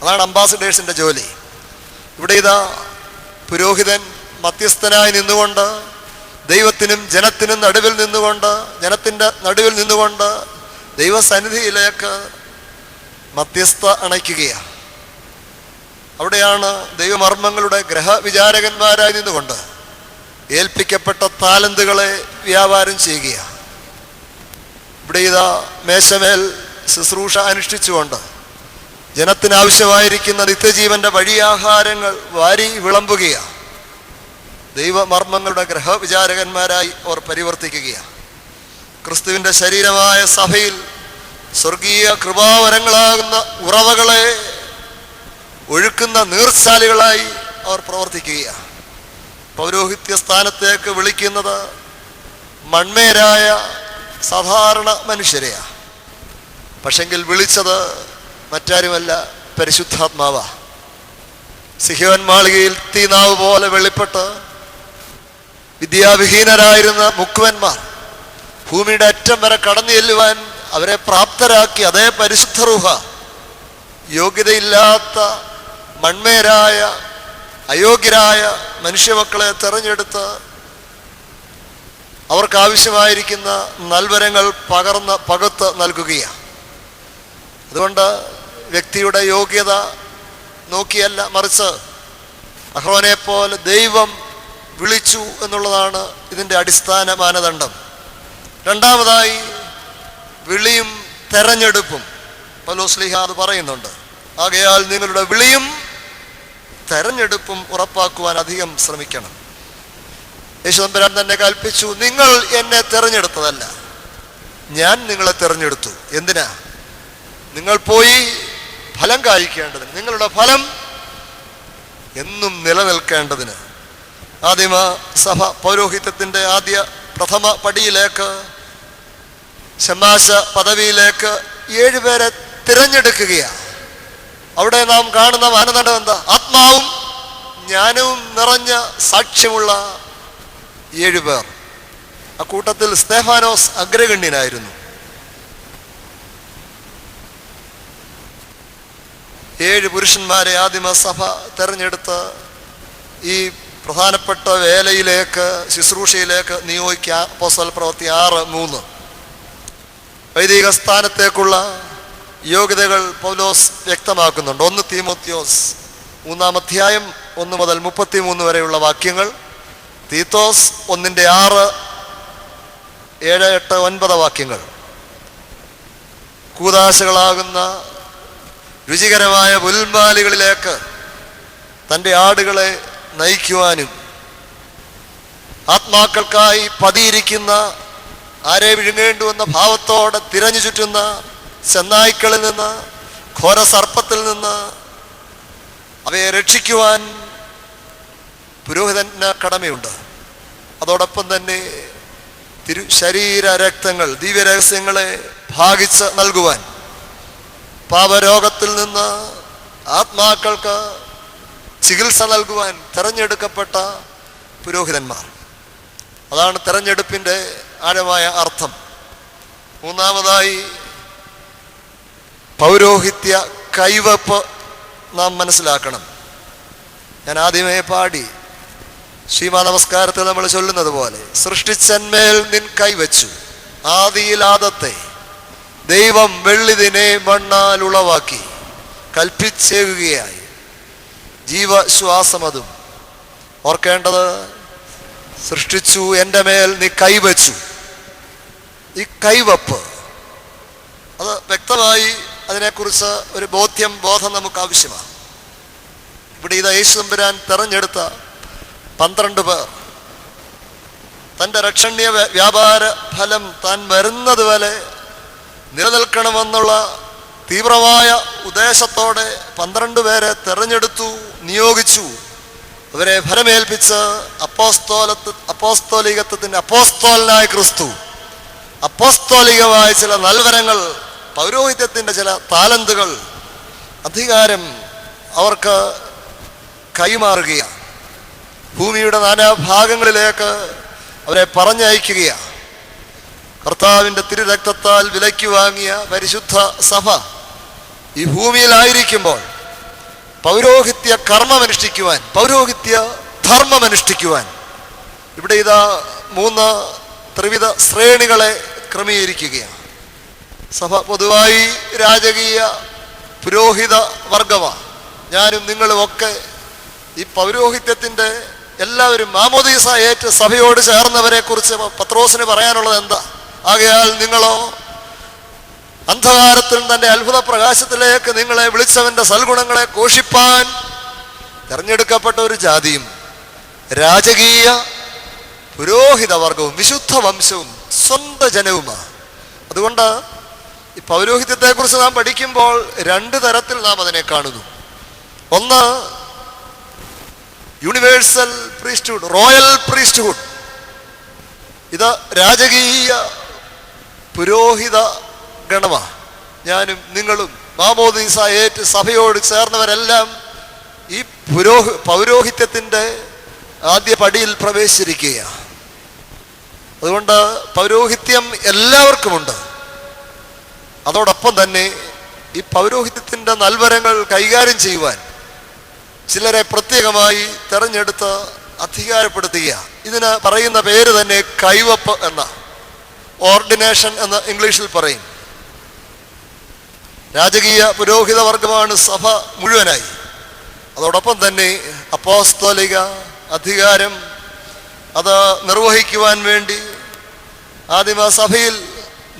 അതാണ് അംബാസഡേഴ്സിൻ്റെ ജോലി. ഇവിടെ ഇതാ പുരോഹിതൻ മധ്യസ്ഥനായി നിന്നുകൊണ്ട് ദൈവത്തിനും ജനത്തിനും നടുവിൽ നിന്നുകൊണ്ട്, ജനത്തിൻ്റെ നടുവിൽ നിന്നുകൊണ്ട് ദൈവസന്നിധിയിലേക്ക് മധ്യസ്ഥ അണയ്ക്കുകയാണ്. അവിടെയാണ് ദൈവമർമ്മങ്ങളുടെ ഗ്രഹവിചാരകന്മാരായി നിന്നുകൊണ്ട് ഏൽപ്പിക്കപ്പെട്ട താലന്തുകളെ വ്യാപാരം ചെയ്യുകയാണ്. ഇവിടെ ഇതാ മേശമേൽ ശുശ്രൂഷ അനുഷ്ഠിച്ചുകൊണ്ട് ജനത്തിനാവശ്യമായിരിക്കുന്ന നിത്യജീവന്റെ വഴിയാഹാരങ്ങൾ വാരി വിളമ്പുകയാണ്. ദൈവമർമ്മങ്ങളുടെ ഗ്രഹവിചാരകന്മാരായി അവർ പരിവർത്തിക്കുകയാണ്. ക്രിസ്തുവിൻ്റെ ശരീരമായ സഭയിൽ സ്വർഗീയ കൃപാവരങ്ങളാകുന്ന ഉറവകളെ ഒഴുക്കുന്ന നീർച്ചാലുകളായി അവർ പ്രവർത്തിക്കുകയാണ്. പൗരോഹിത്യ സ്ഥാനത്തേക്ക് വിളിക്കുന്നത് മൺമേരായ സാധാരണ മനുഷ്യരെയാണ്. പക്ഷെങ്കിൽ വിളിച്ചത് മറ്റാരുമല്ല, പരിശുദ്ധാത്മാവ. സിഹ്യോൻ മാളികയിൽ തീനാവ് പോലെ വെളിപ്പെട്ട് വിദ്യാവിഹീനരായിരുന്ന മുക്കുവന്മാർ ഭൂമിയുടെ അറ്റം വരെ കടന്നു ചെല്ലുവാൻ അവരെ പ്രാപ്തരാക്കി അതേ പരിശുദ്ധ റൂഹ യോഗ്യതയില്ലാത്ത മൺമേരായ അയോഗ്യരായ മനുഷ്യമക്കളെ തെരഞ്ഞെടുത്ത് അവർക്കാവശ്യമായിരിക്കുന്ന നൽവരങ്ങൾ പകർത്ത് നൽകുകയാണ്. അതുകൊണ്ട് വ്യക്തിയുടെ യോഗ്യത നോക്കിയല്ല, മറിച്ച് അഹ്റോനെ പോലെ ദൈവം വിളിച്ചു എന്നുള്ളതാണ് ഇതിൻ്റെ അടിസ്ഥാന മാനദണ്ഡം. രണ്ടാമതായി വിളിയും തെരഞ്ഞെടുപ്പും പൗലോസ് ശ്ലീഹ അത് പറയുന്നുണ്ട്. ആകയാൽ നിങ്ങളുടെ വിളിയും തെരഞ്ഞെടുപ്പും ഉറപ്പാക്കുവാൻ അധികം ശ്രമിക്കണം. യേശുദമ്പുരാൻ തന്നെ കൽപ്പിച്ചു, നിങ്ങൾ എന്നെ തെരഞ്ഞെടുത്തതല്ല, ഞാൻ നിങ്ങളെ തെരഞ്ഞെടുത്തു. എന്തിനാ? നിങ്ങൾ പോയി ഫലം കായ്ക്കേണ്ടതിന്, നിങ്ങളുടെ ഫലം എന്നും നിലനിൽക്കേണ്ടതിന്. ആദിമ സഭ പൗരോഹിത്യത്തിൻ്റെ പ്രഥമ പടിയിലേക്ക്, ശമാശ പദവിയിലേക്ക് 7 പേരെ തിരഞ്ഞെടുക്കുകയാണ്. അവിടെ നാം കാണുന്ന മാനദണ്ഡം എന്താ? ആത്മാവും ജ്ഞാനവും നിറഞ്ഞ സാക്ഷ്യമുള്ള 7 പേർ. അക്കൂട്ടത്തിൽ സ്തെഫാനോസ് അഗ്രഗണ്യനായിരുന്നു. 7 പുരുഷന്മാരെ ആദിമസഭ തെരഞ്ഞെടുത്ത് ഈ പ്രധാനപ്പെട്ട വേലയിലേക്ക്, ശുശ്രൂഷയിലേക്ക് നിയോഗിക്കുക. അപ്പോസ്തല പ്രവൃത്തി 6:3. വൈദിക സ്ഥാനത്തേക്കുള്ള യോഗ്യതകൾ പൗലോസ് വ്യക്തമാക്കുന്നുണ്ട്. 1 തീമോത്തിയോസ് 3-ാം അധ്യായം 1 മുതൽ 33 വരെയുള്ള വാക്യങ്ങൾ, തീത്തോസ് 1:6, 7, 8, 9 വാക്യങ്ങൾ. കൂദാശകളാകുന്ന രുചികരമായ പുൽമാലികളിലേക്ക് തൻ്റെ ആടുകളെ നയിക്കുവാനും ആത്മാക്കൾക്കായി പതിയിരിക്കുന്ന ആരെ വിഴുങ്ങേണ്ടുവെന്ന ഭാവത്തോടെ തിരഞ്ഞു ചുറ്റുന്ന ചെന്നായ്ക്കളിൽ നിന്ന്, ഘോരസർപ്പത്തിൽ നിന്ന് അവയെ രക്ഷിക്കുവാൻ പുരോഹിതന് കടമയുണ്ട്. അതോടൊപ്പം തന്നെ ശരീര രക്തങ്ങൾ, ദിവ്യരഹസ്യങ്ങളെ ഭാഗിച്ച് നൽകുവാൻ പാപരോഗത്തിൽ നിന്ന് ആത്മാക്കൾക്ക് ചികിത്സ നൽകുവാൻ തെരഞ്ഞെടുക്കപ്പെട്ട പുരോഹിതന്മാർ. അതാണ് തെരഞ്ഞെടുപ്പിൻ്റെ ആഴമായ അർത്ഥം. മൂന്നാമതായി പൗരോഹിത്യ കൈവപ്പ് നാം മനസ്സിലാക്കണം. ഞാൻ ആദ്യമേ പാടി ശ്രീമാ നമസ്കാരത്തിൽ നമ്മൾ ചൊല്ലുന്നത് പോലെ, സൃഷ്ടിച്ചന്മേൽ നിൻ കൈവച്ചു, ആദിയിലാദത്തെ ദൈവം വെള്ളിതിനെ മണ്ണാൽ ഉളവാക്കി, കൽപ്പിച്ചേകുകയായി ജീവശ്വാസമതും. ഓർക്കേണ്ടത്, സൃഷ്ടിച്ചു, എൻ്റെ മേൽ നീ കൈവച്ചു. ഈ കൈവപ്പ് അത് വ്യക്തമായി അതിനെക്കുറിച്ച് ഒരു ബോധം നമുക്ക് ആവശ്യമാണ്. ഇവിടെ ഇതാ യേശു തമ്പുരാൻ തെരഞ്ഞെടുത്ത 12 പേർ തൻ്റെ രക്ഷണീയ വ്യാപാര ഫലം താൻ വരുന്നത് വരെ നിലനിൽക്കണമെന്നുള്ള തീവ്രമായ ഉദ്ദേശത്തോടെ 12 പേരെ തെരഞ്ഞെടുത്തു, നിയോഗിച്ചു. അവരെ ഫലമേൽപ്പിച്ച് അപ്പോസ്തോലികത്വത്തിൻ്റെ അപ്പോസ്തോലനായ ക്രിസ്തു അപ്പോസ്തോലികമായ ചില നൽവരങ്ങൾ, പൗരോഹിത്യത്തിൻ്റെ ചില താലന്തുകൾ, അധികാരം അവർക്ക് കൈമാറുകയാണ്. ഭൂമിയുടെ നാനാഭാഗങ്ങളിലേക്ക് അവരെ പറഞ്ഞയക്കുകയാണ്. കർത്താവിൻ്റെ തിരുരക്തത്താൽ വിലയ്ക്ക് വാങ്ങിയ പരിശുദ്ധ സഭ ഈ ഭൂമിയിലായിരിക്കുമ്പോൾ പൗരോഹിത്യ കർമ്മമനുഷ്ഠിക്കുവാൻ, പൗരോഹിത്യ ധർമ്മമനുഷ്ഠിക്കുവാൻ ഇവിടെ ഇതാ 3 ത്രിവിധ ശ്രേണികളെ ക്രമീകരിക്കുകയാണ്. സഭ പൊതുവായി രാജകീയ പുരോഹിത വർഗമാണ്. ഞാനും നിങ്ങളും ഒക്കെ ഈ പൗരോഹിത്യത്തിൻ്റെ എല്ലാവരും മാമോദീസ ഏറ്റ് സഭയോട് ചേർന്നവരെ കുറിച്ച് പത്രോസിന് പറയാനുള്ളത് എന്താ? ആകയാൽ നിങ്ങളോ അന്ധകാരത്തിൽ തൻ്റെ അത്ഭുത പ്രകാശത്തിലേക്ക് നിങ്ങളെ വിളിച്ചവൻ്റെ സൽഗുണങ്ങളെ ഘോഷിപ്പാൻ തെരഞ്ഞെടുക്കപ്പെട്ട ഒരു ജാതിയും രാജകീയ പുരോഹിത വർഗവും വിശുദ്ധ വംശവും സ്വന്തം ജനവുമാണ്. അതുകൊണ്ട് ഈ പൗരോഹിത്യത്തെക്കുറിച്ച് നാം പഠിക്കുമ്പോൾ 2 തരത്തിൽ നാം അതിനെ കാണുന്നു. ഒന്ന്, യൂണിവേഴ്സൽ പ്രീസ്റ്റ്ഹുഡ്, റോയൽ പ്രീസ്റ്റ്ഹുഡ്. ഇത് രാജകീയ പുരോഹിത ഗണമാണ്. ഞാനും നിങ്ങളും മാമോദീസ ഏറ്റ് സഭയോട് ചേർന്നവരെല്ലാം ഈ പൗരോഹിത്യത്തിൻ്റെ ആദ്യ പടിയിൽ പ്രവേശിച്ചിരിക്കുകയാണ്. അതുകൊണ്ട് പൗരോഹിത്യം എല്ലാവർക്കുമുണ്ട്. അതോടൊപ്പം തന്നെ ഈ പൗരോഹിത്യത്തിൻ്റെ നൽവരങ്ങൾ കൈകാര്യം ചെയ്യുവാൻ ചിലരെ പ്രത്യേകമായി തെരഞ്ഞെടുത്ത് അധികാരപ്പെടുത്തുക. ഇതിന് പറയുന്ന പേര് തന്നെ കൈവപ്പ് എന്ന, ഓർഡിനേഷൻ എന്ന് ഇംഗ്ലീഷിൽ പറയും. രാജകീയ പുരോഹിത വർഗമാണ് സഭ മുഴുവനായി. അതോടൊപ്പം തന്നെ അപ്പോസ്തോലിക അധികാരം അത് നിർവഹിക്കുവാൻ വേണ്ടി ആദിമ സഭയിൽ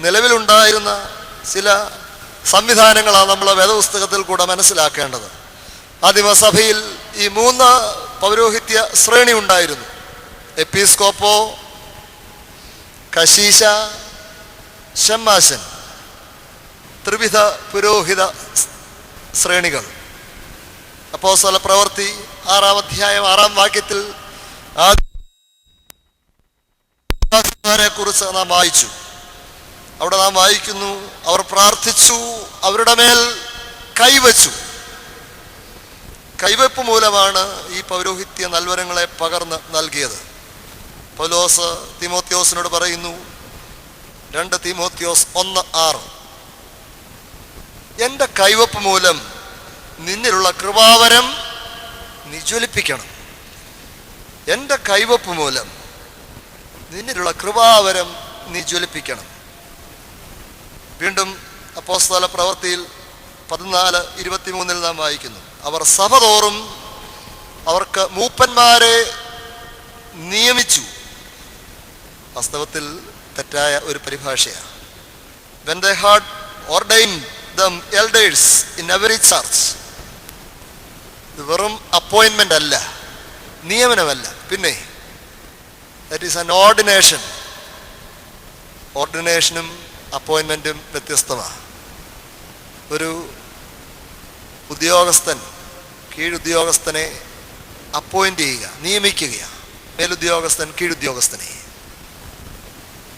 നിലവിലുണ്ടായിരുന്ന ചില സംവിധാനങ്ങളാണ് നമ്മൾ വേദപുസ്തകത്തിൽ കൂടെ മനസ്സിലാക്കേണ്ടത്. ആദിമസഭയിൽ ഈ 3 പൗരോഹിത്യ ശ്രേണി ഉണ്ടായിരുന്നു. എപ്പിസ്കോപ്പോ, കശീശ, ഷമ്മാശൻ. ത്രിവിധ പുരോഹിത ശ്രേണികൾ. അപ്പോസ്തല പ്രവൃത്തി 6-ാം അധ്യായം 6-ാം വാക്യത്തിൽ കുറിച്ച് നാം വായിച്ചു. അവിടെ നാം വായിക്കുന്നു, അവർ പ്രാർത്ഥിച്ചു, അവരുടെ മേൽ കൈവച്ചു. കൈവെപ്പ് മൂലമാണ് ഈ പൗരോഹിത്യ നൽവരങ്ങളെ പകർന്ന് നൽകിയത്. പൗലോസ് തീമോത്തിയോസിനോട് പറയുന്നു, 2 തീമോത്തിയോസ് 1:6, എൻ്റെ കൈവെപ്പ് മൂലം നിന്നിലുള്ള കൃപാവരം നീ ജ്വലിപ്പിക്കണം. എൻ്റെ കൈവെപ്പ് മൂലം നിന്നിലുള്ള കൃപാവരം നീ ജ്വലിപ്പിക്കണം. വീണ്ടും അപ്പോസ്തല പ്രവൃത്തിയിൽ 14:23 നാം വായിക്കുന്നു, അവർ സഭ തോറും അവർക്ക് മൂപ്പന്മാരെ നിയമിച്ചു. വാസ്തവത്തിൽ തെറ്റായ ഒരു പരിഭാഷയാണ്. When they had ordained them elders in every church. ഇത് വെറും അപ്പോയിൻമെൻ്റ് അല്ല, നിയമനമല്ല. പിന്നെ that is an ordination. ഓർഡിനേഷനും അപ്പോയിൻമെൻറ്റും വ്യത്യസ്തമാണ്. ഒരു ഉദ്യോഗസ്ഥൻ കീഴുദ്യോഗസ്ഥനെ അപ്പോയിൻ്റ് ചെയ്യുക, നിയമിക്കുകയാണ്. മേലുദ്യോഗസ്ഥൻ കീഴുദ്യോഗസ്ഥനെ.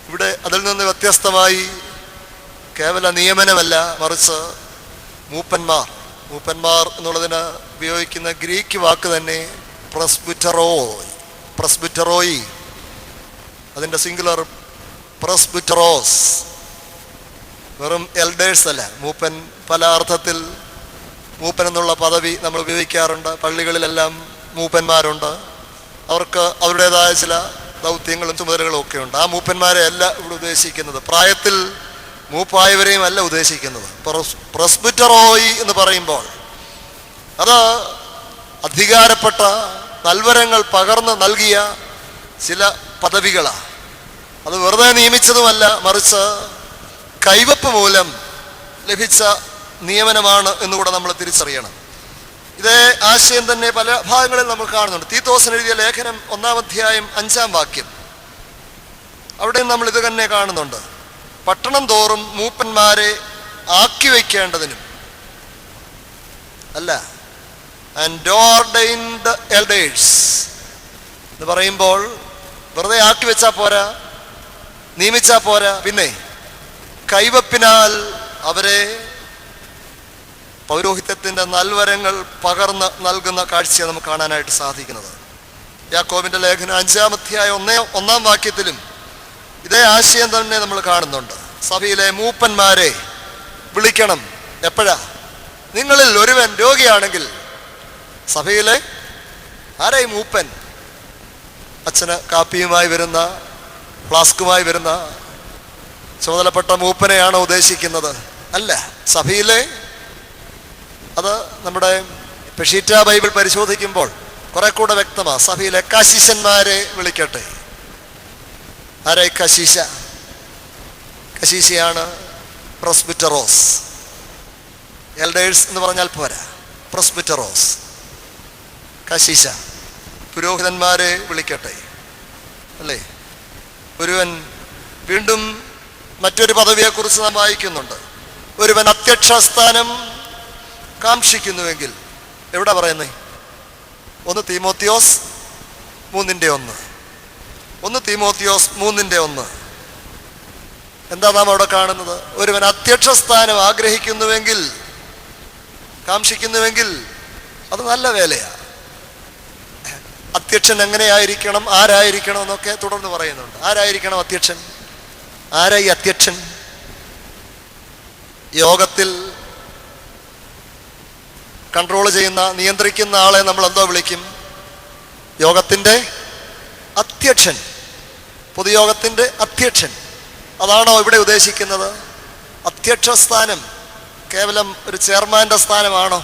ഇവിടെ അതിൽ നിന്ന് വ്യത്യസ്തമായി കേവല നിയമനമല്ല, മറിച്ച് മൂപ്പന്മാർ എന്നുള്ളതിന് ഉപയോഗിക്കുന്ന ഗ്രീക്ക് വാക്ക് തന്നെ പ്രസ്ബുറ്ററോയി, അതിൻ്റെ സിംഗുലർ പ്രസ്ബുറ്ററോസ്. വെറും എൽഡേഴ്സ് അല്ല, മൂപ്പൻ. പല അർത്ഥത്തിൽ മൂപ്പൻ എന്നുള്ള പദവി നമ്മൾ ഉപയോഗിക്കാറുണ്ട്. പള്ളികളിലെല്ലാം മൂപ്പന്മാരുണ്ട്. അവർക്ക് അവരുടേതായ ചില ദൗത്യങ്ങളും ചുമതലകളും ഒക്കെ ഉണ്ട്. ആ മൂപ്പന്മാരെ അല്ല ഇവിടെ ഉദ്ദേശിക്കുന്നത്, പ്രായത്തിൽ മൂപ്പായവരെയും അല്ല ഉദ്ദേശിക്കുന്നത്. പ്രസ്ബുറ്ററോയി എന്ന് പറയുമ്പോൾ അത് അധികാരപ്പെട്ട നൽവരങ്ങൾ പകർന്ന് നൽകിയ ചില പദവികളാണ്. അത് വെറുതെ നിയമിച്ചതുമല്ല, മറിച്ച് കൈവപ്പ് മൂലം ലഭിച്ച നിയമനമാണ് എന്നുകൂടെ നമ്മൾ തിരിച്ചറിയണം. ഇതേ ആശയം തന്നെ പല ഭാഗങ്ങളിൽ നമ്മൾ കാണുന്നുണ്ട്. തീത്തോസിന് എഴുതിയ ലേഖനം 1-ാം അധ്യായം 5-ാം വാക്യം, അവിടെയും നമ്മൾ ഇത് തന്നെ കാണുന്നുണ്ട്. പട്ടണം തോറും മൂപ്പന്മാരെ ആക്കി വയ്ക്കേണ്ടതിനും അല്ല, ആൻഡ് ഓർഡൈൻഡ് എൽഡേഴ്സ് എന്ന് പറയുമ്പോൾ വെറുതെ ആക്കി വെച്ചാൽ പോരാ, നിയമിച്ചാൽ പോരാ, പിന്നെ കൈവപ്പിനാൽ അവരെ പൗരോഹിത്യത്തിൻ്റെ നൽവരങ്ങൾ പകർന്ന് നൽകുന്ന കാഴ്ചയാണ് നമുക്ക് കാണാനായിട്ട് സാധിക്കുന്നത്. യാക്കോബിൻ്റെ ലേഖനം 5-ാം അധ്യായം 1-ാം വാക്യത്തിലും ഇതേ ആശയം തന്നെ നമ്മൾ കാണുന്നുണ്ട്. സഭയിലെ മൂപ്പന്മാരെ വിളിക്കണം. എപ്പോഴാ? നിങ്ങളിൽ ഒരുവൻ രോഗിയാണെങ്കിൽ സഭയിലെ ആരായി മൂപ്പൻ? അച്ഛന് കാപ്പിയുമായി വരുന്ന, ഫ്ലാസ്കുമായി വരുന്ന ചുമതലപ്പെട്ട മൂപ്പനെയാണോ ഉദ്ദേശിക്കുന്നത്? അല്ല. സഭയിലെ, അത് നമ്മുടെ പെഷീറ്റ ബൈബിൾ പരിശോധിക്കുമ്പോൾ കുറെ കൂടെ വ്യക്തമാണ്. സഭയിലെ കശീശന്മാരെ വിളിക്കട്ടെ. ആരായി കശീശ? കശീശയാണ് പ്രസ്ബിറ്ററോസ്. എൽഡേഴ്സ് എന്ന് പറഞ്ഞാൽ പോരാ, പ്രസ്ബിറ്ററോസ്, കശീശ. പുരോഹിതന്മാരെ വിളിക്കട്ടെ, അല്ലേ? ഒരുവൻ, വീണ്ടും മറ്റൊരു പദവിയെക്കുറിച്ച് നാം വായിക്കുന്നുണ്ട്. ഒരുവൻ അധ്യക്ഷ സ്ഥാനം കാക്ഷിക്കുന്നുവെങ്കിൽ, എവിടെ പറയുന്നേ? 1 തീമോത്തിയോസ് 3:1. 1 തീമോത്തിയോസ് 3:1. എന്താ നാം അവിടെ കാണുന്നത്? ഒരുവൻ അധ്യക്ഷ സ്ഥാനം ആഗ്രഹിക്കുന്നുവെങ്കിൽ, കാക്ഷിക്കുന്നുവെങ്കിൽ അത് നല്ല വേലയാണ്. അധ്യക്ഷൻ എങ്ങനെയായിരിക്കണം, ആരായിരിക്കണം എന്നൊക്കെ തുടർന്ന് പറയുന്നുണ്ട്. ആരായിരിക്കണം അധ്യക്ഷൻ? ആരായി അധ്യക്ഷൻ? യോഗത്തിൽ കൺട്രോൾ ചെയ്യുന്ന, നിയന്ത്രിക്കുന്ന ആളെ നമ്മൾ എന്തോ വിളിക്കും? യോഗത്തിൻ്റെ അധ്യക്ഷൻ, പൊതുയോഗത്തിൻ്റെ അധ്യക്ഷൻ. അതാണോ ഇവിടെ ഉദ്ദേശിക്കുന്നത്? അധ്യക്ഷ സ്ഥാനം കേവലം ഒരു ചെയർമാൻ്റെ സ്ഥാനമാണോ?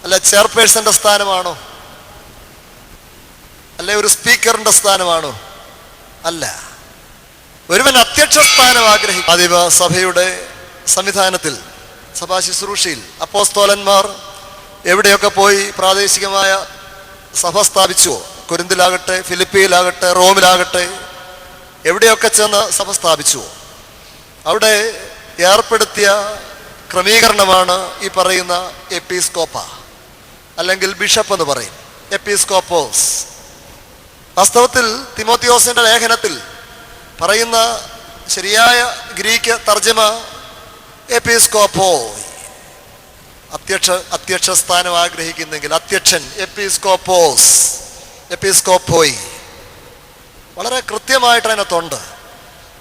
അല്ല ചെയർപേഴ്സന്റെ സ്ഥാനമാണോ? അല്ലെ ഒരു സ്പീക്കറിന്റെ സ്ഥാനമാണോ? അല്ല. ഒരുവൻ അധ്യക്ഷ സ്ഥാനം ആഗ്രഹിക്കും. ആദിമ സഭയുടെ സംവിധാനത്തിൽ, സഭാ ശുശ്രൂഷയിൽ അപ്പോസ്തോലന്മാർ എവിടെയൊക്കെ പോയി പ്രാദേശികമായ സഭ സ്ഥാപിച്ചുവോ, കൊരിന്തിലാകട്ടെ, ഫിലിപ്പിയിലാകട്ടെ, റോമിലാകട്ടെ, എവിടെയൊക്കെ ചെന്ന് സഭ സ്ഥാപിച്ചുവോ, അവിടെ ഏർപ്പെടുത്തിയ ക്രമീകരണമാണ് ഈ പറയുന്ന എപ്പിസ്കോപ്പ, അല്ലെങ്കിൽ ബിഷപ്പ് എന്ന് പറയും, എപ്പിസ്കോപ്പോസ്. വാസ്തവത്തിൽ തിമോത്തിയോസിന്റെ ലേഖനത്തിൽ പറയുന്ന ശരിയായ ഗ്രീക്ക് തർജ്ജമ എപ്പിസ്കോപ്പോയ്. അധ്യക്ഷ സ്ഥാനം ആഗ്രഹിക്കുന്നെങ്കിൽ അധ്യക്ഷൻ, എപ്പിസ്കോപ്പോസ്, എപ്പിസ്കോപ്പോയ്. വളരെ കൃത്യമായിട്ട് അതിനകത്തുണ്ട്.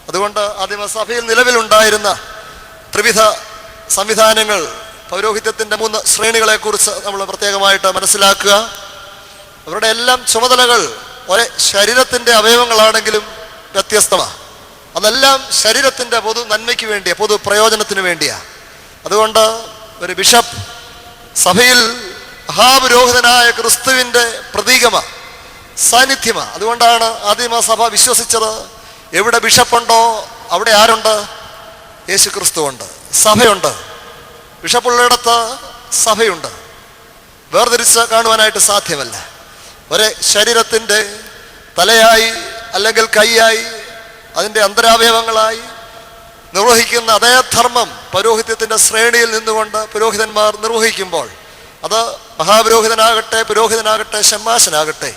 അതുകൊണ്ട് ആദിമസഭയിൽ നിലവിലുണ്ടായിരുന്ന ത്രിവിധ സംവിധാനങ്ങൾ, പൗരോഹിത്യത്തിൻ്റെ 3 ശ്രേണികളെ കുറിച്ച് നമ്മൾ പ്രത്യേകമായിട്ട് മനസ്സിലാക്കുക. അവരുടെ എല്ലാം ചുമതലകൾ ഒരേ ശരീരത്തിൻ്റെ അവയവങ്ങളാണെങ്കിലും വ്യത്യസ്തമാണ്. അതെല്ലാം ശരീരത്തിൻ്റെ പൊതു നന്മയ്ക്ക് വേണ്ടിയാണ്, പൊതു പ്രയോജനത്തിന് വേണ്ടിയാണ്. അതുകൊണ്ട് ഒരു ബിഷപ്പ് സഭയിൽ മഹാപുരോഹിതനായ ക്രിസ്തുവിൻ്റെ പ്രതീകമാണ്, സാന്നിധ്യമാണ്. അതുകൊണ്ടാണ് ആദിമസഭ വിശ്വസിച്ചത്, എവിടെ ബിഷപ്പുണ്ടോ അവിടെ ആരുണ്ട്? യേശു ക്രിസ്തു ഉണ്ട്, സഭയുണ്ട്. ബിഷപ്പുള്ളിടത്ത് സഭയുണ്ട്. വേർതിരിച്ച് കാണുവാനായിട്ട് സാധ്യമല്ല. ഒരേ ശരീരത്തിൻ്റെ തലയായി അല്ലെങ്കിൽ കൈയായി, അതിൻ്റെ അന്തരാവയവങ്ങളായി നിർവഹിക്കുന്ന അതേ ധർമ്മം പൗരോഹിത്യത്തിൻ്റെ ശ്രേണിയിൽ നിന്നുകൊണ്ട് പുരോഹിതന്മാർ നിർവഹിക്കുമ്പോൾ, അത് മഹാപുരോഹിതനാകട്ടെ, പുരോഹിതനാകട്ടെ, ഷമ്മാശനാകട്ടെ,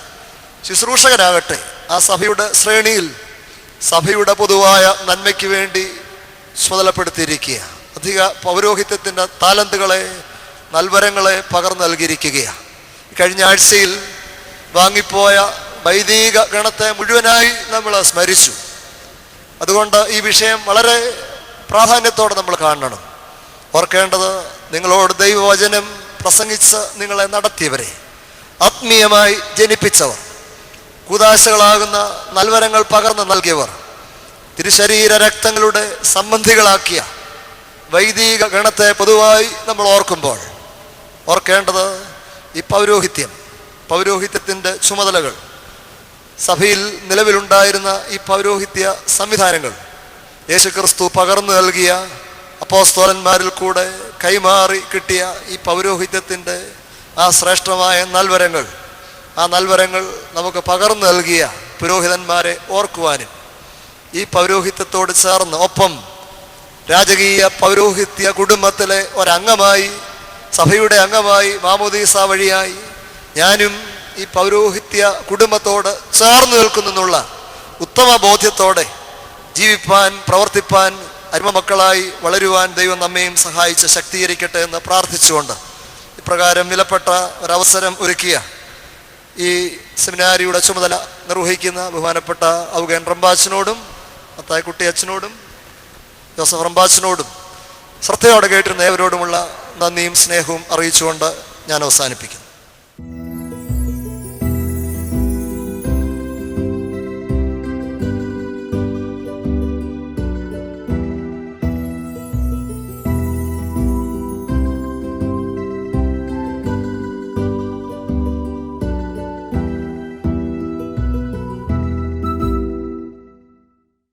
ശുശ്രൂഷകരാകട്ടെ ആ സഭയുടെ ശ്രേണിയിൽ സഭയുടെ പൊതുവായ നന്മയ്ക്ക് വേണ്ടി ചുമതലപ്പെടുത്തിയിരിക്കുക. അധിക പൗരോഹിത്യത്തിൻ്റെ താലന്തുകളെ, നൽവരങ്ങളെ പകർന്നു നൽകിയിരിക്കുകയാണ്. കഴിഞ്ഞ ആഴ്ചയിൽ വാങ്ങിപ്പോയ വൈദിക ഗണത്തെ മുഴുവനായി നമ്മൾ സ്മരിച്ചു. അതുകൊണ്ട് ഈ വിഷയം വളരെ പ്രാധാന്യത്തോടെ നമ്മൾ കാണണം. ഓർക്കേണ്ടത്, നിങ്ങളോട് ദൈവവചനം പ്രസംഗിച്ച് നിങ്ങളെ നടത്തിയവരെ, ആത്മീയമായി ജനിപ്പിച്ചവർ, കൂദാശകളാകുന്ന നൽവരങ്ങൾ പകർന്നു നൽകിയവർ, തിരുശരീര രക്തങ്ങളുടെ സംബന്ധികളാക്കിയ വൈദിക ഗണത്തെ പൊതുവായി നമ്മൾ ഓർക്കുമ്പോൾ ഓർക്കേണ്ടത് ഈ പൗരോഹിത്യത്തിൻ്റെ ചുമതലകൾ, സഭയിൽ നിലവിലുണ്ടായിരുന്ന ഈ പൗരോഹിത്യ സംവിധാനങ്ങൾ യേശുക്രിസ്തു പകർന്നു നൽകിയ അപ്പോസ്തലന്മാരിൽ കൂടെ കൈമാറി കിട്ടിയ ഈ പൗരോഹിത്യത്തിൻ്റെ ആ ശ്രേഷ്ഠമായ നൽവരങ്ങൾ, ആ നൽവരങ്ങൾ നമുക്ക് പകർന്നു നൽകിയ പുരോഹിതന്മാരെ ഓർക്കുവാനും ഈ പൗരോഹിത്യത്തോട് ചേർന്ന് ഒപ്പം രാജകീയ പൗരോഹിത്യ കുടുംബത്തിലെ ഒരംഗമായി, സഭയുടെ അംഗമായി, മാമോദീസ വഴിയായി ഞാനും ഈ പൗരോഹിത്യ കുടുംബത്തോട് ചേർന്ന് നിൽക്കുന്നുള്ള ഉത്തമ ബോധ്യത്തോടെ ജീവിപ്പാൻ, പ്രവർത്തിപ്പാൻ, അരുമമക്കളായി വളരുവാൻ ദൈവം നമ്മയും സഹായിച്ച് ശക്തീകരിക്കട്ടെ എന്ന് പ്രാർത്ഥിച്ചുകൊണ്ട് ഇപ്രകാരം വിലപ്പെട്ട ഒരവസരം ഒരുക്കിയ ഈ സെമിനാരിയുടെ ചുമതല നിർവഹിക്കുന്ന ബഹുമാനപ്പെട്ട ഔഗൻ റമ്പാച്ചനോടും മത്തായിക്കുട്ടി അച്ഛനോടും ജോസഫ് റമ്പാച്ചനോടും ശ്രദ്ധയോടെ കേട്ടിരുന്ന ഏവരോടുമുള്ള നന്ദിയും സ്നേഹവും അറിയിച്ചുകൊണ്ട് ഞാൻ അവസാനിപ്പിക്കുന്നു.